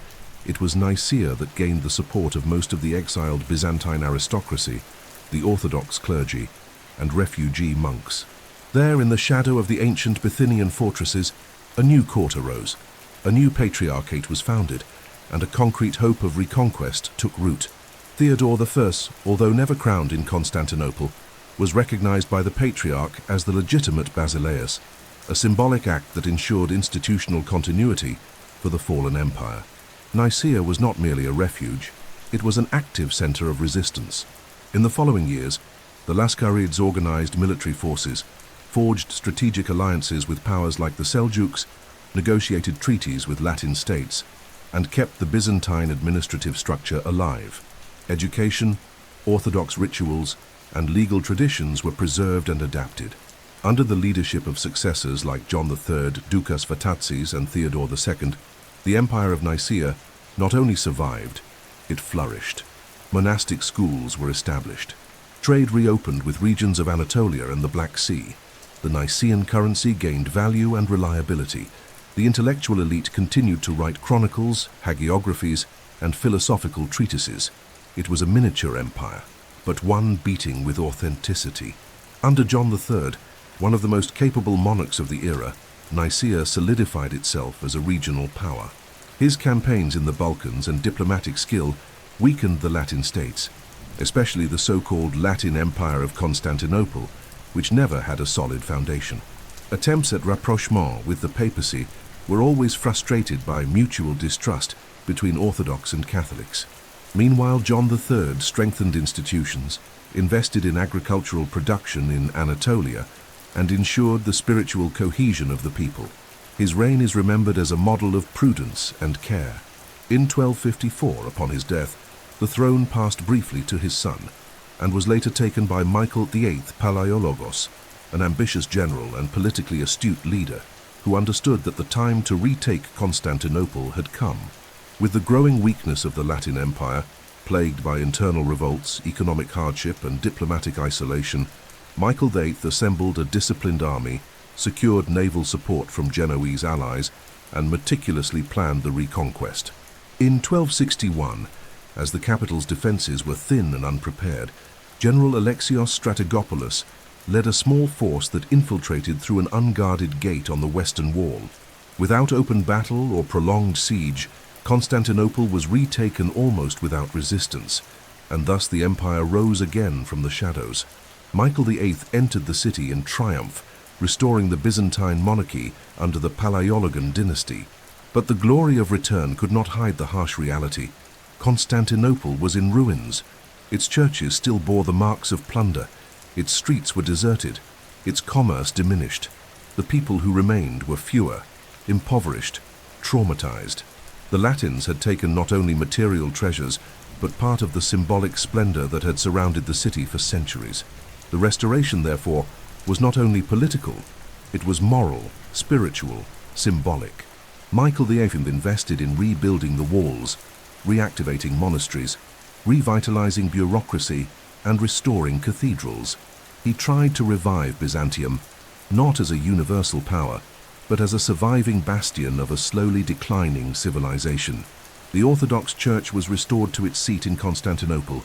it was Nicaea that gained the support of most of the exiled Byzantine aristocracy, the Orthodox clergy, and refugee monks. There, in the shadow of the ancient Bithynian fortresses, a new court arose, a new patriarchate was founded, and a concrete hope of reconquest took root. Theodore I, although never crowned in Constantinople, was recognized by the Patriarch as the legitimate Basileus, a symbolic act that ensured institutional continuity for the fallen empire. Nicaea was not merely a refuge, it was an active center of resistance. In the following years, the Lascarids organized military forces, forged strategic alliances with powers like the Seljuks, negotiated treaties with Latin states, and kept the Byzantine administrative structure alive. Education, orthodox rituals, and legal traditions were preserved and adapted. Under the leadership of successors like John III, Ducas Vatatzes, and Theodore II, the Empire of Nicaea not only survived, it flourished. Monastic schools were established. Trade reopened with regions of Anatolia and the Black Sea. The Nicaean currency gained value and reliability. The intellectual elite continued to write chronicles, hagiographies, and philosophical treatises. It was a miniature empire, but one beating with authenticity. Under John III, one of the most capable monarchs of the era, Nicaea solidified itself as a regional power. His campaigns in the Balkans and diplomatic skill weakened the Latin states, especially the so-called Latin Empire of Constantinople, which never had a solid foundation. Attempts at rapprochement with the papacy were always frustrated by mutual distrust between Orthodox and Catholics. Meanwhile, John III strengthened institutions, invested in agricultural production in Anatolia, and ensured the spiritual cohesion of the people. His reign is remembered as a model of prudence and care. In 1254, upon his death, the throne passed briefly to his son, and was later taken by Michael VIII Palaiologos, an ambitious general and politically astute leader, who understood that the time to retake Constantinople had come. With the growing weakness of the Latin Empire, plagued by internal revolts, economic hardship, and diplomatic isolation, Michael VIII assembled a disciplined army, secured naval support from Genoese allies, and meticulously planned the reconquest. In 1261, as the capital's defenses were thin and unprepared, General Alexios Strategopoulos led a small force that infiltrated through an unguarded gate on the western wall. Without open battle or prolonged siege, Constantinople was retaken almost without resistance, and thus the empire rose again from the shadows. Michael VIII entered the city in triumph, restoring the Byzantine monarchy under the Palaiologan dynasty. But the glory of return could not hide the harsh reality. Constantinople was in ruins. Its churches still bore the marks of plunder. Its streets were deserted. Its commerce diminished. The people who remained were fewer, impoverished, traumatized. The Latins had taken not only material treasures, but part of the symbolic splendor that had surrounded the city for centuries. The restoration, therefore, was not only political, it was moral, spiritual, symbolic. Michael VIII invested in rebuilding the walls, reactivating monasteries, revitalizing bureaucracy, and restoring cathedrals. He tried to revive Byzantium, not as a universal power, but as a surviving bastion of a slowly declining civilization. The Orthodox Church was restored to its seat in Constantinople.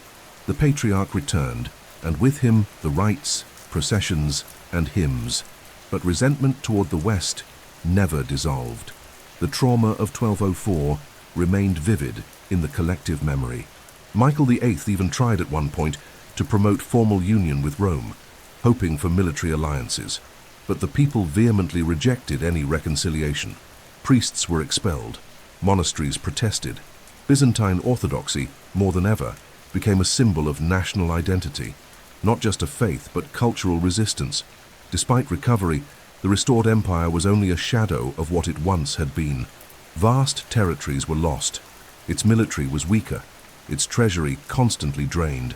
The Patriarch returned, and with him the rites, processions, and hymns. But resentment toward the West never dissolved. The trauma of 1204 remained vivid in the collective memory. Michael VIII even tried at one point to promote formal union with Rome, hoping for military alliances, but the people vehemently rejected any reconciliation. Priests were expelled, monasteries protested. Byzantine orthodoxy, more than ever, became a symbol of national identity, not just of faith but cultural resistance. Despite recovery, the restored empire was only a shadow of what it once had been. Vast territories were lost, its military was weaker, its treasury constantly drained.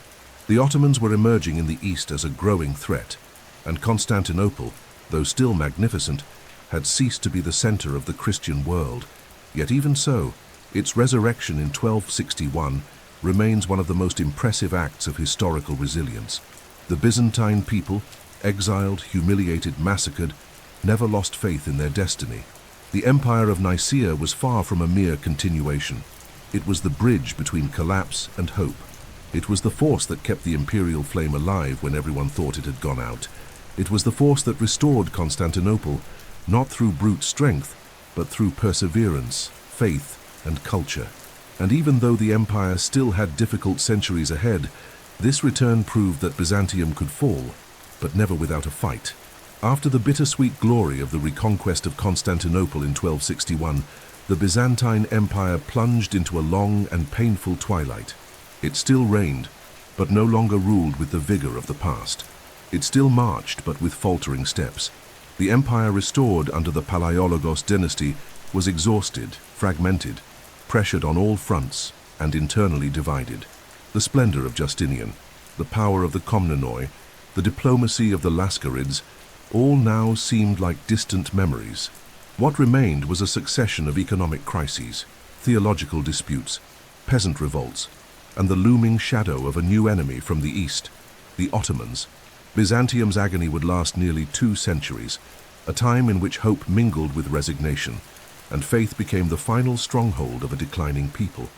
The Ottomans were emerging in the east as a growing threat, and Constantinople, though still magnificent, had ceased to be the center of the Christian world. Yet even so, its resurrection in 1261 remains one of the most impressive acts of historical resilience. The Byzantine people, exiled, humiliated, massacred, never lost faith in their destiny. The Empire of Nicaea was far from a mere continuation. It was the bridge between collapse and hope. It was the force that kept the imperial flame alive when everyone thought it had gone out. It was the force that restored Constantinople, not through brute strength, but through perseverance, faith, and culture. And even though the empire still had difficult centuries ahead, this return proved that Byzantium could fall, but never without a fight. After the bittersweet glory of the reconquest of Constantinople in 1261, the Byzantine Empire plunged into a long and painful twilight. It still reigned, but no longer ruled with the vigor of the past. It still marched, but with faltering steps. The empire restored under the Palaiologos dynasty was exhausted, fragmented, pressured on all fronts, and internally divided. The splendor of Justinian, the power of the Komnenoi, the diplomacy of the Lascarids, all now seemed like distant memories. What remained was a succession of economic crises, theological disputes, peasant revolts, and the looming shadow of a new enemy from the east, the Ottomans. Byzantium's agony would last nearly 2 centuries, a time in which hope mingled with resignation, and faith became the final stronghold of a declining people.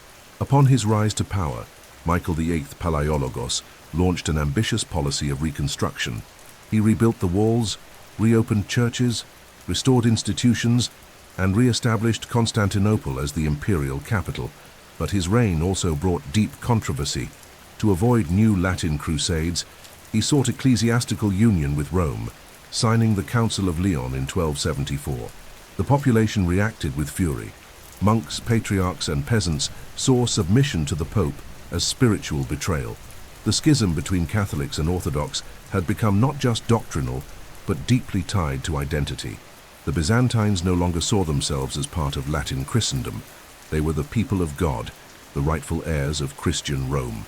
Upon his rise to power, Michael VIII Palaiologos launched an ambitious policy of reconstruction. He rebuilt the walls, reopened churches, restored institutions, and re-established Constantinople as the imperial capital. But his reign also brought deep controversy. To avoid new Latin crusades, he sought ecclesiastical union with Rome, signing the Council of Lyon in 1274. The population reacted with fury. Monks, patriarchs, and peasants saw submission to the Pope as spiritual betrayal. The schism between Catholics and Orthodox had become not just doctrinal, but deeply tied to identity. The Byzantines no longer saw themselves as part of Latin Christendom. They were the people of God, the rightful heirs of Christian Rome.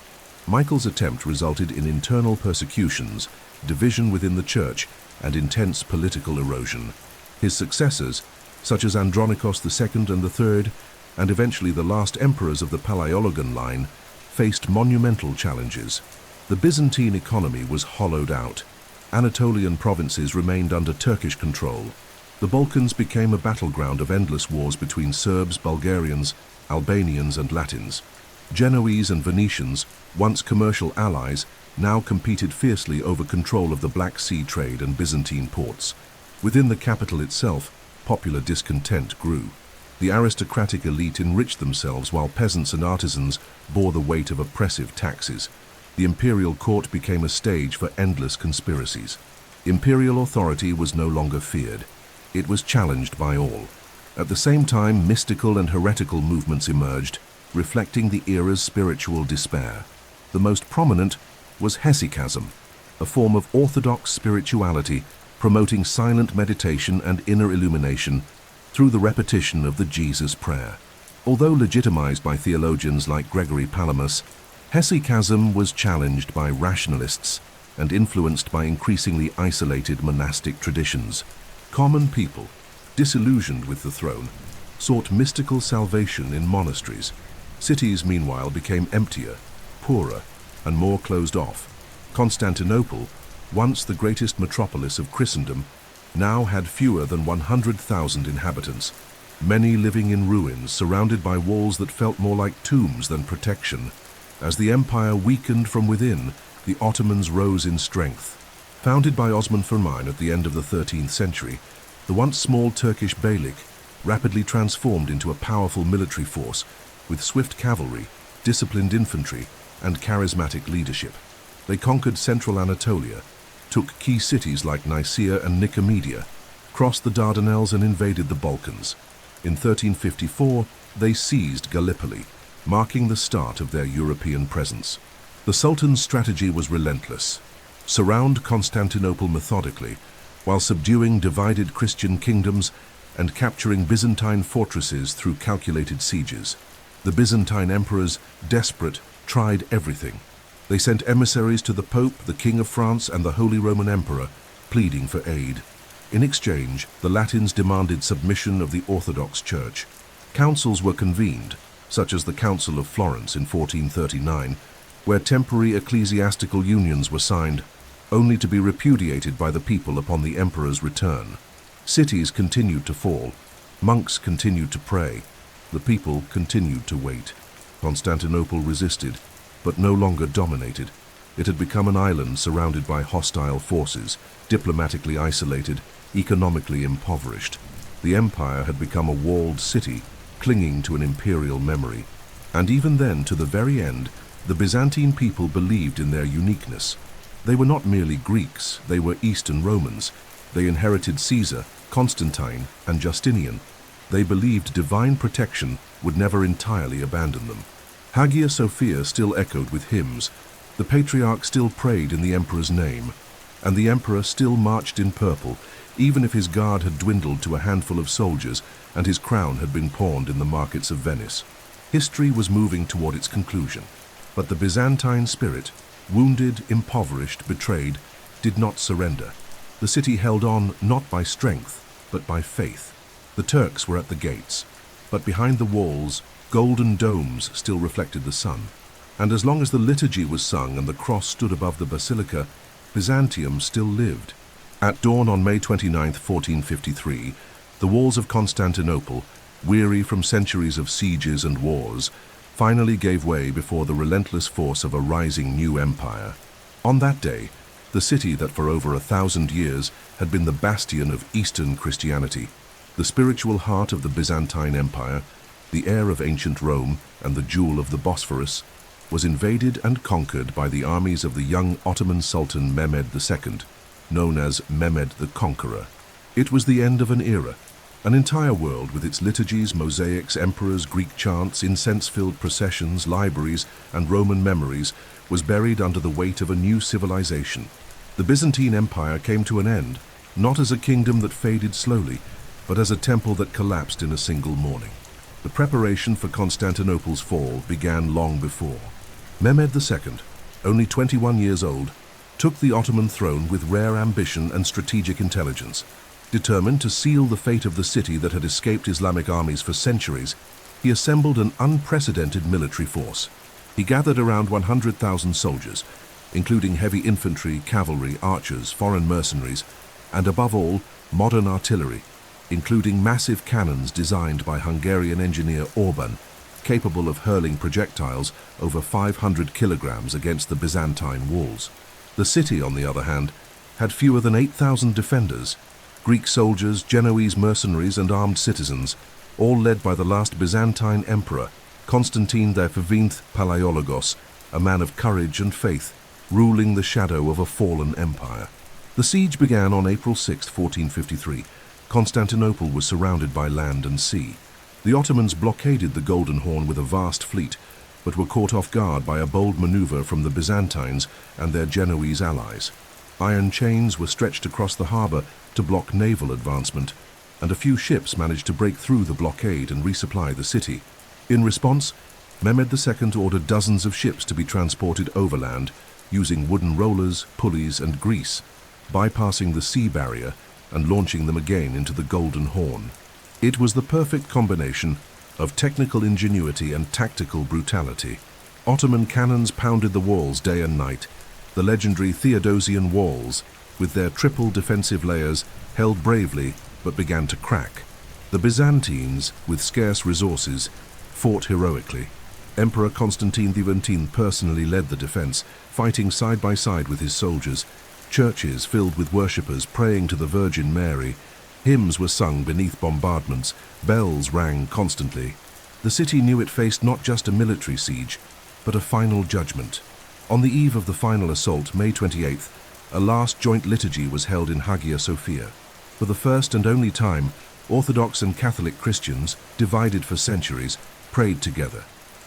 Michael's attempt resulted in internal persecutions, division within the church, and intense political erosion. His successors, such as Andronikos II and III, and eventually the last emperors of the Palaiologan line, faced monumental challenges. The Byzantine economy was hollowed out. Anatolian provinces remained under Turkish control. The Balkans became a battleground of endless wars between Serbs, Bulgarians, Albanians, and Latins. Genoese and Venetians, once commercial allies, now competed fiercely over control of the Black Sea trade and Byzantine ports. Within the capital itself, popular discontent grew. The aristocratic elite enriched themselves while peasants and artisans bore the weight of oppressive taxes. The imperial court became a stage for endless conspiracies. Imperial authority was no longer feared. It was challenged by all. At the same time, mystical and heretical movements emerged, reflecting the era's spiritual despair. The most prominent was hesychasm, a form of orthodox spirituality promoting silent meditation and inner illumination through the repetition of the Jesus prayer. Although legitimized by theologians like Gregory Palamas, hesychasm was challenged by rationalists and influenced by increasingly isolated monastic traditions. Common people, disillusioned with the throne, sought mystical salvation in monasteries. Cities, meanwhile, became emptier, poorer, and more closed off. Constantinople, once the greatest metropolis of Christendom, now had fewer than 100,000 inhabitants, many living in ruins surrounded by walls that felt more like tombs than protection. As the empire weakened from within, the Ottomans rose in strength. Founded by Osman Firmin at the end of the 13th century, the once small Turkish beylik rapidly transformed into a powerful military force with swift cavalry, disciplined infantry, and charismatic leadership. They conquered central Anatolia, took key cities like Nicaea and Nicomedia, crossed the Dardanelles and invaded the Balkans. In 1354, they seized Gallipoli, marking the start of their European presence. The Sultan's strategy was relentless. Surround Constantinople methodically, while subduing divided Christian kingdoms and capturing Byzantine fortresses through calculated sieges. The Byzantine emperors, desperate, tried everything. They sent emissaries to the Pope, the King of France, and the Holy Roman Emperor, pleading for aid. In exchange, the Latins demanded submission of the Orthodox Church. Councils were convened, such as the Council of Florence in 1439, where temporary ecclesiastical unions were signed, only to be repudiated by the people upon the emperor's return. Cities continued to fall, monks continued to pray, the people continued to wait. Constantinople resisted, but no longer dominated. It had become an island surrounded by hostile forces, diplomatically isolated, economically impoverished. The empire had become a walled city, clinging to an imperial memory. And even then, to the very end, the Byzantine people believed in their uniqueness. They were not merely Greeks, they were Eastern Romans. They inherited Caesar, Constantine, and Justinian. They believed divine protection would never entirely abandon them. Hagia Sophia still echoed with hymns, the patriarch still prayed in the emperor's name, and the emperor still marched in purple, even if his guard had dwindled to a handful of soldiers and his crown had been pawned in the markets of Venice. History was moving toward its conclusion, but the Byzantine spirit, wounded, impoverished, betrayed, did not surrender. The city held on not by strength, but by faith. The Turks were at the gates, but behind the walls, golden domes still reflected the sun. And as long as the liturgy was sung and the cross stood above the basilica, Byzantium still lived. At dawn on May 29, 1453, the walls of Constantinople, weary from centuries of sieges and wars, finally gave way before the relentless force of a rising new empire. On that day, the city that for over 1,000 years had been the bastion of Eastern Christianity, the spiritual heart of the Byzantine Empire, the heir of ancient Rome and the jewel of the Bosphorus, was invaded and conquered by the armies of the young Ottoman Sultan Mehmed II, known as Mehmed the Conqueror. It was the end of an era. An entire world with its liturgies, mosaics, emperors, Greek chants, incense-filled processions, libraries, and Roman memories was buried under the weight of a new civilization. The Byzantine Empire came to an end, not as a kingdom that faded slowly, but as a temple that collapsed in a single morning. The preparation for Constantinople's fall began long before. Mehmed II, only 21 years old, took the Ottoman throne with rare ambition and strategic intelligence. Determined to seal the fate of the city that had escaped Islamic armies for centuries, he assembled an unprecedented military force. He gathered around 100,000 soldiers, including heavy infantry, cavalry, archers, foreign mercenaries, and above all, modern artillery, including massive cannons designed by Hungarian engineer Orban, capable of hurling projectiles over 500 kilograms against the Byzantine walls. The city, on the other hand, had fewer than 8,000 defenders, Greek soldiers, Genoese mercenaries, and armed citizens, all led by the last Byzantine emperor, Constantine the XV Palaiologos, a man of courage and faith, ruling the shadow of a fallen empire. The siege began on April 6, 1453. Constantinople was surrounded by land and sea. The Ottomans blockaded the Golden Horn with a vast fleet, but were caught off guard by a bold maneuver from the Byzantines and their Genoese allies. Iron chains were stretched across the harbor to block naval advancement, and a few ships managed to break through the blockade and resupply the city. In response, Mehmed II ordered dozens of ships to be transported overland using wooden rollers, pulleys, and grease, bypassing the sea barrier and launching them again into the Golden Horn. It was the perfect combination of technical ingenuity and tactical brutality. Ottoman cannons pounded the walls day and night. The legendary Theodosian walls, with their triple defensive layers, held bravely but began to crack. The Byzantines, with scarce resources, fought heroically. Emperor Constantine XV personally led the defense, fighting side by side with his soldiers. Churches filled with worshippers praying to the Virgin Mary, Hymns were sung beneath bombardments, bells rang constantly. The city knew it faced not just a military siege, but a final judgment. On the eve of the final assault, May 28th, a last joint liturgy was held in Hagia Sophia. For the first and only time, Orthodox and Catholic Christians, divided for centuries, prayed together.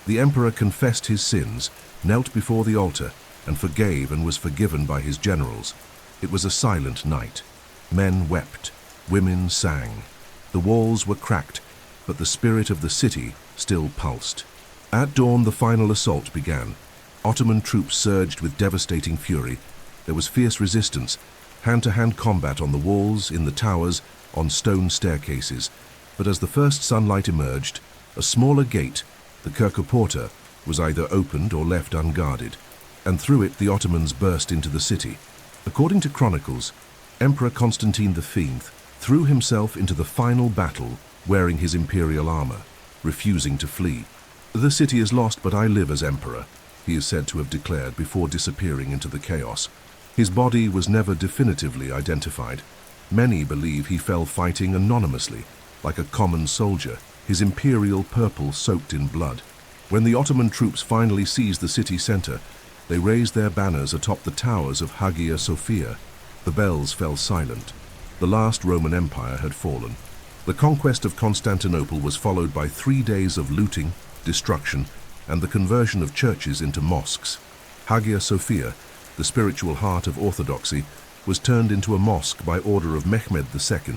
The emperor confessed his sins, knelt before the altar, and forgave and was forgiven by his generals. It was a silent night. Men wept, women sang. The walls were cracked, but the spirit of the city still pulsed. At dawn, the final assault began. Ottoman troops surged with devastating fury. There was fierce resistance, hand-to-hand combat on the walls, in the towers, on stone staircases. But as the first sunlight emerged, a smaller gate, the Kirkoporta, was either opened or left unguarded, and through it the Ottomans burst into the city. According to chronicles, Emperor Constantine V threw himself into the final battle wearing his imperial armor, refusing to flee. "The city is lost, but I live as emperor," he is said to have declared before disappearing into the chaos. His body was never definitively identified. Many believe he fell fighting anonymously, like a common soldier, his imperial purple soaked in blood. When the Ottoman troops finally seized the city center, they raised their banners atop the towers of Hagia Sophia. The bells fell silent. The last Roman Empire had fallen. The conquest of Constantinople was followed by 3 days of looting, destruction, and the conversion of churches into mosques. Hagia Sophia, the spiritual heart of orthodoxy, was turned into a mosque by order of Mehmed II,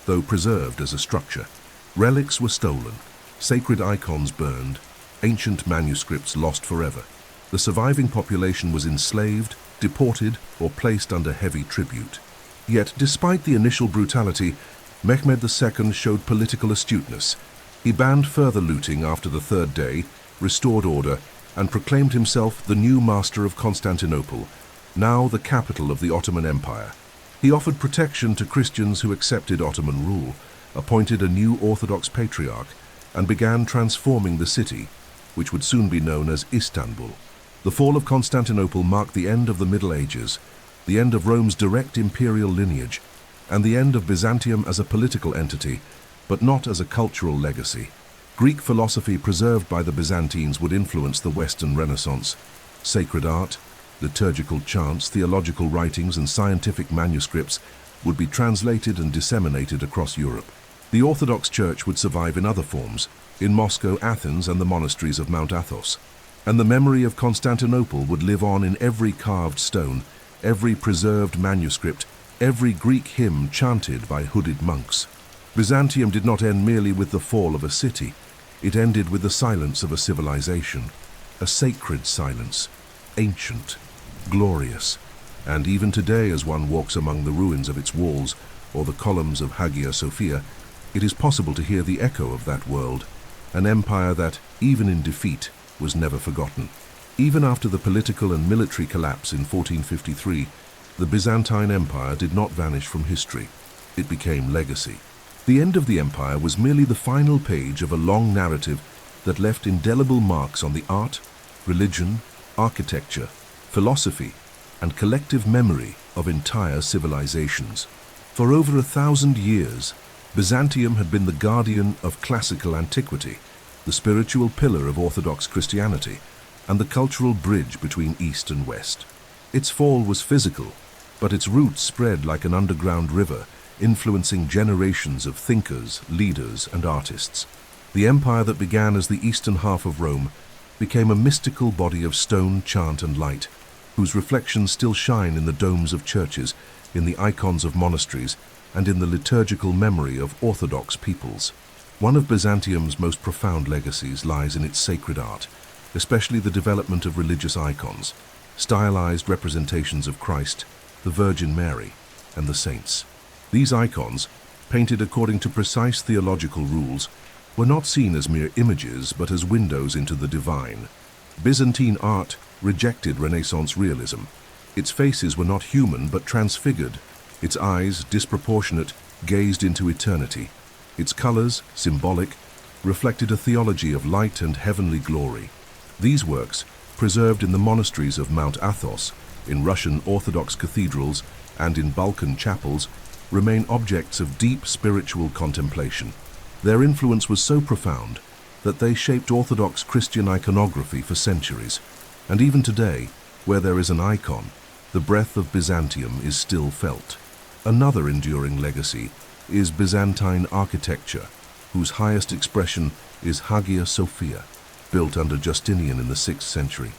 though preserved as a structure. Relics were stolen, sacred icons burned, ancient manuscripts lost forever. The surviving population was enslaved, deported, or placed under heavy tribute. Yet, despite the initial brutality, Mehmed II showed political astuteness. He banned further looting after the third day, restored order, and proclaimed himself the new master of Constantinople, now the capital of the Ottoman Empire. He offered protection to Christians who accepted Ottoman rule, appointed a new Orthodox patriarch, and began transforming the city, which would soon be known as Istanbul. The fall of Constantinople marked the end of the Middle Ages, the end of Rome's direct imperial lineage, and the end of Byzantium as a political entity, but not as a cultural legacy. Greek philosophy preserved by the Byzantines would influence the Western Renaissance. Sacred art, liturgical chants, theological writings, and scientific manuscripts would be translated and disseminated across Europe. The Orthodox Church would survive in other forms, in Moscow, Athens, and the monasteries of Mount Athos. And the memory of Constantinople would live on in every carved stone, every preserved manuscript, every Greek hymn chanted by hooded monks. Byzantium did not end merely with the fall of a city. It ended with the silence of a civilization, a sacred silence, ancient, glorious. And even today, as one walks among the ruins of its walls or the columns of Hagia Sophia, it is possible to hear the echo of that world, an empire that, even in defeat, was never forgotten. Even after the political and military collapse in 1453, the Byzantine Empire did not vanish from history. It became legacy. The end of the empire was merely the final page of a long narrative that left indelible marks on the art, religion, architecture, philosophy, and collective memory of entire civilizations. For over 1,000 years, Byzantium had been the guardian of classical antiquity, the spiritual pillar of Orthodox Christianity, and the cultural bridge between East and West. Its fall was physical, but its roots spread like an underground river, influencing generations of thinkers, leaders, and artists. The empire that began as the eastern half of Rome became a mystical body of stone, chant, and light, whose reflections still shine in the domes of churches, in the icons of monasteries, and in the liturgical memory of Orthodox peoples. One of Byzantium's most profound legacies lies in its sacred art, especially the development of religious icons, stylized representations of Christ, the Virgin Mary, and the saints. These icons, painted according to precise theological rules, were not seen as mere images but as windows into the divine. Byzantine art rejected Renaissance realism. Its faces were not human but transfigured. Its eyes, disproportionate, gazed into eternity. Its colors, symbolic, reflected a theology of light and heavenly glory. These works, preserved in the monasteries of Mount Athos, in Russian Orthodox cathedrals, and in Balkan chapels, remain objects of deep spiritual contemplation. Their influence was so profound that they shaped Orthodox Christian iconography for centuries, and even today, where there is an icon, the breath of Byzantium is still felt. Another enduring legacy is Byzantine architecture, whose highest expression is Hagia Sophia, built under Justinian in the 6th century.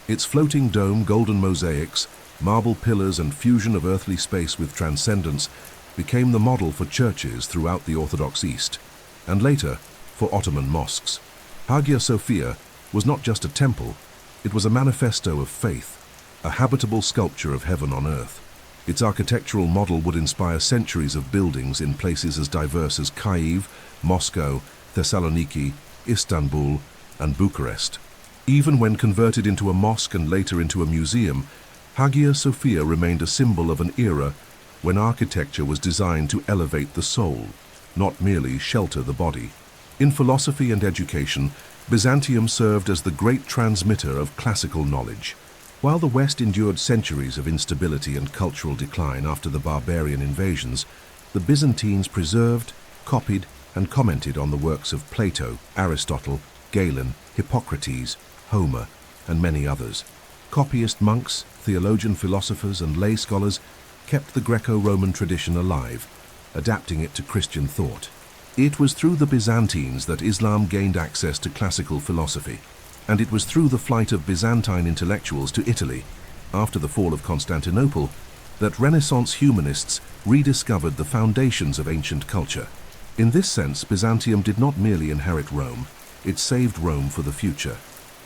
Its floating dome, golden mosaics, marble pillars and fusion of earthly space with transcendence became the model for churches throughout the Orthodox East, and later for Ottoman mosques. Hagia Sophia was not just a temple, it was a manifesto of faith, a habitable sculpture of heaven on earth. Its architectural model would inspire centuries of buildings in places as diverse as Kyiv, Moscow, Thessaloniki, Istanbul, and Bucharest. Even when converted into a mosque and later into a museum, Hagia Sophia remained a symbol of an era when architecture was designed to elevate the soul, not merely shelter the body. In philosophy and education, Byzantium served as the great transmitter of classical knowledge. While the West endured centuries of instability and cultural decline after the barbarian invasions, the Byzantines preserved, copied, and commented on the works of Plato, Aristotle, Galen, Hippocrates, Homer, and many others. Copyist monks, theologian philosophers, and lay scholars kept the Greco-Roman tradition alive, adapting it to Christian thought. It was through the Byzantines that Islam gained access to classical philosophy, and it was through the flight of Byzantine intellectuals to Italy, after the fall of Constantinople, that Renaissance humanists rediscovered the foundations of ancient culture. In this sense, Byzantium did not merely inherit Rome, it saved Rome for the future.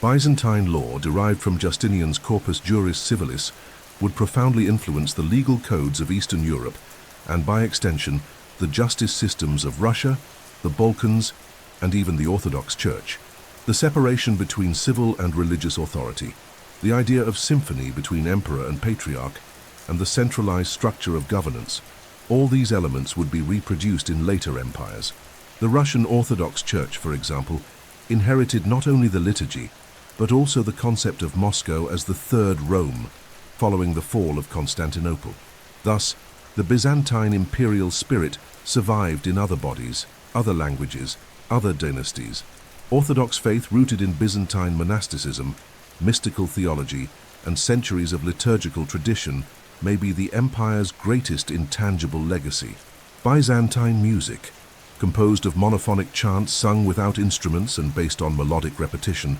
Byzantine law, derived from Justinian's Corpus Juris Civilis, would profoundly influence the legal codes of Eastern Europe, and by extension, the justice systems of Russia, the Balkans, and even the Orthodox Church. The separation between civil and religious authority, the idea of symphony between emperor and patriarch, and the centralized structure of governance, all these elements would be reproduced in later empires. The Russian Orthodox Church, for example, inherited not only the liturgy, but also the concept of Moscow as the Third Rome, following the fall of Constantinople. Thus, the Byzantine imperial spirit survived in other bodies, other languages, other dynasties. Orthodox faith rooted in Byzantine monasticism, mystical theology, and centuries of liturgical tradition may be the empire's greatest intangible legacy. Byzantine music, composed of monophonic chants sung without instruments and based on melodic repetition,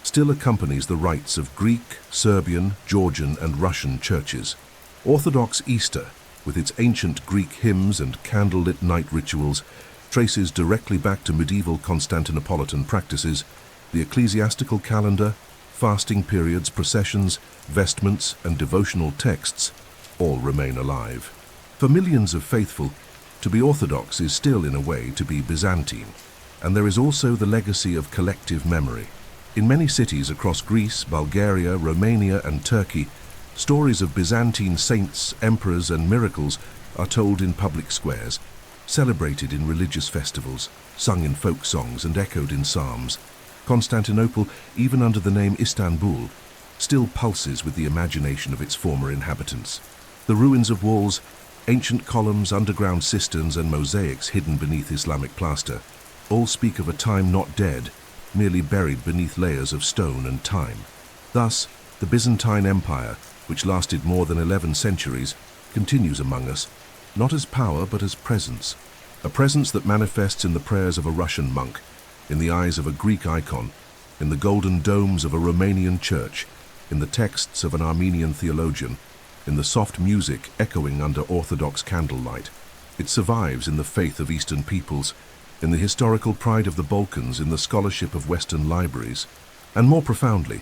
still accompanies the rites of Greek, Serbian, Georgian, and Russian churches. Orthodox Easter, with its ancient Greek hymns and candlelit night rituals, traces directly back to medieval Constantinopolitan practices. The ecclesiastical calendar, fasting periods, processions, vestments, and devotional texts all remain alive. For millions of faithful, to be Orthodox is still in a way to be Byzantine, and there is also the legacy of collective memory. In many cities across Greece, Bulgaria, Romania, and Turkey, stories of Byzantine saints, emperors, and miracles are told in public squares, celebrated in religious festivals, sung in folk songs, and echoed in psalms. Constantinople, even under the name Istanbul, still pulses with the imagination of its former inhabitants. The ruins of walls, ancient columns, underground cisterns, and mosaics hidden beneath Islamic plaster all speak of a time not dead, merely buried beneath layers of stone and time. Thus, the Byzantine Empire, which lasted more than 11 centuries, continues among us, not as power but as presence, a presence that manifests in the prayers of a Russian monk, in the eyes of a Greek icon, in the golden domes of a Romanian church, in the texts of an Armenian theologian, in the soft music echoing under Orthodox candlelight. It survives in the faith of Eastern peoples, in the historical pride of the Balkans, in the scholarship of Western libraries, and more profoundly,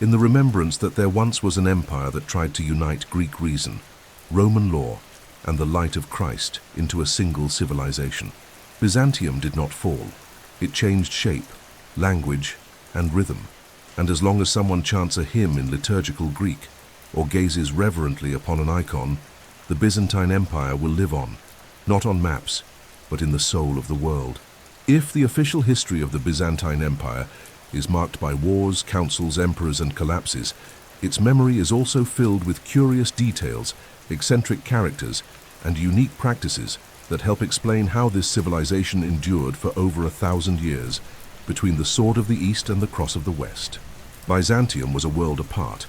in the remembrance that there once was an empire that tried to unite Greek reason, Roman law, and the light of Christ into a single civilization. Byzantium did not fall. It changed shape, language, and rhythm, and as long as someone chants a hymn in liturgical Greek or gazes reverently upon an icon, the Byzantine Empire will live on, not on maps, but in the soul of the world. If the official history of the Byzantine Empire is marked by wars, councils, emperors, and collapses, its memory is also filled with curious details, eccentric characters, and unique practices that help explain how this civilization endured for over 1,000 years between the sword of the East and the cross of the West. Byzantium was a world apart,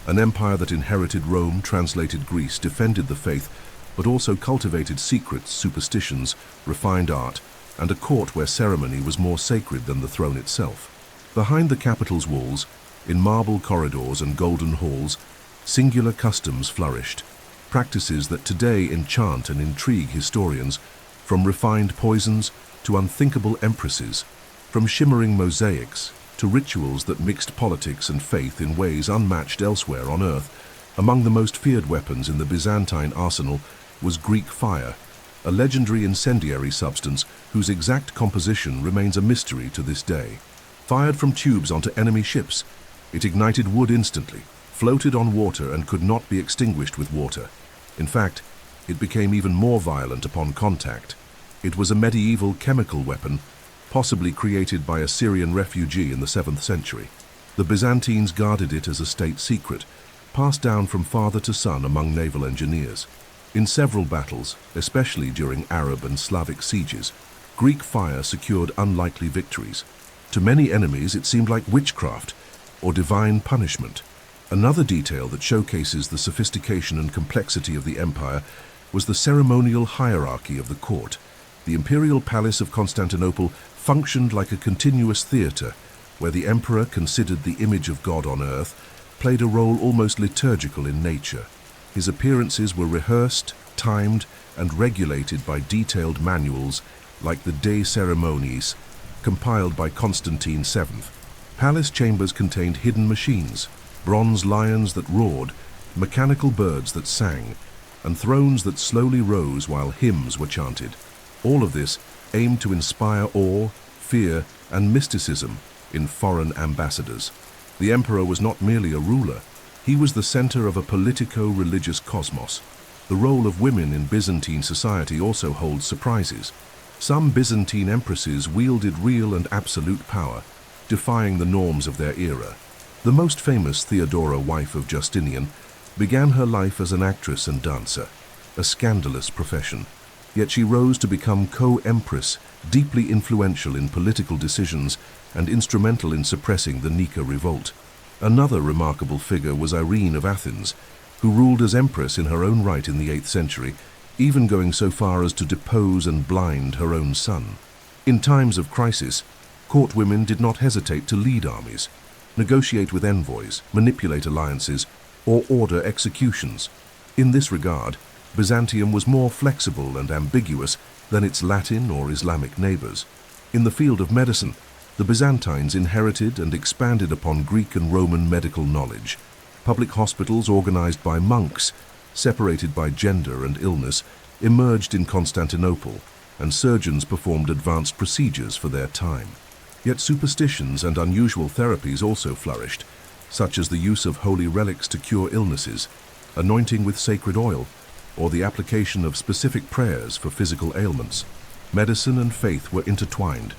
an empire that inherited Rome, translated Greece, defended the faith, but also cultivated secrets, superstitions, refined art, and a court where ceremony was more sacred than the throne itself. Behind the capital's walls, in marble corridors and golden halls, singular customs flourished, practices that today enchant and intrigue historians, from refined poisons to unthinkable empresses, from shimmering mosaics to rituals that mixed politics and faith in ways unmatched elsewhere on earth. Among the most feared weapons in the Byzantine arsenal was Greek fire, a legendary incendiary substance whose exact composition remains a mystery to this day. Fired from tubes onto enemy ships, it ignited wood instantly, floated on water, and could not be extinguished with water. In fact, it became even more violent upon contact. It was a medieval chemical weapon, possibly created by a Syrian refugee in the 7th century. The Byzantines guarded it as a state secret, passed down from father to son among naval engineers. In several battles, especially during Arab and Slavic sieges, Greek fire secured unlikely victories. To many enemies, it seemed like witchcraft or divine punishment. Another detail that showcases the sophistication and complexity of the empire was the ceremonial hierarchy of the court. The imperial palace of Constantinople functioned like a continuous theater, where the emperor, considered the image of God on earth, played a role almost liturgical in nature. His appearances were rehearsed, timed, and regulated by detailed manuals like the De Ceremoniis, compiled by Constantine VII. Palace chambers contained hidden machines, bronze lions that roared, mechanical birds that sang, and thrones that slowly rose while hymns were chanted. All of this aimed to inspire awe, fear, and mysticism in foreign ambassadors. The emperor was not merely a ruler, he was the center of a politico-religious cosmos. The role of women in Byzantine society also holds surprises. Some Byzantine empresses wielded real and absolute power, defying the norms of their era. The most famous, Theodora, wife of Justinian, began her life as an actress and dancer, a scandalous profession. Yet she rose to become co-empress, deeply influential in political decisions and instrumental in suppressing the Nika revolt. Another remarkable figure was Irene of Athens, who ruled as empress in her own right in the 8th century, even going so far as to depose and blind her own son. In times of crisis, court women did not hesitate to lead armies, negotiate with envoys, manipulate alliances, or order executions. In this regard, Byzantium was more flexible and ambiguous than its Latin or Islamic neighbors. In the field of medicine, the Byzantines inherited and expanded upon Greek and Roman medical knowledge. Public hospitals organized by monks, separated by gender and illness, emerged in Constantinople, and surgeons performed advanced procedures for their time. Yet superstitions and unusual therapies also flourished, such as the use of holy relics to cure illnesses, anointing with sacred oil, or the application of specific prayers for physical ailments. Medicine and faith were intertwined,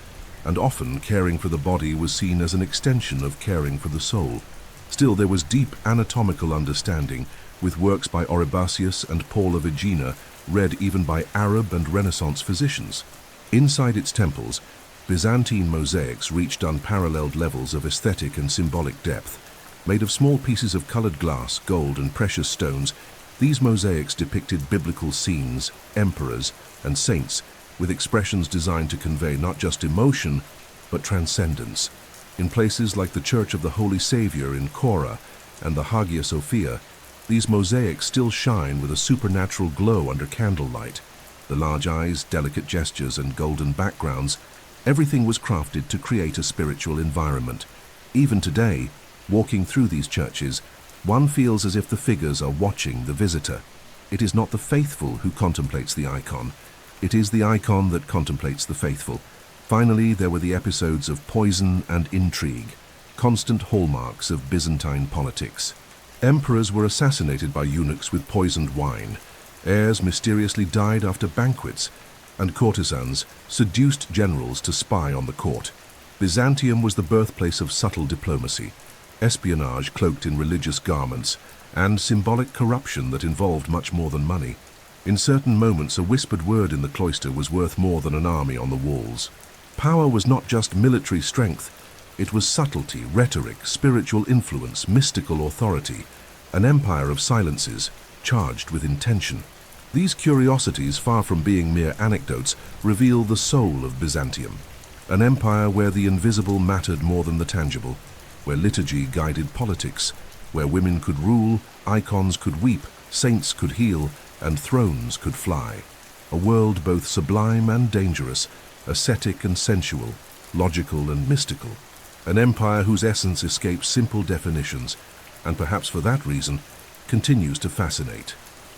and often caring for the body was seen as an extension of caring for the soul. Still, there was deep anatomical understanding, with works by Oribasius and Paul of Aegina read even by Arab and Renaissance physicians. Inside its temples, Byzantine mosaics reached unparalleled levels of aesthetic and symbolic depth. Made of small pieces of colored glass, gold, and precious stones, these mosaics depicted biblical scenes, emperors, and saints, with expressions designed to convey not just emotion, but transcendence. In places like the Church of the Holy Savior in Kora and the Hagia Sophia, these mosaics still shine with a supernatural glow under candlelight. The large eyes, delicate gestures, and golden backgrounds, everything was crafted to create a spiritual environment. Even today, walking through these churches, one feels as if the figures are watching the visitor. It is not the faithful who contemplates the icon. It is the icon that contemplates the faithful. Finally, there were the episodes of poison and intrigue, constant hallmarks of Byzantine politics. Emperors were assassinated by eunuchs with poisoned wine. Heirs mysteriously died after banquets, and courtesans seduced generals to spy on the court. Byzantium was the birthplace of subtle diplomacy, espionage cloaked in religious garments, and symbolic corruption that involved much more than money. In certain moments, a whispered word in the cloister was worth more than an army on the walls. Power was not just military strength, it was subtlety, rhetoric, spiritual influence, mystical authority, an empire of silences, charged with intention. These curiosities, far from being mere anecdotes, reveal the soul of Byzantium, an empire where the invisible mattered more than the tangible, where liturgy guided politics, where women could rule, icons could weep, saints could heal, and thrones could fly. A world both sublime and dangerous, ascetic and sensual, logical and mystical. An empire whose essence escapes simple definitions, and perhaps for that reason, continues to fascinate.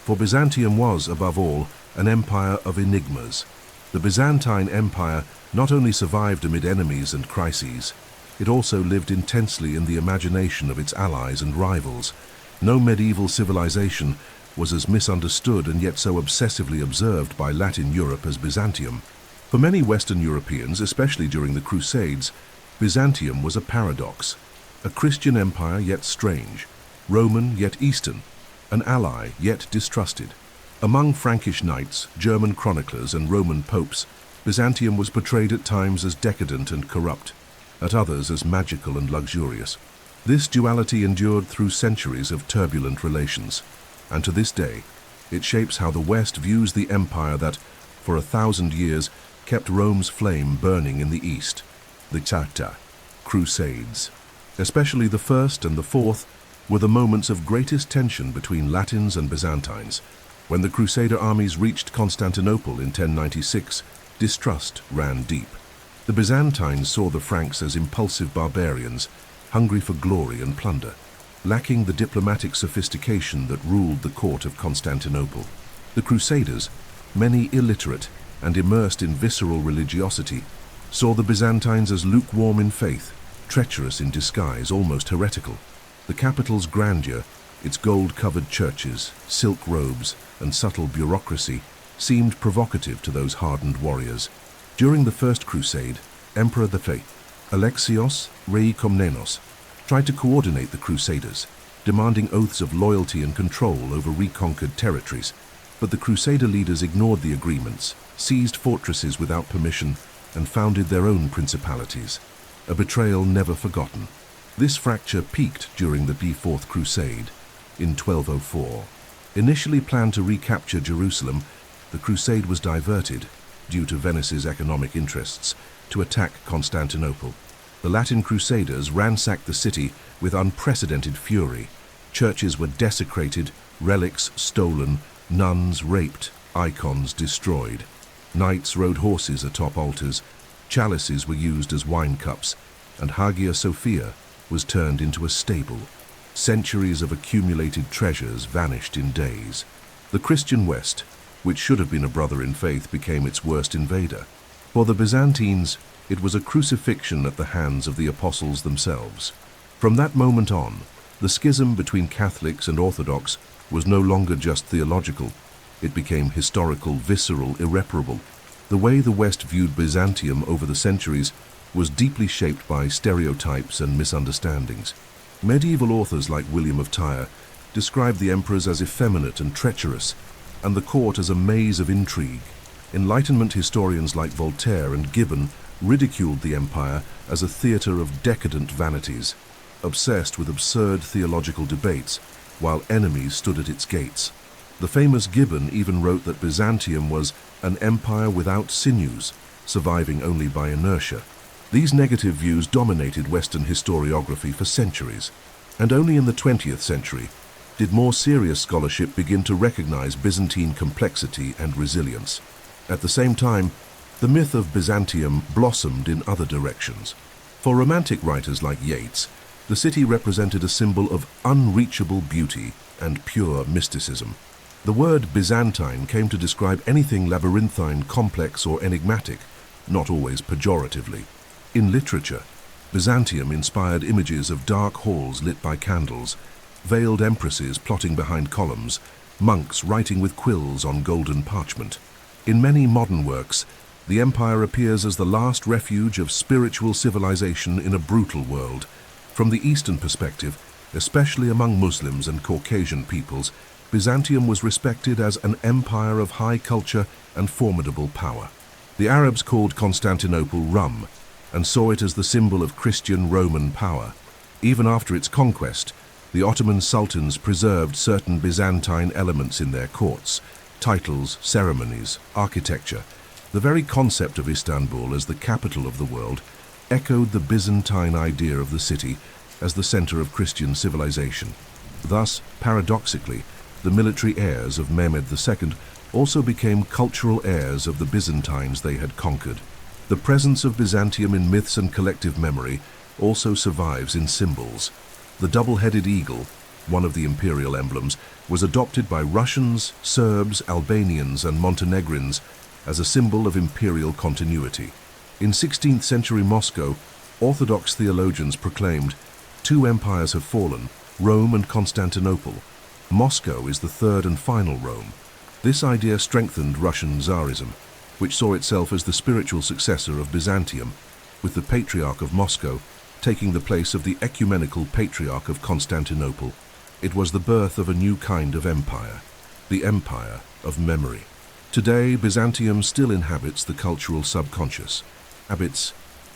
For Byzantium was, above all, an empire of enigmas. The Byzantine Empire not only survived amid enemies and crises, it also lived intensely in the imagination of its allies and rivals. No medieval civilization was as misunderstood and yet so obsessively observed by Latin Europe as Byzantium. For many Western Europeans, especially during the Crusades, Byzantium was a paradox, a Christian empire yet strange, Roman yet Eastern, an ally yet distrusted. Among Frankish knights, German chroniclers, and Roman popes, Byzantium was portrayed at times as decadent and corrupt, at others as magical and luxurious. This duality endured through centuries of turbulent relations, and to this day, it shapes how the West views the empire that, for 1,000 years, kept Rome's flame burning in the East. The Saga, Crusades. Especially the first and the fourth were the moments of greatest tension between Latins and Byzantines. When the Crusader armies reached Constantinople in 1096, distrust ran deep. The Byzantines saw the Franks as impulsive barbarians, hungry for glory and plunder, lacking the diplomatic sophistication that ruled the court of Constantinople. The Crusaders, many illiterate and immersed in visceral religiosity, saw the Byzantines as lukewarm in faith, treacherous in disguise, almost heretical. The capital's grandeur, its gold-covered churches, silk robes, and subtle bureaucracy seemed provocative to those hardened warriors. During the First Crusade, Emperor the Faith, Alexios Komnenos, tried to coordinate the Crusaders, demanding oaths of loyalty and control over reconquered territories. But the Crusader leaders ignored the agreements, seized fortresses without permission, and founded their own principalities, a betrayal never forgotten. This fracture peaked during the Fourth Crusade in 1204. Initially planned to recapture Jerusalem, the crusade was diverted, due to Venice's economic interests, to attack Constantinople. The Latin Crusaders ransacked the city with unprecedented fury. Churches were desecrated, relics stolen, nuns raped, icons destroyed. Knights rode horses atop altars, chalices were used as wine cups, and Hagia Sophia was turned into a stable. Centuries of accumulated treasures vanished in days. The Christian West, which should have been a brother in faith, became its worst invader. For the Byzantines, it was a crucifixion at the hands of the apostles themselves. From that moment on, the schism between Catholics and Orthodox was no longer just theological. It became historical, visceral, irreparable. The way the West viewed Byzantium over the centuries was deeply shaped by stereotypes and misunderstandings. Medieval authors like William of Tyre described the emperors as effeminate and treacherous, and the court as a maze of intrigue. Enlightenment historians like Voltaire and Gibbon ridiculed the empire as a theatre of decadent vanities, obsessed with absurd theological debates, while enemies stood at its gates. The famous Gibbon even wrote that Byzantium was an empire without sinews, surviving only by inertia. These negative views dominated Western historiography for centuries, and only in the 20th century did more serious scholarship begin to recognize Byzantine complexity and resilience. At the same time, the myth of Byzantium blossomed in other directions. For Romantic writers like Yeats, the city represented a symbol of unreachable beauty and pure mysticism. The word Byzantine came to describe anything labyrinthine, complex, or enigmatic, not always pejoratively. In literature, Byzantium inspired images of dark halls lit by candles, veiled empresses plotting behind columns, monks writing with quills on golden parchment. In many modern works, the empire appears as the last refuge of spiritual civilization in a brutal world. From the Eastern perspective, especially among Muslims and Caucasian peoples, Byzantium was respected as an empire of high culture and formidable power. The Arabs called Constantinople Rum and saw it as the symbol of Christian Roman power. Even after its conquest, the Ottoman sultans preserved certain Byzantine elements in their courts: titles, ceremonies, architecture. The very concept of Istanbul as the capital of the world echoed the Byzantine idea of the city as the center of Christian civilization. Thus, paradoxically, the military heirs of Mehmed II also became cultural heirs of the Byzantines they had conquered. The presence of Byzantium in myths and collective memory also survives in symbols. The double-headed eagle, one of the imperial emblems, was adopted by Russians, Serbs, Albanians, and Montenegrins as a symbol of imperial continuity. In 16th century Moscow, Orthodox theologians proclaimed, "Two empires have fallen, Rome and Constantinople. Moscow is the third and final Rome." This idea strengthened Russian Tsarism, which saw itself as the spiritual successor of Byzantium, with the Patriarch of Moscow taking the place of the ecumenical Patriarch of Constantinople. It was the birth of a new kind of empire, the empire of memory. Today, Byzantium still inhabits the cultural subconscious.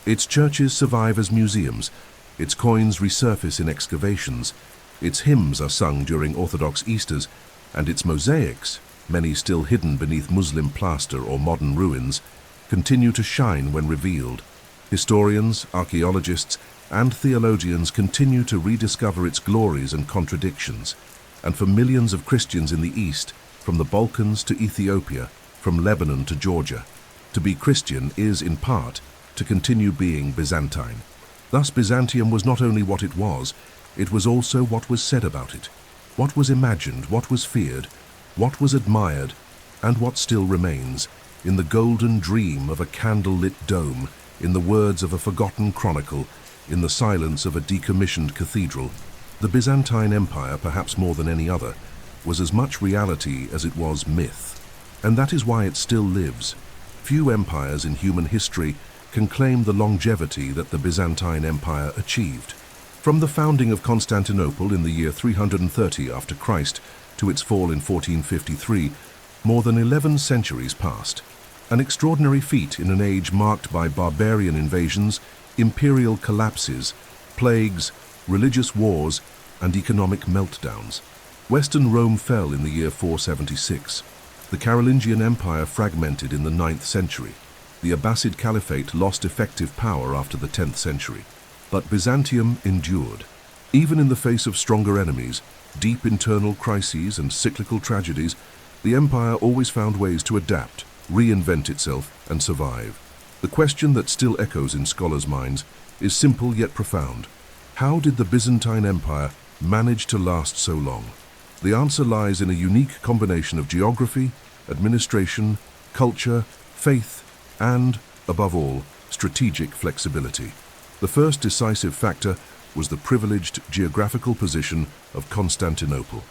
Its churches survive as museums, its coins resurface in excavations, its hymns are sung during Orthodox Easters, and its mosaics, many still hidden beneath Muslim plaster or modern ruins, continue to shine when revealed. Historians, archaeologists, and theologians continue to rediscover its glories and contradictions. And for millions of Christians in the East, from the Balkans to Ethiopia, from Lebanon to Georgia, to be Christian is, in part, to continue being Byzantine. Thus, Byzantium was not only what it was also what was said about it, what was imagined, what was feared, what was admired, and what still remains, in the golden dream of a candle-lit dome, in the words of a forgotten chronicle, in the silence of a decommissioned cathedral. The Byzantine Empire, perhaps more than any other, was as much reality as it was myth. And that is why it still lives. Few empires in human history can claim the longevity that the Byzantine Empire achieved. From the founding of Constantinople in the year 330 after Christ to its fall in 1453, more than 11 centuries passed. An extraordinary feat in an age marked by barbarian invasions, imperial collapses, plagues, religious wars, and economic meltdowns. Western Rome fell in the year 476. The Carolingian Empire fragmented in the 9th century. The Abbasid Caliphate lost effective power after the 10th century. But Byzantium endured. Even in the face of stronger enemies, deep internal crises and cyclical tragedies, the empire always found ways to adapt, reinvent itself, and survive. The question that still echoes in scholars' minds is simple yet profound. How did the Byzantine Empire manage to last so long? The answer lies in a unique combination of geography, administration, culture, faith, and, above all, strategic flexibility. The first decisive factor was the privileged geographical position of Constantinople.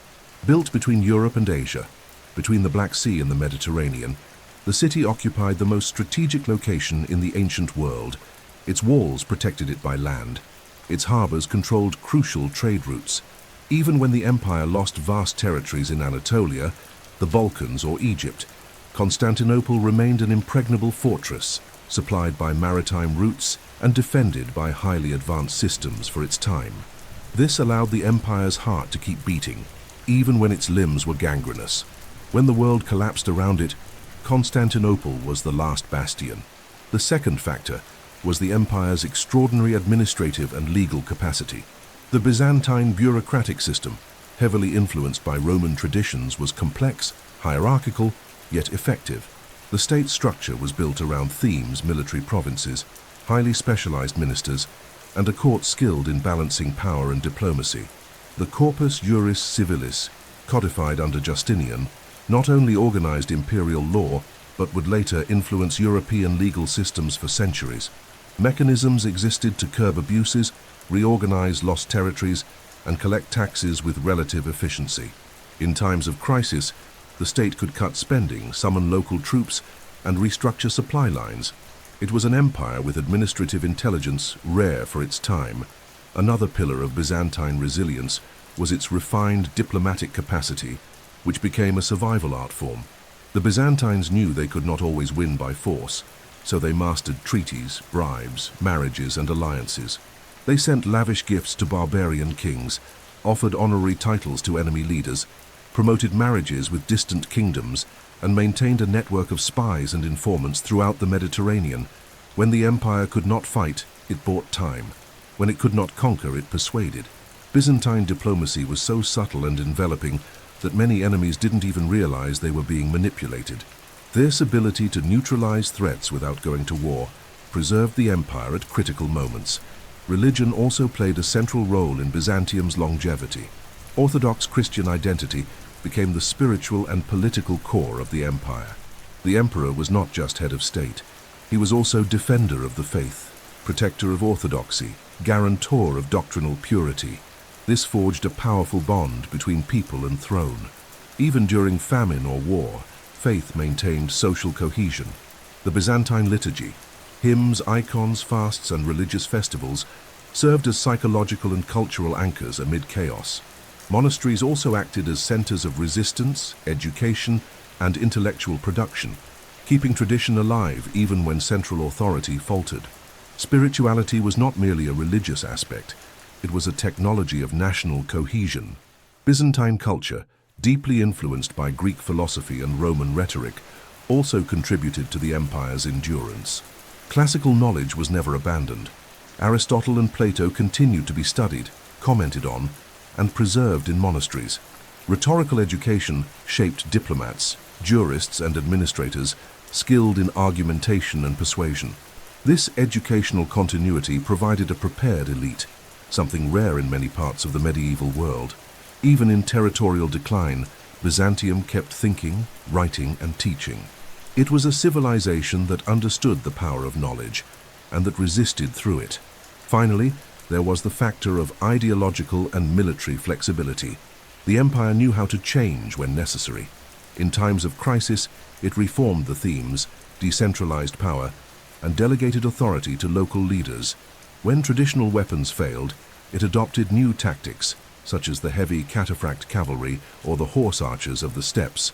Built between Europe and Asia, between the Black Sea and the Mediterranean, the city occupied the most strategic location in the ancient world. Its walls protected it by land. Its harbors controlled crucial trade routes. Even when the empire lost vast territories in Anatolia, the Balkans, or Egypt, Constantinople remained an impregnable fortress, supplied by maritime routes and defended by highly advanced systems for its time. This allowed the empire's heart to keep beating, even when its limbs were gangrenous. When the world collapsed around it, Constantinople was the last bastion. The second factor was the empire's extraordinary administrative and legal capacity. The Byzantine bureaucratic system, heavily influenced by Roman traditions, was complex, hierarchical, yet effective. The state structure was built around themes, military provinces, highly specialized ministers, and a court skilled in balancing power and diplomacy. The Corpus Juris Civilis, codified under Justinian, not only organized imperial law, but would later influence European legal systems for centuries. Mechanisms existed to curb abuses, reorganize lost territories, and collect taxes with relative efficiency. In times of crisis, the state could cut spending, summon local troops, and restructure supply lines. It was an empire with administrative intelligence rare for its time. Another pillar of Byzantine resilience was its refined diplomatic capacity. which became a survival art form. The Byzantines knew they could not always win by force, so they mastered treaties, bribes, marriages, and alliances. They sent lavish gifts to barbarian kings, offered honorary titles to enemy leaders, promoted marriages with distant kingdoms, and maintained a network of spies and informants throughout the Mediterranean. When the empire could not fight, it bought time. When it could not conquer, it persuaded. Byzantine diplomacy was so subtle and enveloping that many enemies didn't even realize they were being manipulated. This ability to neutralize threats without going to war preserved the empire at critical moments. Religion also played a central role in Byzantium's longevity. Orthodox Christian identity became the spiritual and political core of the empire. The emperor was not just head of state. He was also defender of the faith, protector of orthodoxy, guarantor of doctrinal purity. This forged a powerful bond between people and throne. Even during famine or war, faith maintained social cohesion. The Byzantine liturgy, hymns, icons, fasts, and religious festivals served as psychological and cultural anchors amid chaos. Monasteries also acted as centers of resistance, education, and intellectual production, keeping tradition alive even when central authority faltered. Spirituality was not merely a religious aspect, it was a technology of national cohesion. Byzantine culture, deeply influenced by Greek philosophy and Roman rhetoric, also contributed to the empire's endurance. Classical knowledge was never abandoned. Aristotle and Plato continued to be studied, commented on, and preserved in monasteries. Rhetorical education shaped diplomats, jurists, and administrators skilled in argumentation and persuasion. This educational continuity provided a prepared elite, something rare in many parts of the medieval world. Even in territorial decline, Byzantium kept thinking, writing, and teaching. It was a civilization that understood the power of knowledge and that resisted through it. Finally, there was the factor of ideological and military flexibility. The empire knew how to change when necessary. In times of crisis, it reformed the themes, decentralized power, and delegated authority to local leaders. When traditional weapons failed, it adopted new tactics, such as the heavy cataphract cavalry or the horse archers of the steppes.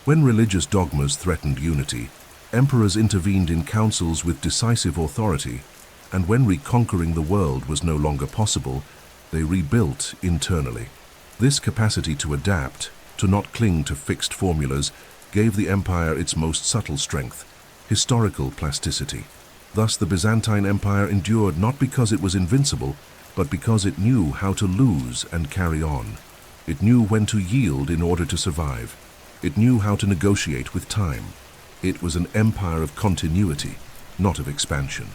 When religious dogmas threatened unity, emperors intervened in councils with decisive authority, and when reconquering the world was no longer possible, they rebuilt internally. This capacity to adapt, to not cling to fixed formulas, gave the empire its most subtle strength, historical plasticity. Thus, the Byzantine Empire endured not because it was invincible, but because it knew how to lose and carry on. It knew when to yield in order to survive. It knew how to negotiate with time. It was an empire of continuity, not of expansion,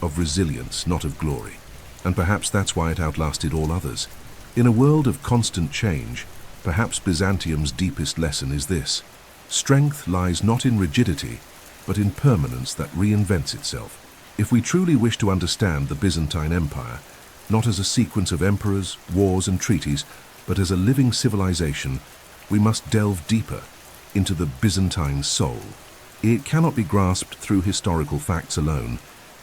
of resilience, not of glory. And perhaps that's why it outlasted all others. In a world of constant change, perhaps Byzantium's deepest lesson is this: strength lies not in rigidity, but in permanence that reinvents itself. If we truly wish to understand the Byzantine Empire, not as a sequence of emperors, wars, and treaties, but as a living civilization, we must delve deeper into the Byzantine soul. It cannot be grasped through historical facts alone.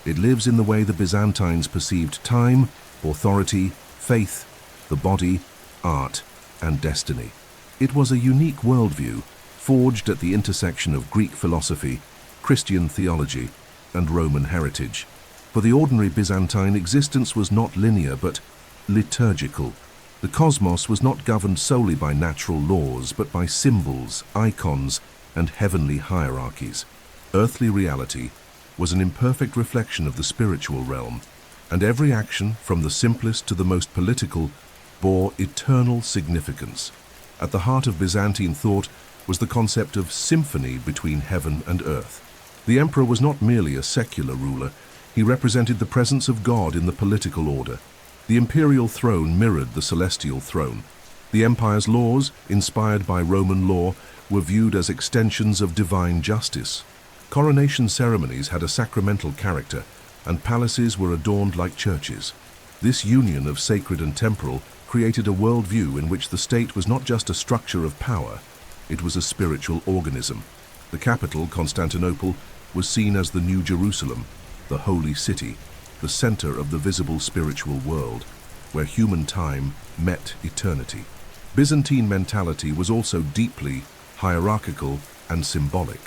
It lives in the way the Byzantines perceived time, authority, faith, the body, art, and destiny. It was a unique worldview, forged at the intersection of Greek philosophy, Christian theology, and Roman heritage. For the ordinary Byzantine, existence was not linear but liturgical. The cosmos was not governed solely by natural laws, but by symbols, icons, and heavenly hierarchies. Earthly reality was an imperfect reflection of the spiritual realm, and every action, from the simplest to the most political, bore eternal significance. At the heart of Byzantine thought was the concept of symphony between heaven and earth. The emperor was not merely a secular ruler, he represented the presence of God in the political order. The imperial throne mirrored the celestial throne. The empire's laws, inspired by Roman law, were viewed as extensions of divine justice. Coronation ceremonies had a sacramental character, and palaces were adorned like churches. This union of sacred and temporal created a worldview in which the state was not just a structure of power, it was a spiritual organism. The capital, Constantinople, was seen as the New Jerusalem, the holy city, the center of the visible spiritual world, where human time met eternity. Byzantine mentality was also deeply hierarchical and symbolic.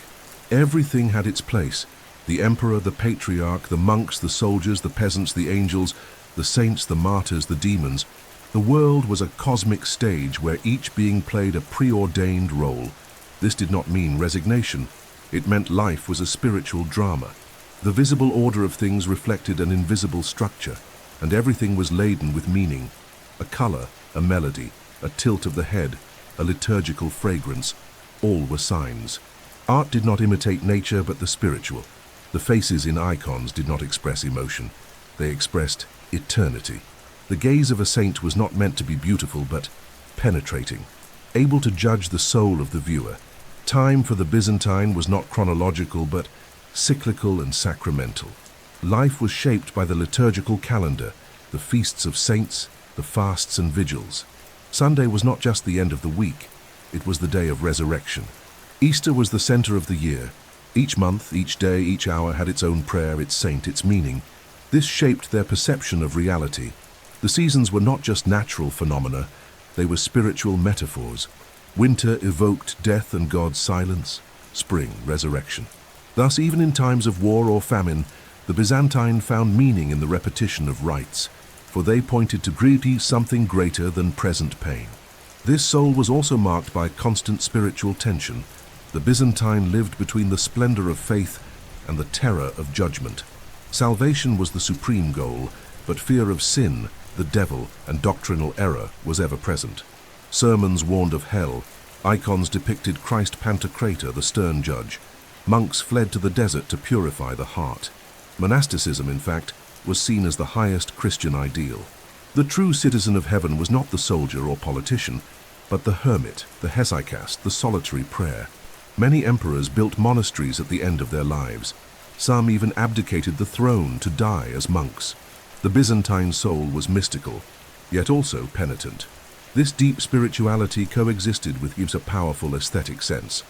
Everything had its place: the emperor, the patriarch, the monks, the soldiers, the peasants, the angels, the saints, the martyrs, the demons. The world was a cosmic stage where each being played a preordained role. This did not mean resignation. It meant life was a spiritual drama. The visible order of things reflected an invisible structure, and everything was laden with meaning. A color, a melody, a tilt of the head, a liturgical fragrance, all were signs. Art did not imitate nature but the spiritual. The faces in icons did not express emotion. They expressed eternity. The gaze of a saint was not meant to be beautiful but penetrating, able to judge the soul of the viewer. Time for the Byzantine was not chronological but cyclical and sacramental. Life was shaped by the liturgical calendar, the feasts of saints, the fasts and vigils. Sunday was not just the end of the week, it was the day of resurrection. Easter was the center of the year. Each month, each day, each hour had its own prayer, its saint, its meaning. This shaped their perception of reality. The seasons were not just natural phenomena, they were spiritual metaphors. Winter evoked death and God's silence, spring, resurrection. Thus, even in times of war or famine, the Byzantine found meaning in the repetition of rites, for they pointed to beauty, something greater than present pain. This soul was also marked by constant spiritual tension. The Byzantine lived between the splendor of faith and the terror of judgment. Salvation was the supreme goal, but fear of sin, the devil, and doctrinal error was ever present. Sermons warned of hell. Icons depicted Christ Pantocrator, the stern judge. Monks fled to the desert to purify the heart. Monasticism, in fact, was seen as the highest Christian ideal. The true citizen of heaven was not the soldier or politician, but the hermit, the hesychast, the solitary prayer. Many emperors built monasteries at the end of their lives. Some even abdicated the throne to die as monks. The Byzantine soul was mystical, yet also penitent. This deep spirituality coexisted with gives a powerful aesthetic sense.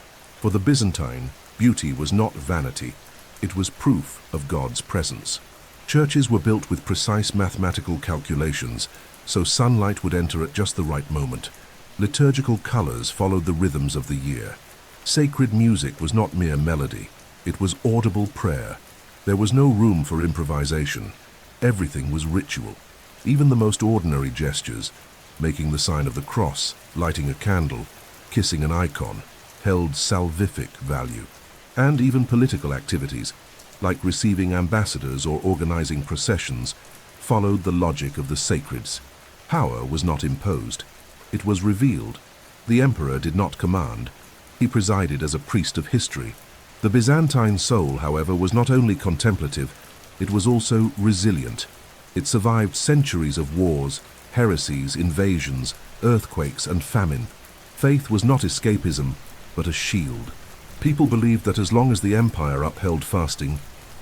For the Byzantine, beauty was not vanity, it was proof of God's presence. Churches were built with precise mathematical calculations, so sunlight would enter at just the right moment. Liturgical colors followed the rhythms of the year. Sacred music was not mere melody, it was audible prayer. There was no room for improvisation. Everything was ritual. Even the most ordinary gestures, making the sign of the cross, lighting a candle, kissing an icon, held salvific value. And even political activities, like receiving ambassadors or organizing processions, followed the logic of the sacreds. Power was not imposed, it was revealed. The emperor did not command, he presided as a priest of history. The Byzantine soul, however, was not only contemplative, it was also resilient. It survived centuries of wars, heresies, invasions, earthquakes, and famine. Faith was not escapism, but a shield. People believed that as long as the empire upheld fasting,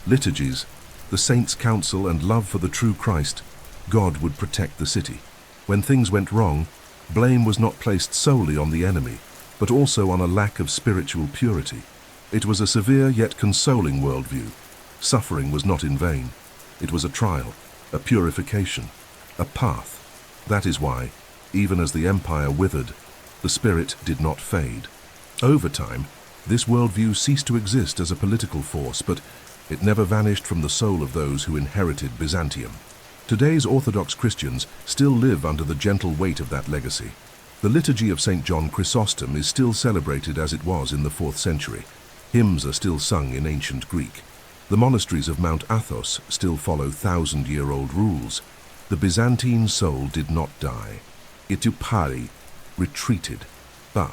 liturgies, the saints' counsel, and love for the true Christ, God would protect the city. When things went wrong, blame was not placed solely on the enemy, but also on a lack of spiritual purity. It was a severe yet consoling worldview. Suffering was not in vain. It was a trial, a purification, a path. That is why, even as the empire withered, the spirit did not fade. Over time, this worldview ceased to exist as a political force, but it never vanished from the soul of those who inherited Byzantium. Today's Orthodox Christians still live under the gentle weight of that legacy. The liturgy of St. John Chrysostom is still celebrated as it was in the 4th century. Hymns are still sung in ancient Greek. The monasteries of Mount Athos still follow thousand-year-old rules. The Byzantine soul did not die. Itupari retreated, but,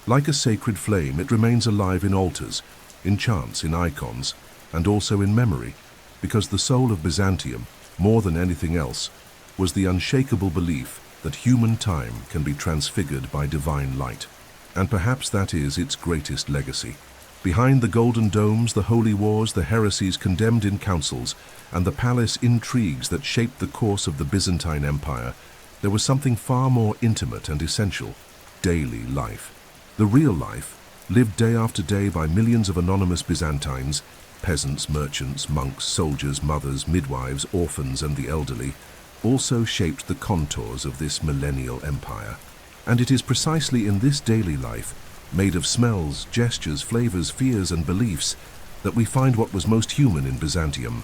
like a sacred flame, it remains alive in altars, in chants, in icons, and also in memory, because the soul of Byzantium, more than anything else, was the unshakable belief that human time can be transfigured by divine light. And perhaps that is its greatest legacy. Behind the golden domes, the holy wars, the heresies condemned in councils, and the palace intrigues that shaped the course of the Byzantine Empire, there was something far more intimate and essential: daily life. The real life, lived day after day by millions of anonymous Byzantines, peasants, merchants, monks, soldiers, mothers, midwives, orphans, and the elderly, also shaped the contours of this millennial empire. And it is precisely in this daily life, made of smells, gestures, flavors, fears, and beliefs, that we find what was most human in Byzantium.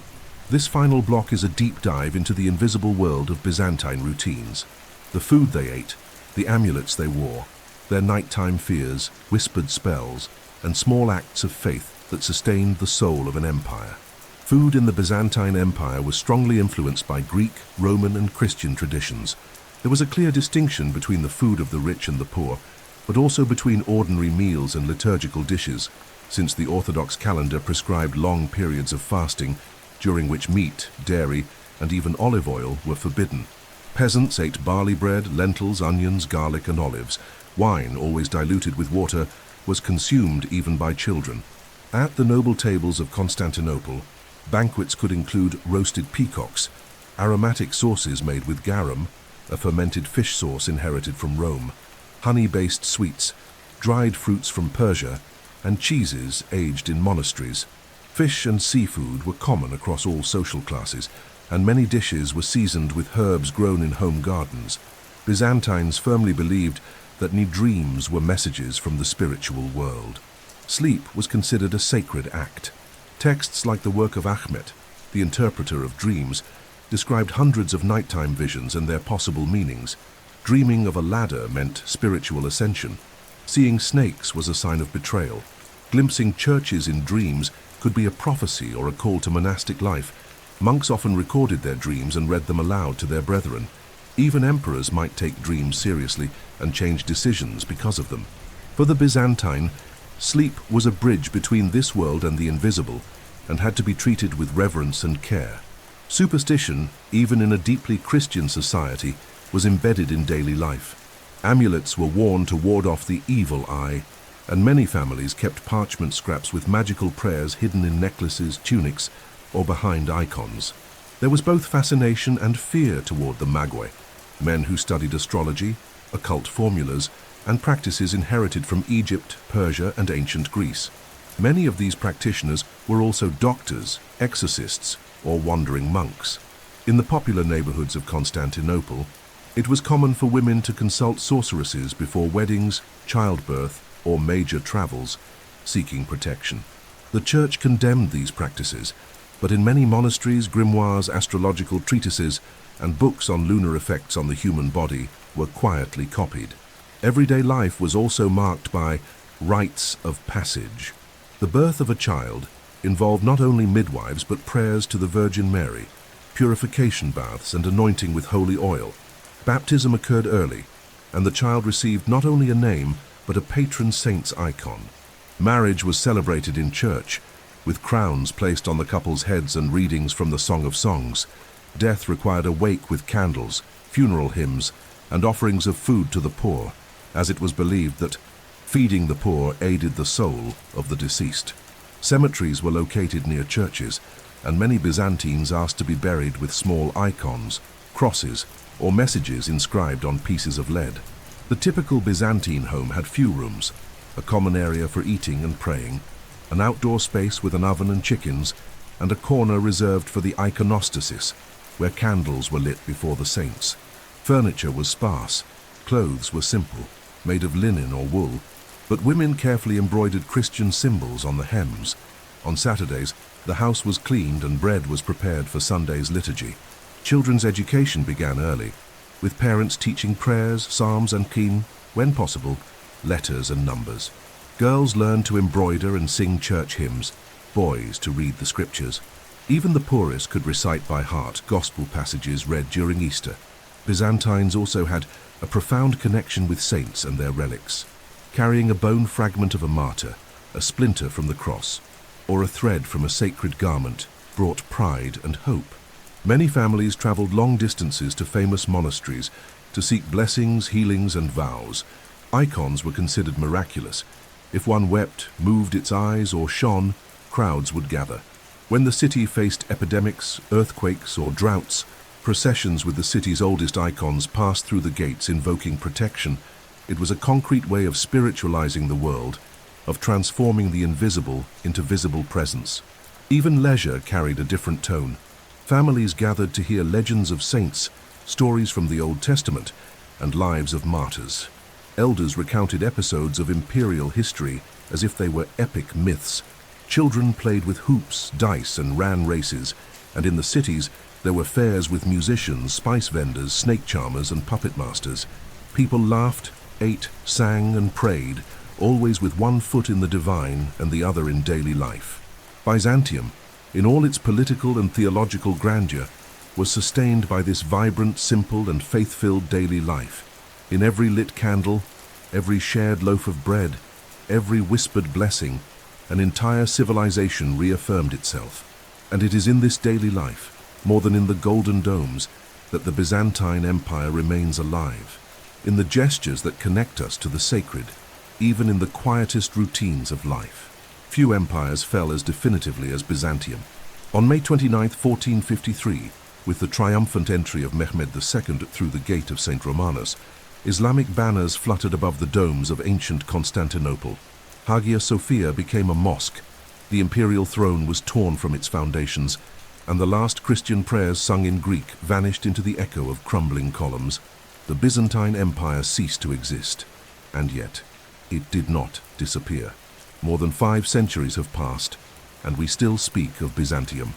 This final block is a deep dive into the invisible world of Byzantine routines. The food they ate, the amulets they wore, their nighttime fears, whispered spells, and small acts of faith that sustained the soul of an empire. Food in the Byzantine Empire was strongly influenced by Greek, Roman, and Christian traditions. There was a clear distinction between the food of the rich and the poor, but also between ordinary meals and liturgical dishes, since the Orthodox calendar prescribed long periods of fasting, during which meat, dairy, and even olive oil were forbidden. Peasants ate barley bread, lentils, onions, garlic, and olives. Wine, always diluted with water, was consumed even by children. At the noble tables of Constantinople, banquets could include roasted peacocks, aromatic sauces made with garum, a fermented fish sauce inherited from Rome, honey-based sweets, dried fruits from Persia, and cheeses aged in monasteries. Fish and seafood were common across all social classes, and many dishes were seasoned with herbs grown in home gardens. Byzantines firmly believed that dreams were messages from the spiritual world. Sleep was considered a sacred act. Texts like the work of Ahmet, the interpreter of dreams, described hundreds of nighttime visions and their possible meanings. Dreaming of a ladder meant spiritual ascension. Seeing snakes was a sign of betrayal. Glimpsing churches in dreams could be a prophecy or a call to monastic life. Monks often recorded their dreams and read them aloud to their brethren. Even emperors might take dreams seriously and change decisions because of them. For the Byzantine, sleep was a bridge between this world and the invisible, and had to be treated with reverence and care. Superstition, even in a deeply Christian society, was embedded in daily life. Amulets were worn to ward off the evil eye, and many families kept parchment scraps with magical prayers hidden in necklaces, tunics, or behind icons. There was both fascination and fear toward the Magoi, men who studied astrology, occult formulas, and practices inherited from Egypt, Persia, and ancient Greece. Many of these practitioners were also doctors, exorcists, or wandering monks. In the popular neighborhoods of Constantinople, it was common for women to consult sorceresses before weddings, childbirth, or major travels, seeking protection. The church condemned these practices, but in many monasteries, grimoires, astrological treatises, and books on lunar effects on the human body were quietly copied. Everyday life was also marked by rites of passage. The birth of a child involved not only midwives but prayers to the Virgin Mary, purification baths, and anointing with holy oil. Baptism occurred early, and the child received not only a name but a patron saint's icon. Marriage was celebrated in church, with crowns placed on the couple's heads and readings from the Song of Songs. Death required a wake with candles, funeral hymns, and offerings of food to the poor, as it was believed that feeding the poor aided the soul of the deceased. Cemeteries were located near churches, and many Byzantines asked to be buried with small icons, crosses, or messages inscribed on pieces of lead. The typical Byzantine home had few rooms, a common area for eating and praying, an outdoor space with an oven and chickens, and a corner reserved for the iconoclasm, where candles were lit before the saints. Furniture was sparse, clothes were simple, made of linen or wool, but women carefully embroidered Christian symbols on the hems. On Saturdays, the house was cleaned and bread was prepared for Sunday's liturgy. Children's education began early, with parents teaching prayers, psalms, and when possible, letters and numbers. Girls learned to embroider and sing church hymns, boys to read the scriptures. Even the poorest could recite by heart gospel passages read during Easter. Byzantines also had a profound connection with saints and their relics. Carrying a bone fragment of a martyr, a splinter from the cross, or a thread from a sacred garment brought pride and hope. Many families traveled long distances to famous monasteries to seek blessings, healings, and vows. Icons were considered miraculous. If one wept, moved its eyes, or shone, crowds would gather. When the city faced epidemics, earthquakes, or droughts, processions with the city's oldest icons passed through the gates invoking protection. It was a concrete way of spiritualizing the world, of transforming the invisible into visible presence. Even leisure carried a different tone. Families gathered to hear legends of saints, stories from the Old Testament, and lives of martyrs. Elders recounted episodes of imperial history as if they were epic myths. Children played with hoops, dice, and ran races, and in the cities there were fairs with musicians, spice vendors, snake charmers, and puppet masters. People laughed, ate, sang, and prayed, always with one foot in the divine and the other in daily life. Byzantium, in all its political and theological grandeur, was sustained by this vibrant, simple, and faith-filled daily life. In every lit candle, every shared loaf of bread, every whispered blessing, an entire civilization reaffirmed itself. And it is in this daily life, more than in the golden domes, that the Byzantine Empire remains alive. In the gestures that connect us to the sacred, even in the quietest routines of life. Few empires fell as definitively as Byzantium. On May 29, 1453, with the triumphant entry of Mehmed II through the gate of St. Romanus, Islamic banners fluttered above the domes of ancient Constantinople. Hagia Sophia became a mosque. The imperial throne was torn from its foundations, and the last Christian prayers sung in Greek vanished into the echo of crumbling columns. The Byzantine Empire ceased to exist, and yet it did not disappear. More than 5 centuries have passed, and we still speak of Byzantium.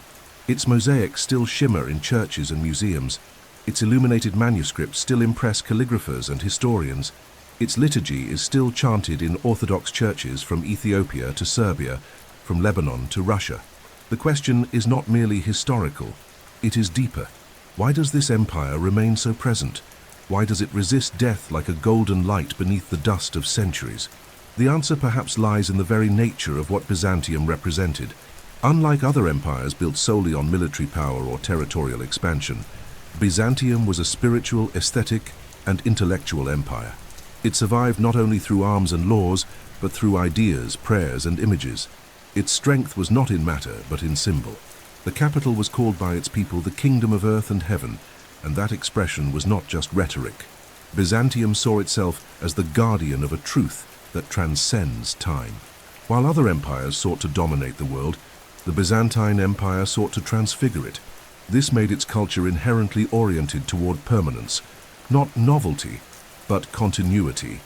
Its mosaics still shimmer in churches and museums. Its illuminated manuscripts still impress calligraphers and historians. Its liturgy is still chanted in Orthodox churches from Ethiopia to Serbia, from Lebanon to Russia. The question is not merely historical, it is deeper. Why does this empire remain so present? Why does it resist death like a golden light beneath the dust of centuries? The answer perhaps lies in the very nature of what Byzantium represented. Unlike other empires built solely on military power or territorial expansion, Byzantium was a spiritual, aesthetic, and intellectual empire. It survived not only through arms and laws, but through ideas, prayers, and images. Its strength was not in matter, but in symbol. The capital was called by its people the kingdom of earth and heaven, and that expression was not just rhetoric. Byzantium saw itself as the guardian of a truth that transcends time. While other empires sought to dominate the world, the Byzantine Empire sought to transfigure it. This made its culture inherently oriented toward permanence, not novelty, but continuity.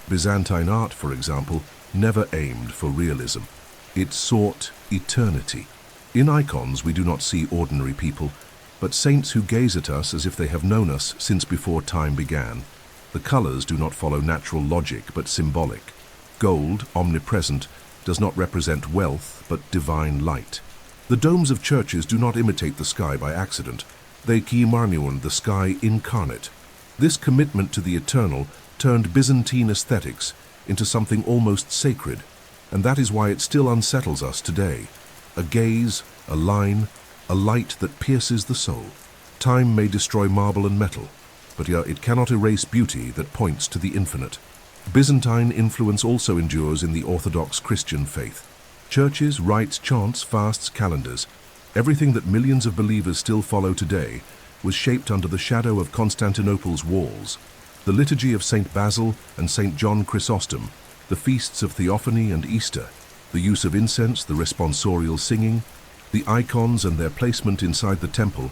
Byzantine art, for example, never aimed for realism. It sought eternity. In icons, we do not see ordinary people, but saints who gaze at us as if they have known us since before time began. The colors do not follow natural logic, but symbolic. Gold, omnipresent, does not represent wealth, but divine light. The domes of churches do not imitate the sky by accident. They kimarnion, the sky incarnate. This commitment to the eternal turned Byzantine aesthetics into something almost sacred, and that is why it still unsettles us today. A gaze, a line, a light that pierces the soul. Time may destroy marble and metal, but yet it cannot erase beauty that points to the infinite. Byzantine influence also endures in the Orthodox Christian faith. Churches, rites, chants, fasts, calendars, everything that millions of believers still follow today was shaped under the shadow of Constantinople's walls. The liturgy of St. Basil and St. John Chrysostom, the feasts of Theophany and Easter, the use of incense, the responsorial singing, the icons and their placement inside the temple,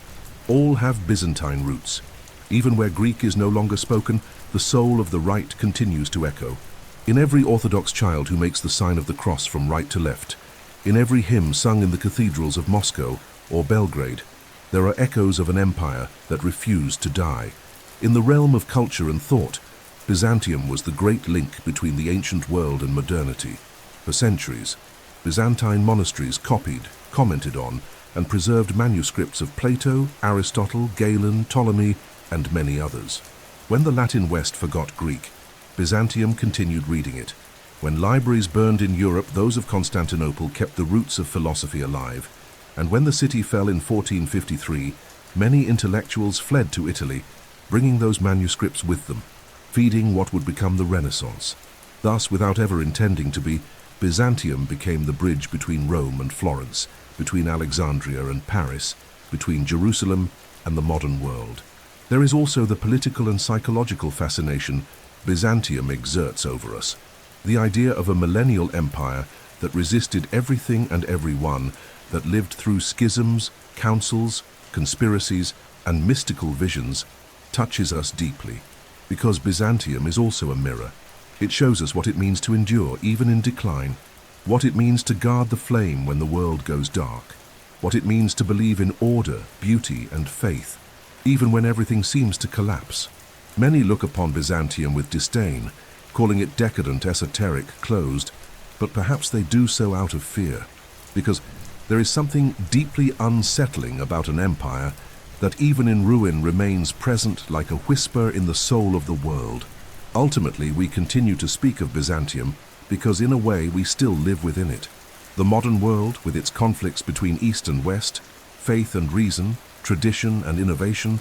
all have Byzantine roots. Even where Greek is no longer spoken, the soul of the rite continues to echo. In every Orthodox child who makes the sign of the cross from right to left, in every hymn sung in the cathedrals of Moscow or Belgrade, there are echoes of an empire that refused to die. In the realm of culture and thought, Byzantium was the great link between the ancient world and modernity. For centuries, Byzantine monasteries copied, commented on, and preserved manuscripts of Plato, Aristotle, Galen, Ptolemy, and many others. When the Latin West forgot Greek, Byzantium continued reading it. When libraries burned in Europe, those of Constantinople kept the roots of philosophy alive. And when the city fell in 1453, many intellectuals fled to Italy, bringing those manuscripts with them, feeding what would become the Renaissance. Thus, without ever intending to be, Byzantium became the bridge between Rome and Florence, between Alexandria and Paris, between Jerusalem and the modern world. There is also the political and psychological fascination Byzantium exerts over us. The idea of a millennial empire that resisted everything and everyone, that lived through schisms, councils, conspiracies, and mystical visions, touches us deeply, because Byzantium is also a mirror. It shows us what it means to endure, even in decline, what it means to guard the flame when the world goes dark, what it means to believe in order, beauty, and faith, even when everything seems to collapse. Many look upon Byzantium with disdain, calling it decadent, esoteric, closed, but perhaps they do so out of fear, because there is something deeply unsettling about an empire that even in ruin remains present like a whisper in the soul of the world. Ultimately, we continue to speak of Byzantium because in a way we still live within it. The modern world, with its conflicts between East and West, faith and reason, tradition and innovation,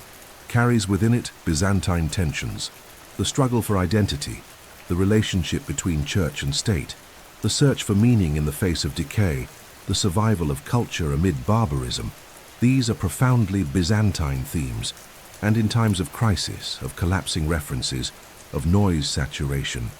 carries within it Byzantine tensions. The struggle for identity, the relationship between church and state, the search for meaning in the face of decay, the survival of culture amid barbarism. These are profoundly Byzantine themes, and in times of crisis, of collapsing references, of noise saturation,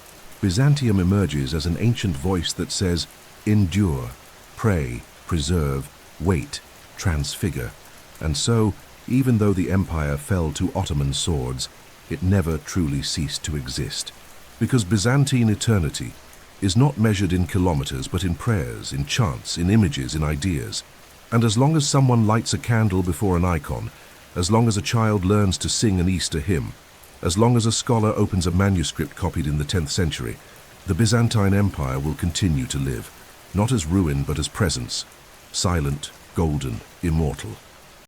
Byzantium emerges as an ancient voice that says, endure, pray, preserve, wait, transfigure. And so, even though the empire fell to Ottoman swords, it never truly ceased to exist. Because Byzantine eternity is not measured in kilometers but in prayers, in chants, in images, in ideas. And as long as someone lights a candle before an icon, as long as a child learns to sing an Easter hymn, as long as a scholar opens a manuscript copied in the 10th century, the Byzantine Empire will continue to live, not as ruin but as presence, silent, golden, immortal.